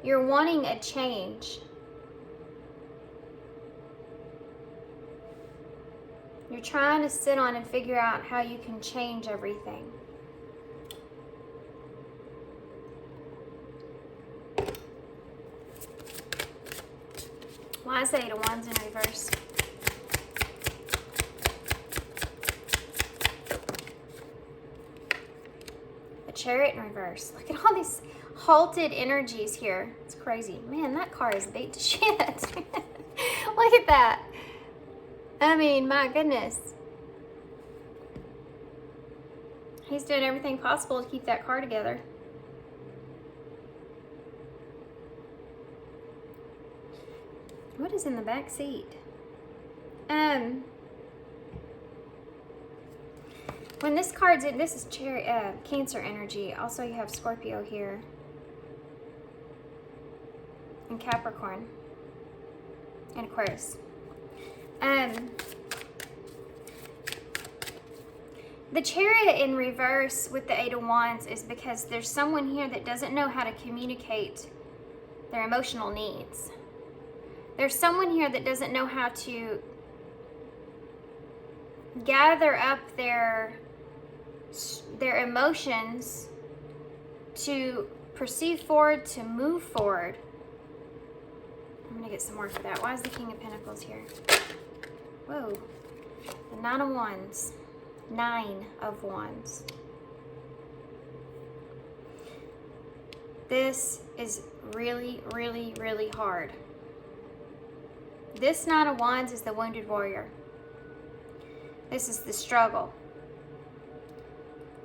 you're wanting a change. You're trying to sit on and figure out how you can change everything. Why is the 8 of Wands in reverse? Chariot in reverse. Look at all these halted energies here. It's crazy. Man, that car is beat to shit. Look at that. I mean, my goodness. He's doing everything possible to keep that car together. What is in the back seat? When this card's in, this is Cancer energy. Also, you have Scorpio here. And Capricorn. And Aquarius. The Chariot in reverse with the Eight of Wands is because there's someone here that doesn't know how to communicate their emotional needs. There's someone here that doesn't know how to gather up their emotions to proceed forward, to move forward. I'm going to get some more for that. Why is the King of Pentacles here? Whoa. The Nine of Wands. 9 of Wands. This is really, really, really hard. This Nine of Wands is the wounded warrior. This is the struggle.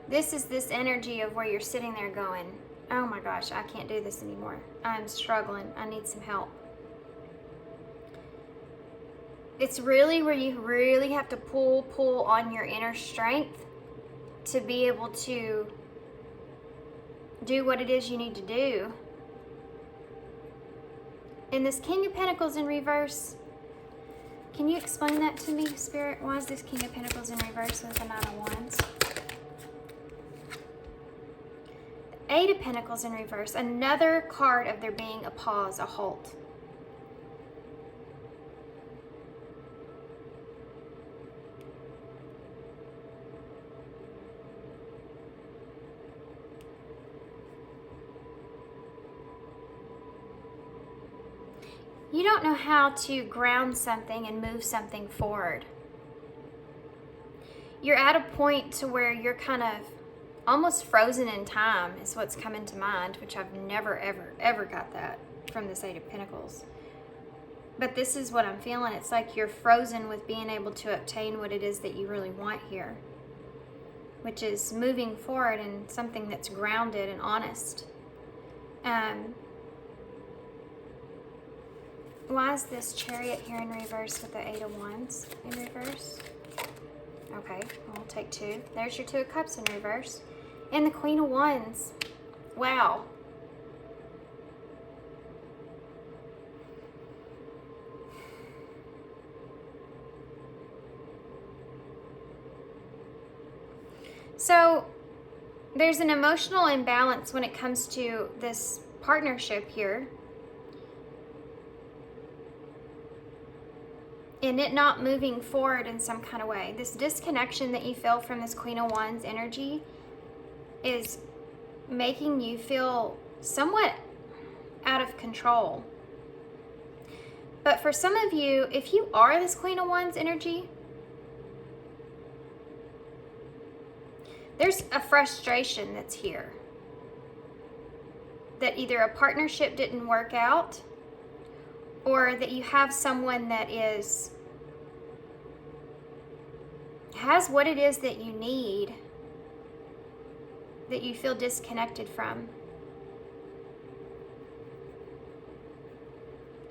This is this energy of where you're sitting there going, oh my gosh, I can't do this anymore. I'm struggling. I need some help. It's really where you really have to pull on your inner strength to be able to do what it is you need to do. And this King of Pentacles in reverse, can you explain that to me, Spirit? Why is this King of Pentacles in reverse with the Nine of Wands? The Eight of Pentacles in reverse, another card of there being a pause, a halt. You don't know how to ground something and move something forward. You're at a point to where you're kind of almost frozen in time is what's coming to mind, which I've never, ever got that from this Eight of Pentacles. But this is what I'm feeling. It's like you're frozen with being able to obtain what it is that you really want here, which is moving forward in something that's grounded and honest. Why is this Chariot here in reverse with the Eight of Wands in reverse? Okay, we'll take 2. There's your Two of Cups in reverse. And the Queen of Wands. Wow. So, there's an emotional imbalance when it comes to this partnership here. And it not moving forward in some kind of way. This disconnection that you feel from this Queen of Wands energy is making you feel somewhat out of control. But for some of you, if you are this Queen of Wands energy, there's a frustration that's here. That either a partnership didn't work out, or that you have someone that has what it is that you need, that you feel disconnected from.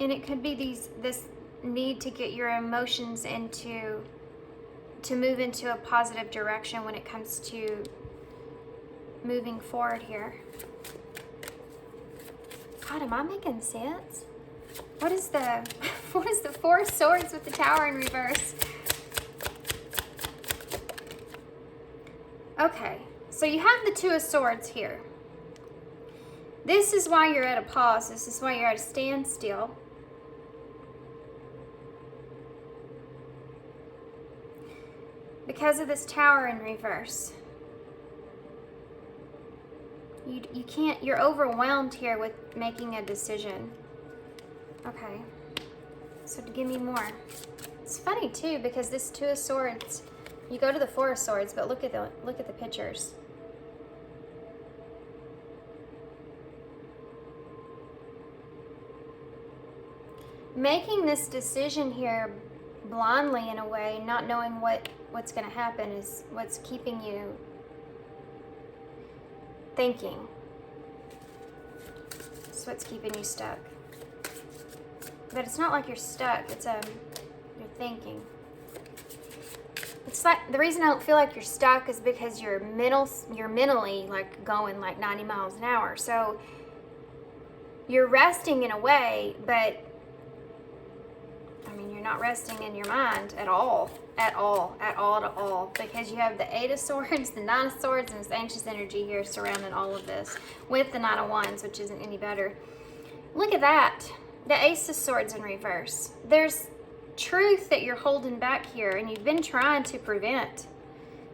And it could be this need to get your emotions to move into a positive direction when it comes to moving forward here. God, am I making sense? What is the Four of Swords with the Tower in reverse? Okay, so you have the Two of Swords here. This is why you're at a pause. This is why you're at a standstill. Because of this Tower in reverse. You can't, you're overwhelmed here with making a decision. Okay, so to give me more. It's funny too, because this Two of Swords, you go to the Four of Swords, but look at the pictures. Making this decision here blindly in a way, not knowing what's going to happen, is what's keeping you thinking. It's what's keeping you stuck. But it's not like you're stuck, it's you're thinking. It's like, the reason I don't feel like you're stuck is because you're mentally like going like 90 miles an hour. So you're resting in a way, but I mean, you're not resting in your mind at all, because you have the Eight of Swords, the Nine of Swords, and this anxious energy here surrounding all of this with the Nine of Wands, which isn't any better. Look at that. The Ace of Swords in reverse. There's truth that you're holding back here, and you've been trying to prevent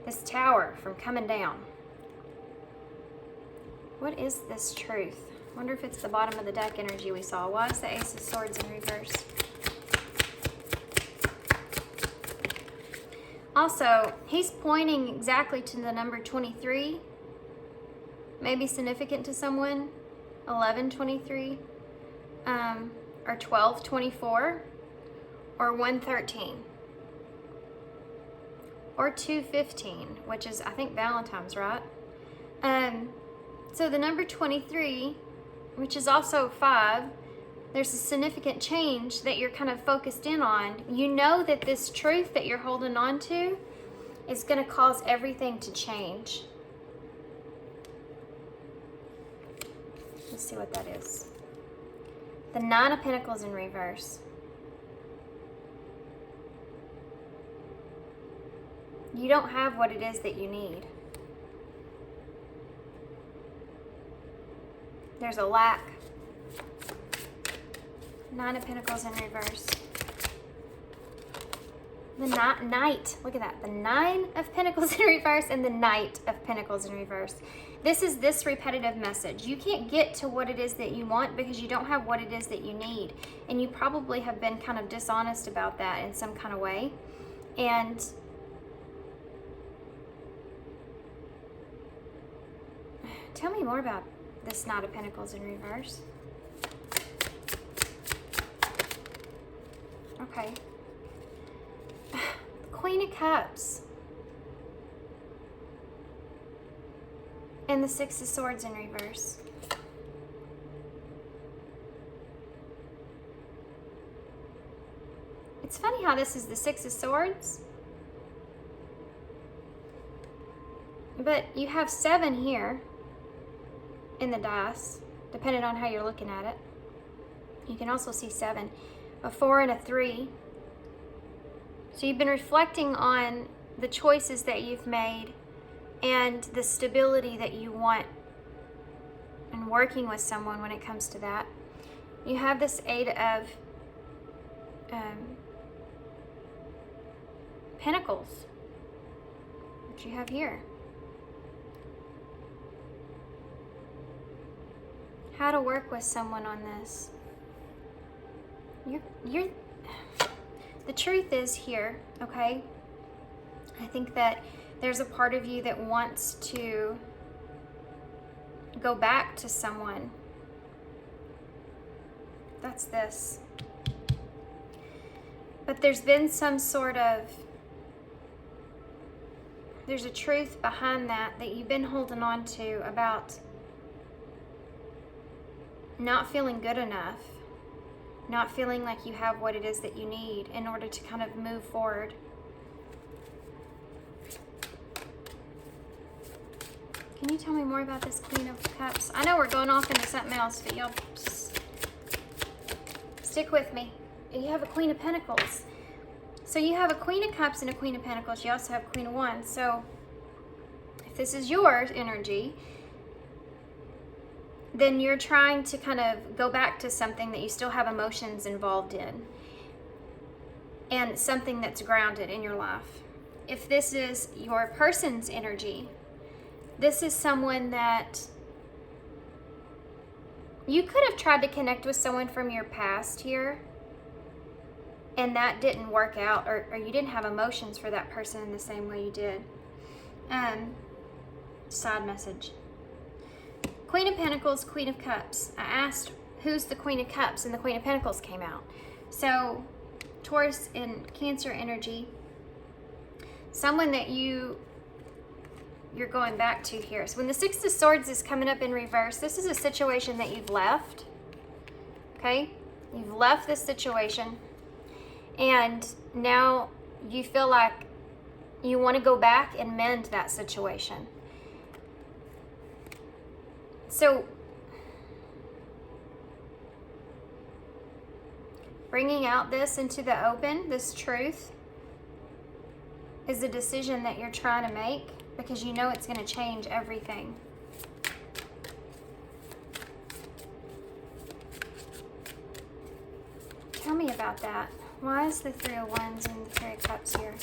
this Tower from coming down. What is this truth? I wonder if it's the bottom of the deck energy we saw. Why is the Ace of Swords in reverse? Also, he's pointing exactly to the number 23. Maybe significant to someone. 1123. Or 1224. Or 113. Or 215, which is, I think, Valentine's, right? So the number 23, which is also 5, there's a significant change that you're kind of focused in on. You know that this truth that you're holding on to is going to cause everything to change. Let's see what that is. The Nine of Pentacles in reverse. You don't have what it is that you need. There's a lack. Nine of Pentacles in reverse. The Knight. Look at that. The Nine of Pentacles in reverse and the Knight of Pentacles in reverse. This is this repetitive message. You can't get to what it is that you want because you don't have what it is that you need. And you probably have been kind of dishonest about that in some kind of way. And tell me more about this Knight of Pentacles in reverse. Okay. Queen of Cups. And the Six of Swords in reverse. It's funny how this is the Six of Swords. But you have 7 here in the dice, depending on how you're looking at it. You can also see 7. A 4 and a 3. So you've been reflecting on the choices that you've made and the stability that you want and working with someone when it comes to that. You have this Eight of Pentacles, which you have here. How to work with someone on this. You're the truth is here, okay? I think that there's a part of you that wants to go back to someone. That's this. But there's been some sort of, there's a truth behind that you've been holding on to about not feeling good enough. Not feeling like you have what it is that you need in order to kind of move forward. Can you tell me more about this Queen of Cups? I know we're going off into something else, but y'all just stick with me. You have a Queen of Pentacles. So you have a Queen of Cups and a Queen of Pentacles. You also have Queen of Wands. So if this is your energy, then you're trying to kind of go back to something that you still have emotions involved in and something that's grounded in your life. If this is your person's energy, this is someone that you could have tried to connect with someone from your past here and that didn't work out, or you didn't have emotions for that person in the same way you did. Side message. Queen of Pentacles, Queen of Cups. I asked who's the Queen of Cups and the Queen of Pentacles came out. So Taurus and Cancer energy, someone that you're going back to here. So when the Six of Swords is coming up in reverse, this is a situation that you've left. Okay? You've left this situation and now you feel like You want to go back and mend that situation. So, bringing out this into the open, this truth, is a decision that you're trying to make because you know it's going to change everything. Tell me about that. Why is the Three of Wands and the Three of Cups here?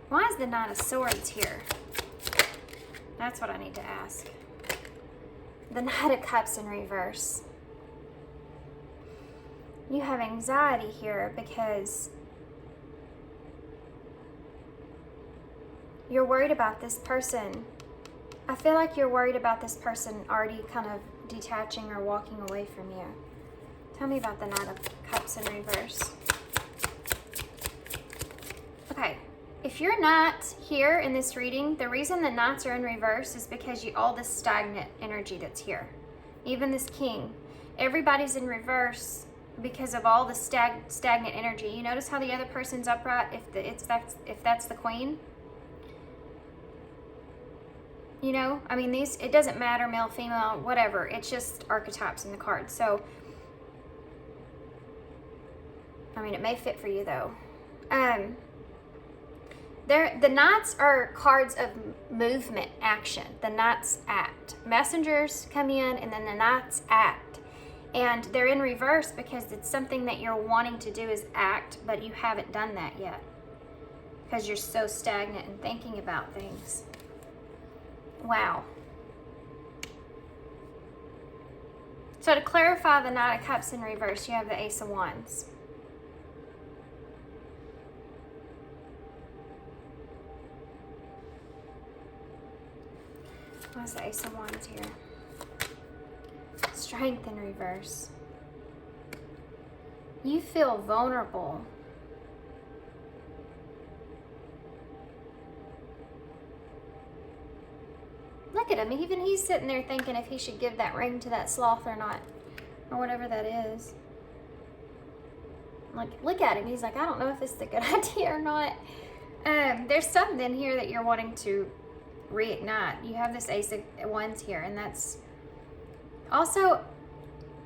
Why is the Knight of Swords here? That's what I need to ask. The Knight of Cups in reverse. You have anxiety here because you're worried about this person. I feel like you're worried about this person already kind of detaching or walking away from you. Tell me about the Knight of Cups in reverse. Okay, if you're not here in this reading, the reason the Knights are in reverse is because all this stagnant energy that's here. Even this King. Everybody's in reverse because of all the stagnant energy. You notice how the other person's upright if that's the Queen? You know, I mean, it doesn't matter, male, female, whatever. It's just archetypes in the cards. So, I mean, it may fit for you, though. The Knights are cards of movement, action. The Knights act. Messengers come in, and then the Knights act. And they're in reverse because it's something that you're wanting to do is act, but you haven't done that yet. Because you're so stagnant and thinking about things. Wow. So to clarify the Knight of Cups in reverse, you have the Ace of Wands. What's the Ace of Wands here? Strength in reverse. You feel vulnerable. Look at him. Even he's sitting there thinking if he should give that ring to that sloth or not. Or whatever that is. Like, look at him. He's like, I don't know if this is a good idea or not. There's something here that you're wanting to reignite. You have this Ace of Wands here, and that's also,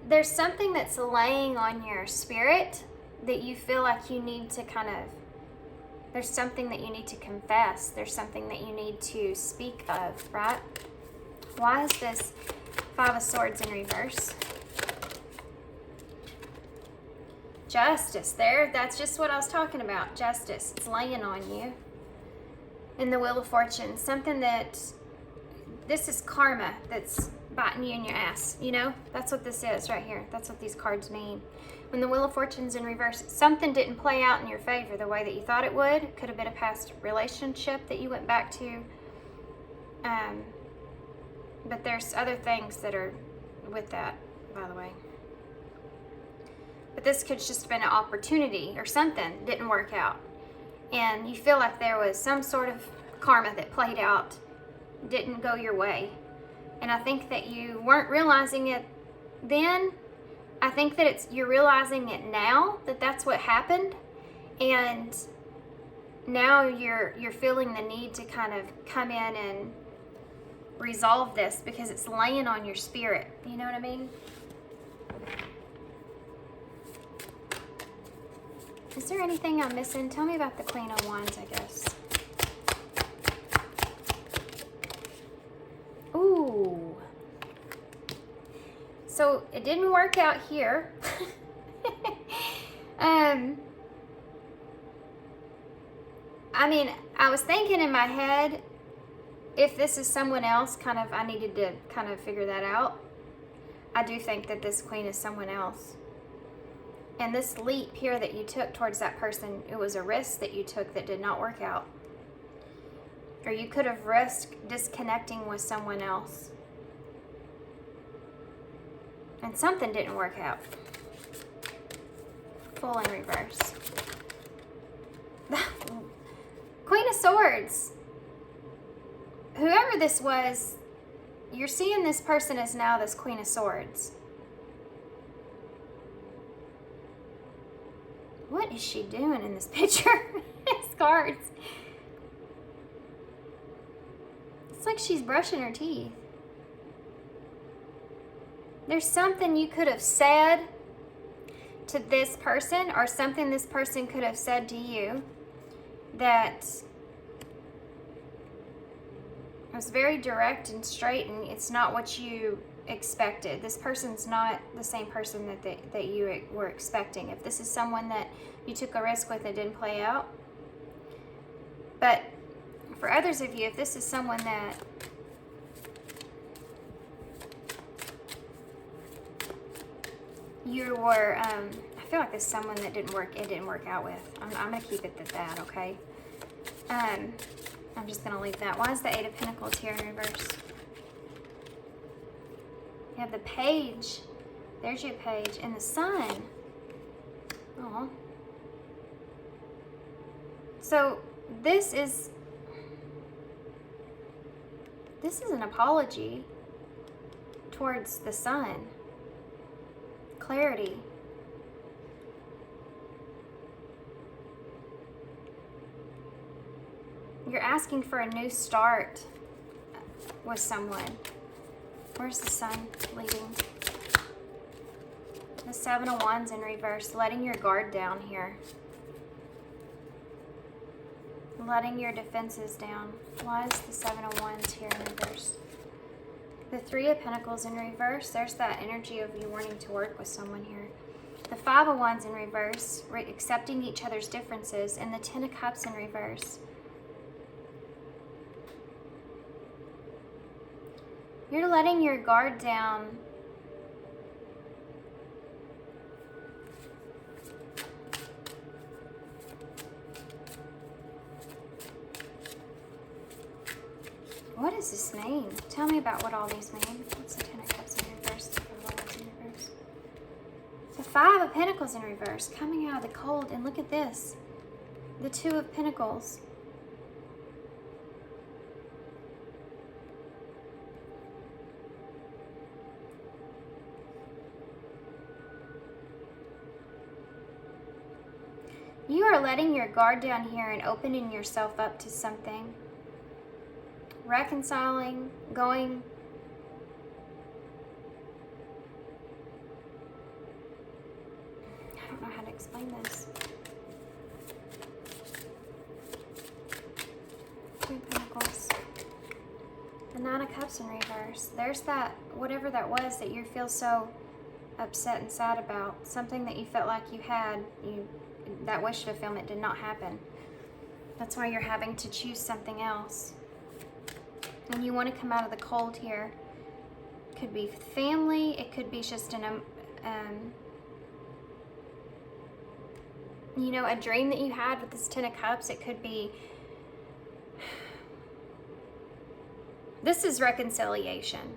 there's something that's laying on your spirit that you feel like you need to kind of, there's something that you need to confess. There's something that you need to speak of, right? Why is this Five of Swords in reverse? Justice there. That's just what I was talking about. Justice. It's laying on you. In the Wheel of Fortune. Something that, this is karma that's biting you in your ass. You know? That's what this is right here. That's what these cards mean. When the Wheel of Fortune's in reverse, something didn't play out in your favor the way that you thought it would. It could have been a past relationship that you went back to. But there's other things that are with that, by the way. But this could just have been an opportunity or something didn't work out. And you feel like there was some sort of karma that played out, didn't go your way. And I think that you weren't realizing it then. I think that you're realizing it now, that that's what happened. And now you're feeling the need to kind of come in and resolve this because it's laying on your spirit. You know what I mean? Is there anything I'm missing? Tell me about the Queen of Wands, I guess. Ooh. So it didn't work out here. I mean, I was thinking in my head, if this is someone else, I needed to kind of figure that out. I do think that this Queen is someone else. And this leap here that you took towards that person, it was a risk that you took that did not work out. Or you could have risked disconnecting with someone else. And something didn't work out. Full in reverse. Queen of Swords. Whoever this was, you're seeing this person as now this Queen of Swords. What is she doing in this picture? These cards. It's like she's brushing her teeth. There's something you could have said to this person, or something this person could have said to you, that was very direct and straight, and it's not what you expected. This person's not the same person that you were expecting. If this is someone that you took a risk with, it didn't play out. But for others of you, if this is someone that you were, I feel like this is someone that it didn't work out with. I'm going to keep it at that, okay? I'm just going to leave that. Why is the Eight of Pentacles here in reverse? You have the Page. There's your Page. And the Sun. Oh. So this is an apology towards the Sun. Clarity. You're asking for a new start with someone. Where's the Sun leading? The Seven of Wands in reverse. Letting your guard down here. Letting your defenses down. Why is the Seven of Wands here in reverse? The Three of Pentacles in reverse. There's that energy of you wanting to work with someone here. The Five of Wands in reverse. Accepting each other's differences. And the Ten of Cups in reverse. You're letting your guard down. What does this mean? Tell me about what all these mean. What's the Ten of Cups in reverse? The Five of Wands in reverse. The Five of Pentacles in reverse. Coming out of the cold. And look at this. The Two of Pentacles. You are letting your guard down here and opening yourself up to something. Reconciling, going. I don't know how to explain this. Two of Pentacles. The Nine of Cups in reverse. There's that, whatever that was that you feel so upset and sad about. Something that you felt like you had, that wish fulfillment did not happen. That's why you're having to choose something else. And you want to come out of the cold here. Could be family. It could be just a dream that you had with this Ten of Cups. It could be. This is reconciliation.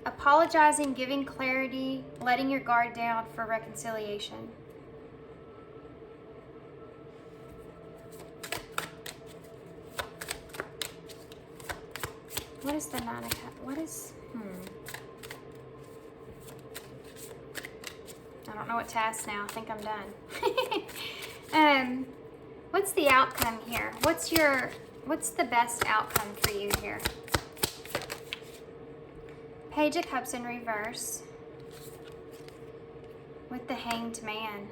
Apologizing, giving clarity, letting your guard down for reconciliation. What is the Nine of Cups? What is, I don't know what to ask now. I think I'm done. What's the outcome here? What's the best outcome for you here? Page of Cups in reverse with the Hanged Man.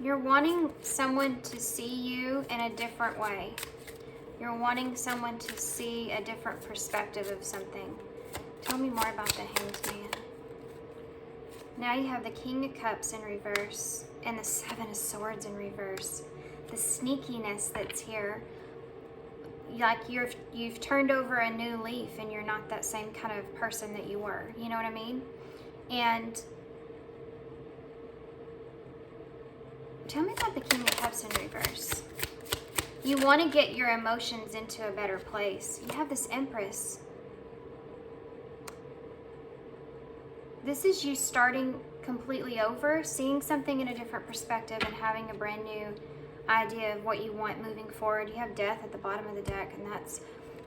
You're wanting someone to see you in a different way. You're wanting someone to see a different perspective of something. Tell me more about the Hanged Man. Now you have the King of Cups in reverse and the Seven of Swords in reverse. The sneakiness that's here. Like you've turned over a new leaf and you're not that same kind of person that you were. You know what I mean? And tell me about the King of Cups in reverse. You want to get your emotions into a better place. You have this Empress. This is you starting completely over, seeing something in a different perspective and having a brand new idea of what you want moving forward. You have Death at the bottom of the deck, and that's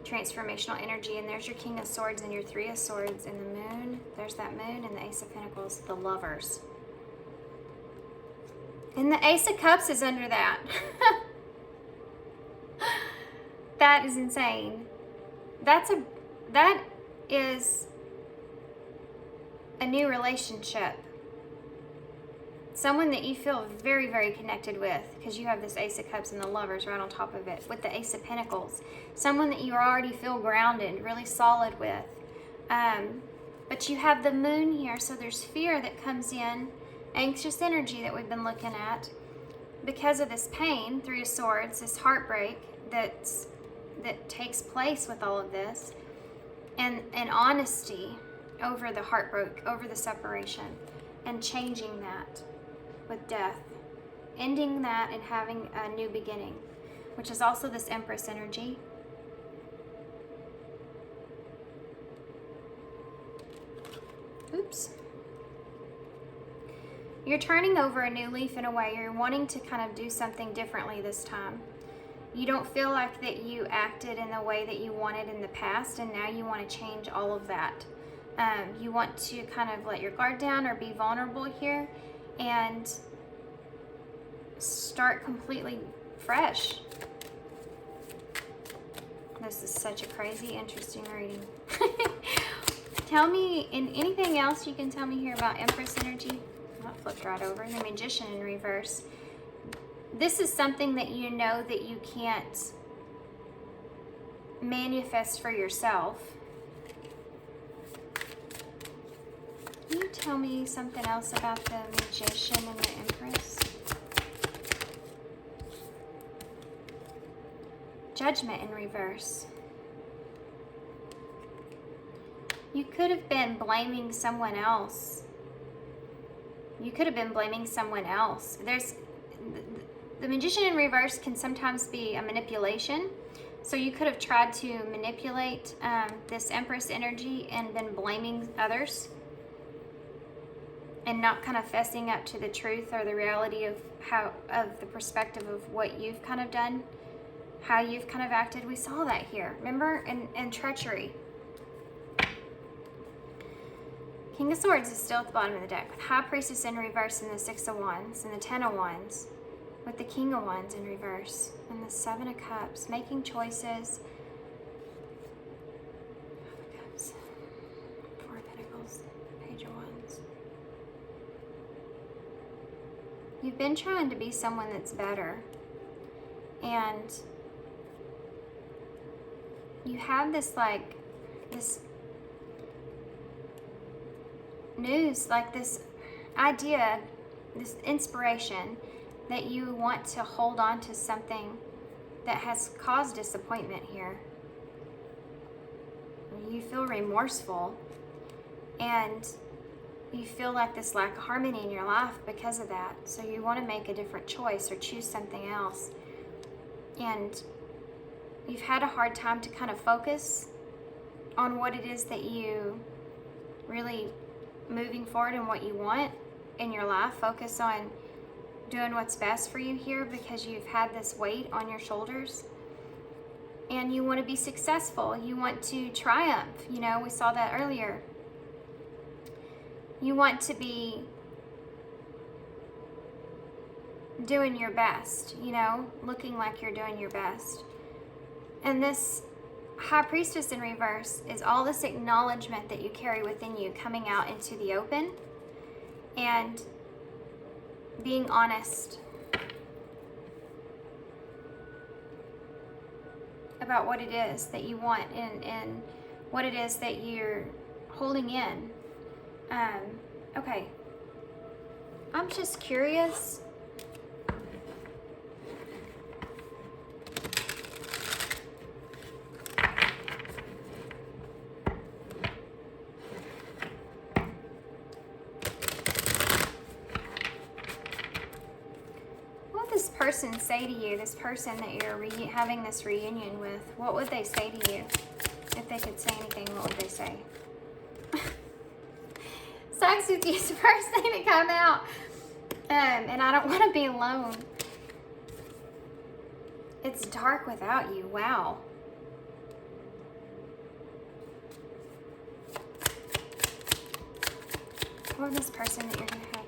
transformational energy. And there's your King of Swords and your Three of Swords and the Moon. There's that Moon and the Ace of Pentacles, the Lovers. And the Ace of Cups is under that. That is insane. That is a new relationship. Someone that you feel very, very connected with, because you have this Ace of Cups and the Lovers right on top of it with the Ace of Pentacles. Someone that you already feel grounded, really solid with. But you have the Moon here, so there's fear that comes in, anxious energy that we've been looking at because of this pain, Three of Swords, this heartbreak that takes place with all of this, and honesty over the heartbreak, over the separation, and changing that with Death, ending that and having a new beginning, which is also this Empress energy. Oops. You're turning over a new leaf in a way. You're wanting to kind of do something differently this time. You don't feel like that you acted in the way that you wanted in the past, and now you want to change all of that. You want to kind of let your guard down or be vulnerable here and start completely fresh. This is such a crazy, interesting reading. Tell me, in anything else you can tell me here about Empress energy? That flipped right over. The Magician in reverse. This is something that you know that you can't manifest for yourself. Can you tell me something else about the Magician and the Empress? Judgment in reverse. You could have been blaming someone else. You could have been blaming someone else. The Magician in reverse can sometimes be a manipulation. So you could have tried to manipulate this Empress energy and been blaming others, and not kind of fessing up to the truth or the reality of the perspective of what you've kind of done, how you've kind of acted. We saw that here, remember? And treachery. King of Swords is still at the bottom of the deck, with High Priestess in reverse and the Six of Wands and the Ten of Wands, with the King of Wands in reverse and the Seven of Cups, making choices. Cups, Four of Pentacles, Page of Wands. You've been trying to be someone that's better, and you have this news, like this idea, this inspiration that you want to hold on to something that has caused disappointment here. You feel remorseful, and you feel like this lack of harmony in your life because of that. So you want to make a different choice or choose something else. And you've had a hard time to kind of focus on what it is that you really moving forward and what you want in your life. Focus on doing what's best for you here, because you've had this weight on your shoulders and you want to be successful. You want to triumph. You know, we saw that earlier. You want to be doing your best, you know, looking like you're doing your best. And this High Priestess in reverse is all this acknowledgement that you carry within you coming out into the open and being honest about what it is that you want and what it is that you're holding in. Okay. I'm just curious. Person say to you, this person that you're having this reunion with, what would they say to you? If they could say anything, what would they say? Sucks with you, it's the first thing to come out. And I don't want to be alone. It's dark without you. Wow. Or this person that you're going to have.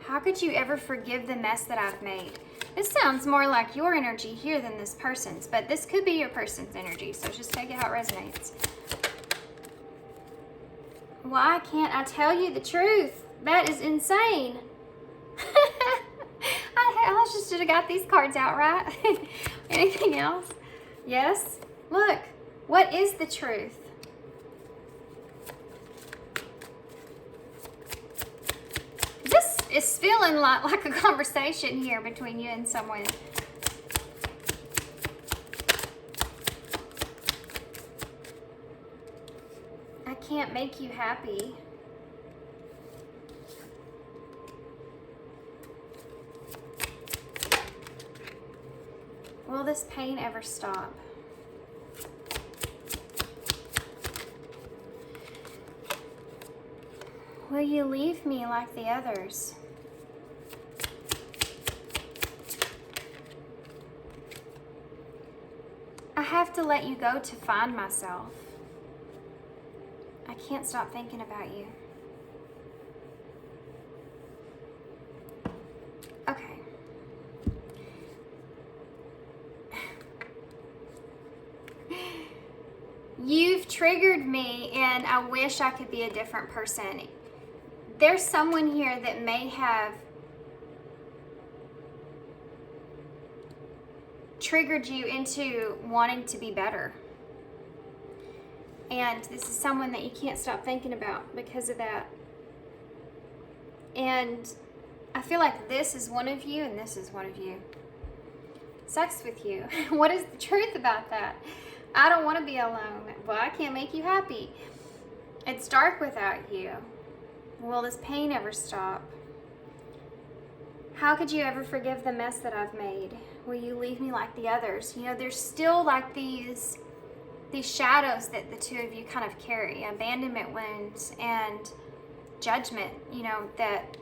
How could you ever forgive the mess that I've made? This sounds more like your energy here than this person's, but this could be your person's energy, so just take it how it resonates. Why can't I tell you the truth? That is insane. I just should have got these cards out, right? Anything else? Yes? Look, what is the truth? This is feeling like a conversation here between you and someone. I can't make you happy. Will this pain ever stop? Will you leave me like the others? I have to let you go to find myself. I can't stop thinking about you. Okay. You've triggered me, and I wish I could be a different person. There's someone here that may have triggered you into wanting to be better. And this is someone that you can't stop thinking about because of that. And I feel like this is one of you and this is one of you. Sex with you. What is the truth about that? I don't want to be alone. Well, I can't make you happy. It's dark without you. Will this pain ever stop? How could you ever forgive the mess that I've made? Will you leave me like the others? You know, there's still like these shadows that the two of you kind of carry. Abandonment wounds and judgment, you know, that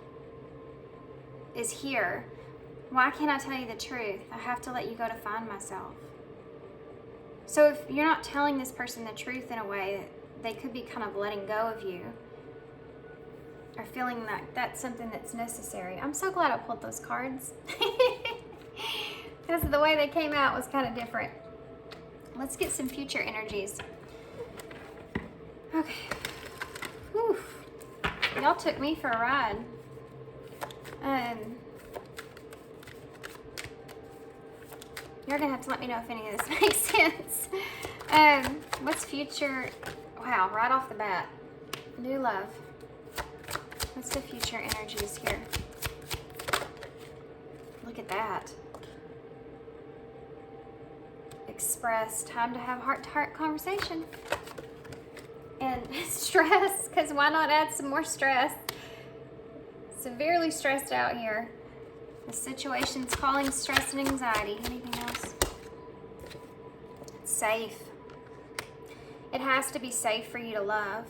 is here. Why can't I tell you the truth? I have to let you go to find myself. So if you're not telling this person the truth in a way, they could be kind of letting go of you or feeling like that's something that's necessary. I'm so glad I pulled those cards because the way they came out was kind of different. Let's get some future energies. Okay. Whew. Y'all took me for a ride. You're gonna have to let me know if any of this makes sense. What's future? Wow, right off the bat. New love. What's the future energies here? Look at that. Express. Time to have heart-to-heart conversation. And stress, because why not add some more stress? Severely stressed out here. The situation's causing stress and anxiety. Anything else? It's safe. It has to be safe for you to love.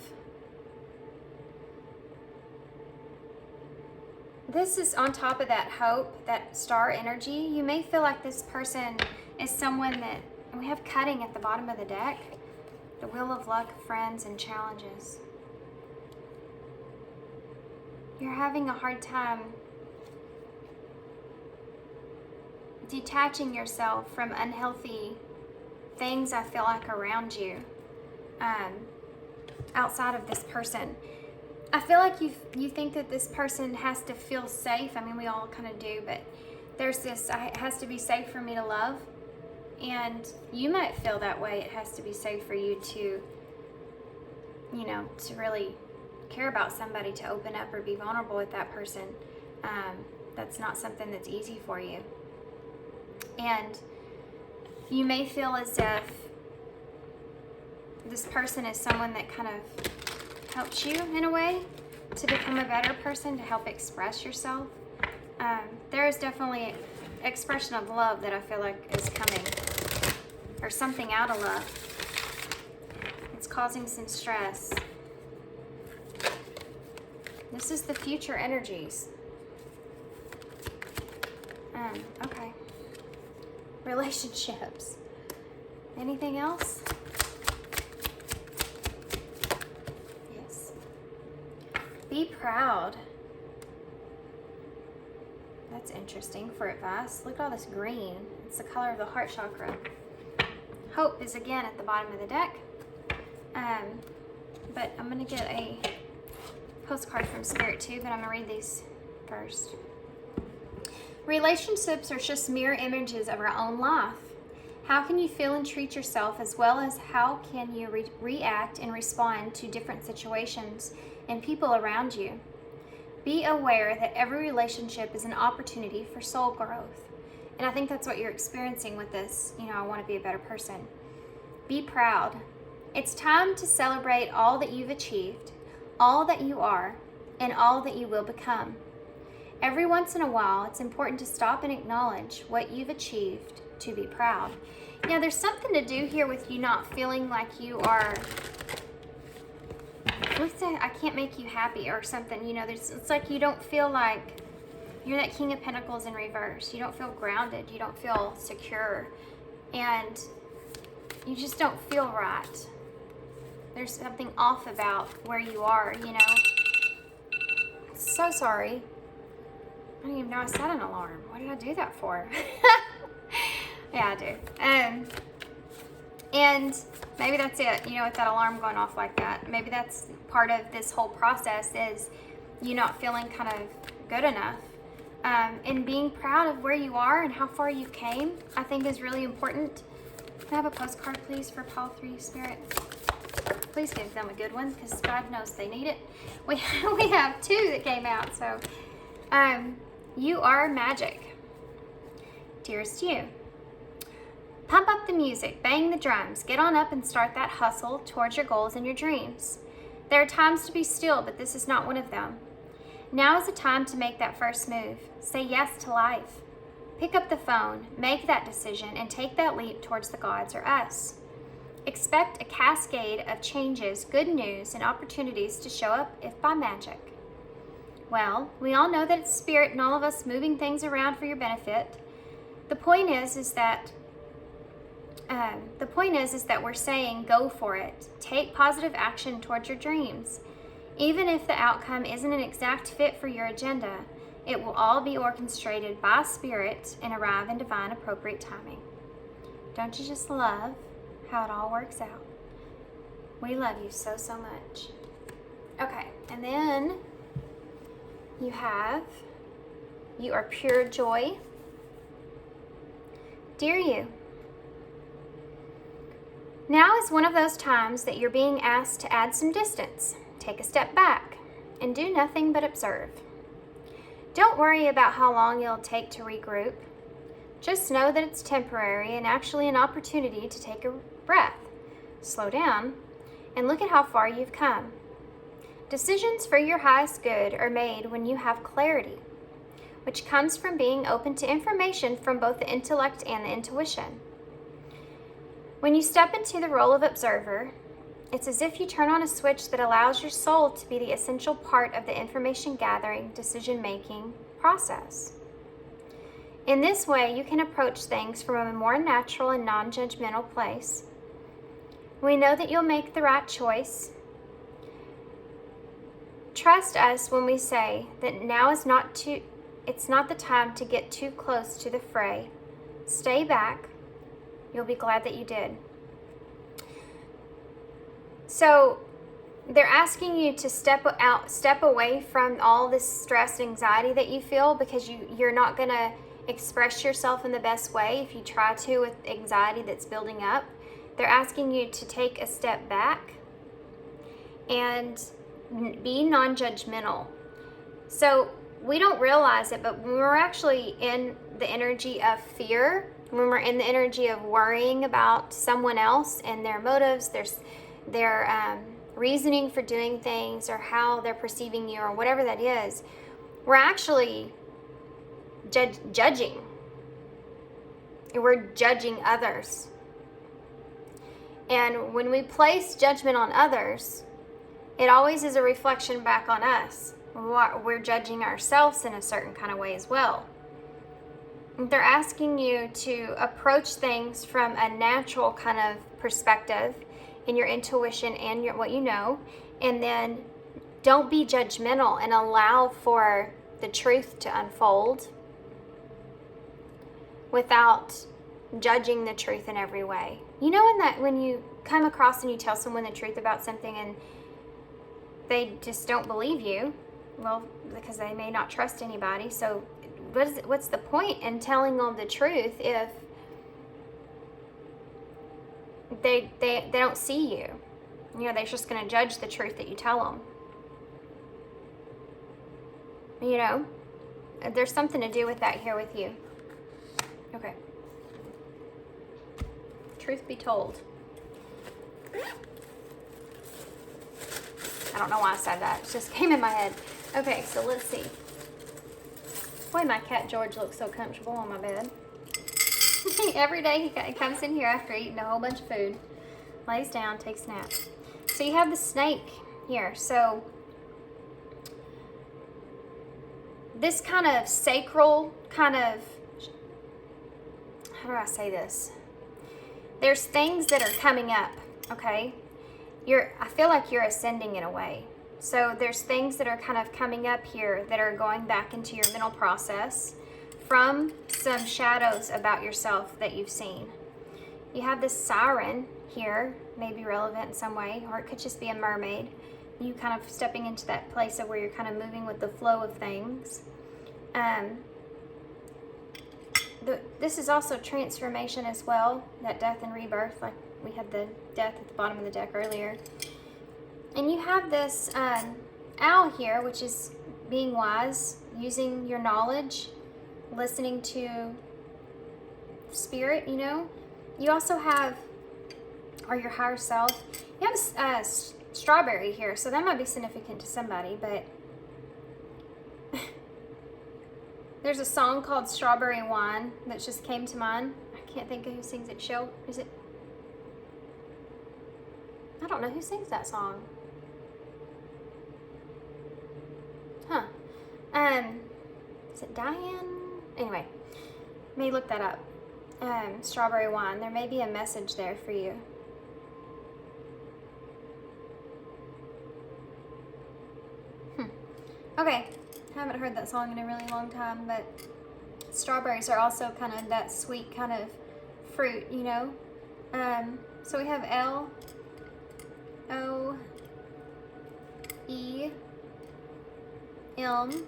This is on top of that hope, that star energy. You may feel like this person is someone that, we have cutting at the bottom of the deck. The wheel of luck, friends, and challenges. You're having a hard time detaching yourself from unhealthy things, I feel like, around you, outside of this person. I feel like you think that this person has to feel safe. I mean, we all kind of do, but there's this, it has to be safe for me to love. And you might feel that way. It has to be safe for you to, you know, to really care about somebody, to open up or be vulnerable with that person. That's not something that's easy for you. And you may feel as if this person is someone that kind of helps you in a way to become a better person, to help express yourself. There is definitely expression of love that I feel like is coming, or something out of love. It's causing some stress. This is the future energies. Okay. Relationships. Anything else? Yes. Be proud. That's interesting for advice. Look at all this green. It's the color of the heart chakra. Hope is again at the bottom of the deck. But I'm going to get a postcard from Spirit too, but I'm going to read these first. Relationships are just mirror images of our own life. How can you feel and treat yourself, as well as how can you react and respond to different situations and people around you? Be aware that every relationship is an opportunity for soul growth. And I think that's what you're experiencing with this. I want to be a better person. Be proud. It's time to celebrate all that you've achieved, all that you are, and all that you will become. Every once in a while, it's important to stop and acknowledge what you've achieved to be proud. There's something to do here with you not feeling like you are, let's say, I can't make you happy or something. It's like you don't feel like you're that King of Pentacles in reverse. You don't feel grounded. You don't feel secure. And you just don't feel right. There's something off about where you are, So sorry. I don't even know I set an alarm. What did I do that for? Yeah, I do. And maybe that's it, with that alarm going off like that. Maybe that's part of this whole process, is you not feeling kind of good enough. And being proud of where you are and how far you came, I think is really important. Can I have a postcard, please, for Pile 3 Spirit? Please give them a good one, because God knows they need it. We have 2 that came out, so. You are magic. Dearest you. Pump up the music, bang the drums, get on up and start that hustle towards your goals and your dreams. There are times to be still, but this is not one of them. Now is the time to make that first move. Say yes to life. Pick up the phone, make that decision, and take that leap towards the gods or us. Expect a cascade of changes, good news, and opportunities to show up, if by magic. Well, we all know that it's Spirit and all of us moving things around for your benefit. The point is that we're saying go for it. Take positive action towards your dreams. Even if the outcome isn't an exact fit for your agenda, it will all be orchestrated by Spirit and arrive in divine appropriate timing. Don't you just love how it all works out? We love you so, so much. Okay, and then you are pure joy. Dear you, now is one of those times that you're being asked to add some distance, take a step back, and do nothing but observe. Don't worry about how long it'll take to regroup. Just know that it's temporary and actually an opportunity to take a breath, slow down, and look at how far you've come. Decisions for your highest good are made when you have clarity, which comes from being open to information from both the intellect and the intuition. When you step into the role of observer, it's as if you turn on a switch that allows your soul to be the essential part of the information gathering, decision-making process. In this way, you can approach things from a more natural and non-judgmental place. We know that you'll make the right choice. Trust us when we say that now is it's not the time to get too close to the fray. Stay back. You'll be glad that you did. So they're asking you to step away from all this stress and anxiety that you feel, because you're not going to express yourself in the best way if you try to with anxiety that's building up. They're asking you to take a step back and be non-judgmental. So we don't realize it, but when we're actually in the energy of fear, when we're in the energy of worrying about someone else and their motives, their reasoning for doing things, or how they're perceiving you, or whatever that is, we're actually judging. We're judging others. And when we place judgment on others, it always is a reflection back on us. We're judging ourselves in a certain kind of way as well. They're asking you to approach things from a natural kind of perspective in your intuition and what you know, and then don't be judgmental and allow for the truth to unfold without judging the truth in every way. You know, when you come across and you tell someone the truth about something and they just don't believe you, well, because they may not trust anybody. So what's the point in telling them the truth if they don't see you? You know, they're just going to judge the truth that you tell them. You know, there's something to do with that here with you. Okay. Truth be told. I don't know why I said that. It just came in my head. Okay, so let's see. Boy, my cat George looks so comfortable on my bed. Every day he comes in here after eating a whole bunch of food, lays down, takes a nap. So you have the snake here. So this kind of sacral kind of, how do I say this? There's things that are coming up, okay? I feel like you're ascending in a way. So there's things that are kind of coming up here that are going back into your mental process from some shadows about yourself that you've seen. You have this siren here, may be relevant in some way, or it could just be a mermaid. You kind of stepping into that place of where you're kind of moving with the flow of things. This is also transformation as well, that death and rebirth, like we had the death at the bottom of the deck earlier. And you have this owl here, which is being wise, using your knowledge, listening to spirit, you know. You also have, or your higher self, you have a strawberry here, so that might be significant to somebody, but there's a song called Strawberry Wine that just came to mind. I can't think of who sings it. Is it? I don't know who sings that song. Huh. Is it Diane? Anyway, let me look that up. Strawberry Wine. There may be a message there for you. Okay. Haven't heard that song in a really long time, but strawberries are also kind of that sweet kind of fruit, you know. So we have L O E M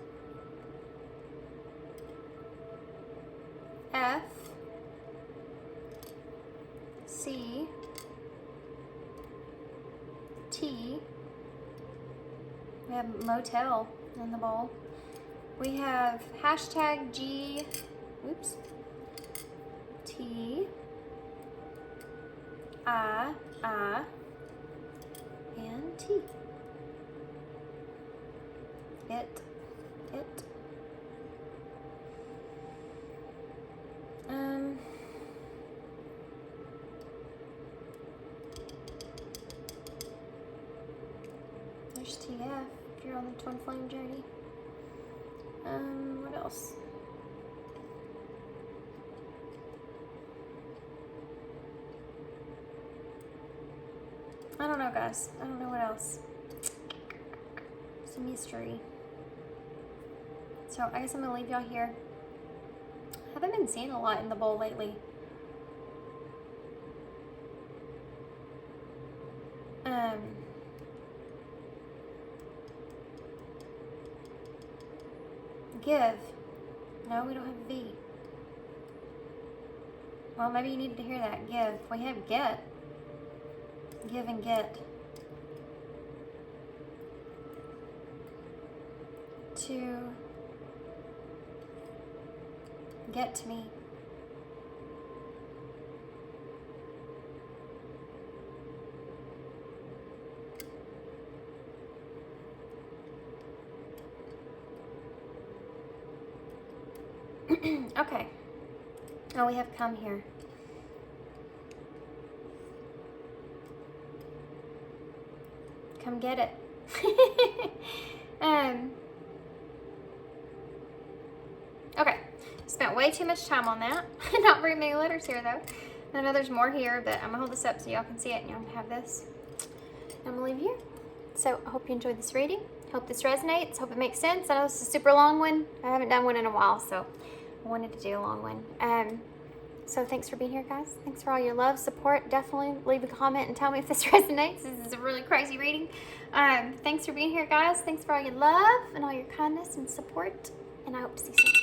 F C T. We have motel in the bowl. We have hashtag G, oops, T, I, and T. It. There's TF if you're on the twin flame journey. What else? I don't know, guys. I don't know what else. It's a mystery. So I guess I'm gonna leave y'all here. I haven't been seeing a lot in the bowl lately. Give. No, we don't have V. Well, maybe you needed to hear that. Give. We have get. Give and get. To get to me. Okay. Oh, we have come here. Come get it. Okay. Spent spent way too much time on that. Not very many letters here though. I know there's more here, but I'm gonna hold this up so y'all can see it and y'all can have this. I'm gonna leave you here. So I hope you enjoyed this reading. Hope this resonates. Hope it makes sense. I know it's a super long one. I haven't done one in a while, so I wanted to do a long one. So thanks for being here, guys. Thanks for all your love, support. Definitely leave a comment and tell me if this resonates. This is a really crazy reading. Thanks for being here, guys. Thanks for all your love and all your kindness and support. And I hope to see you soon.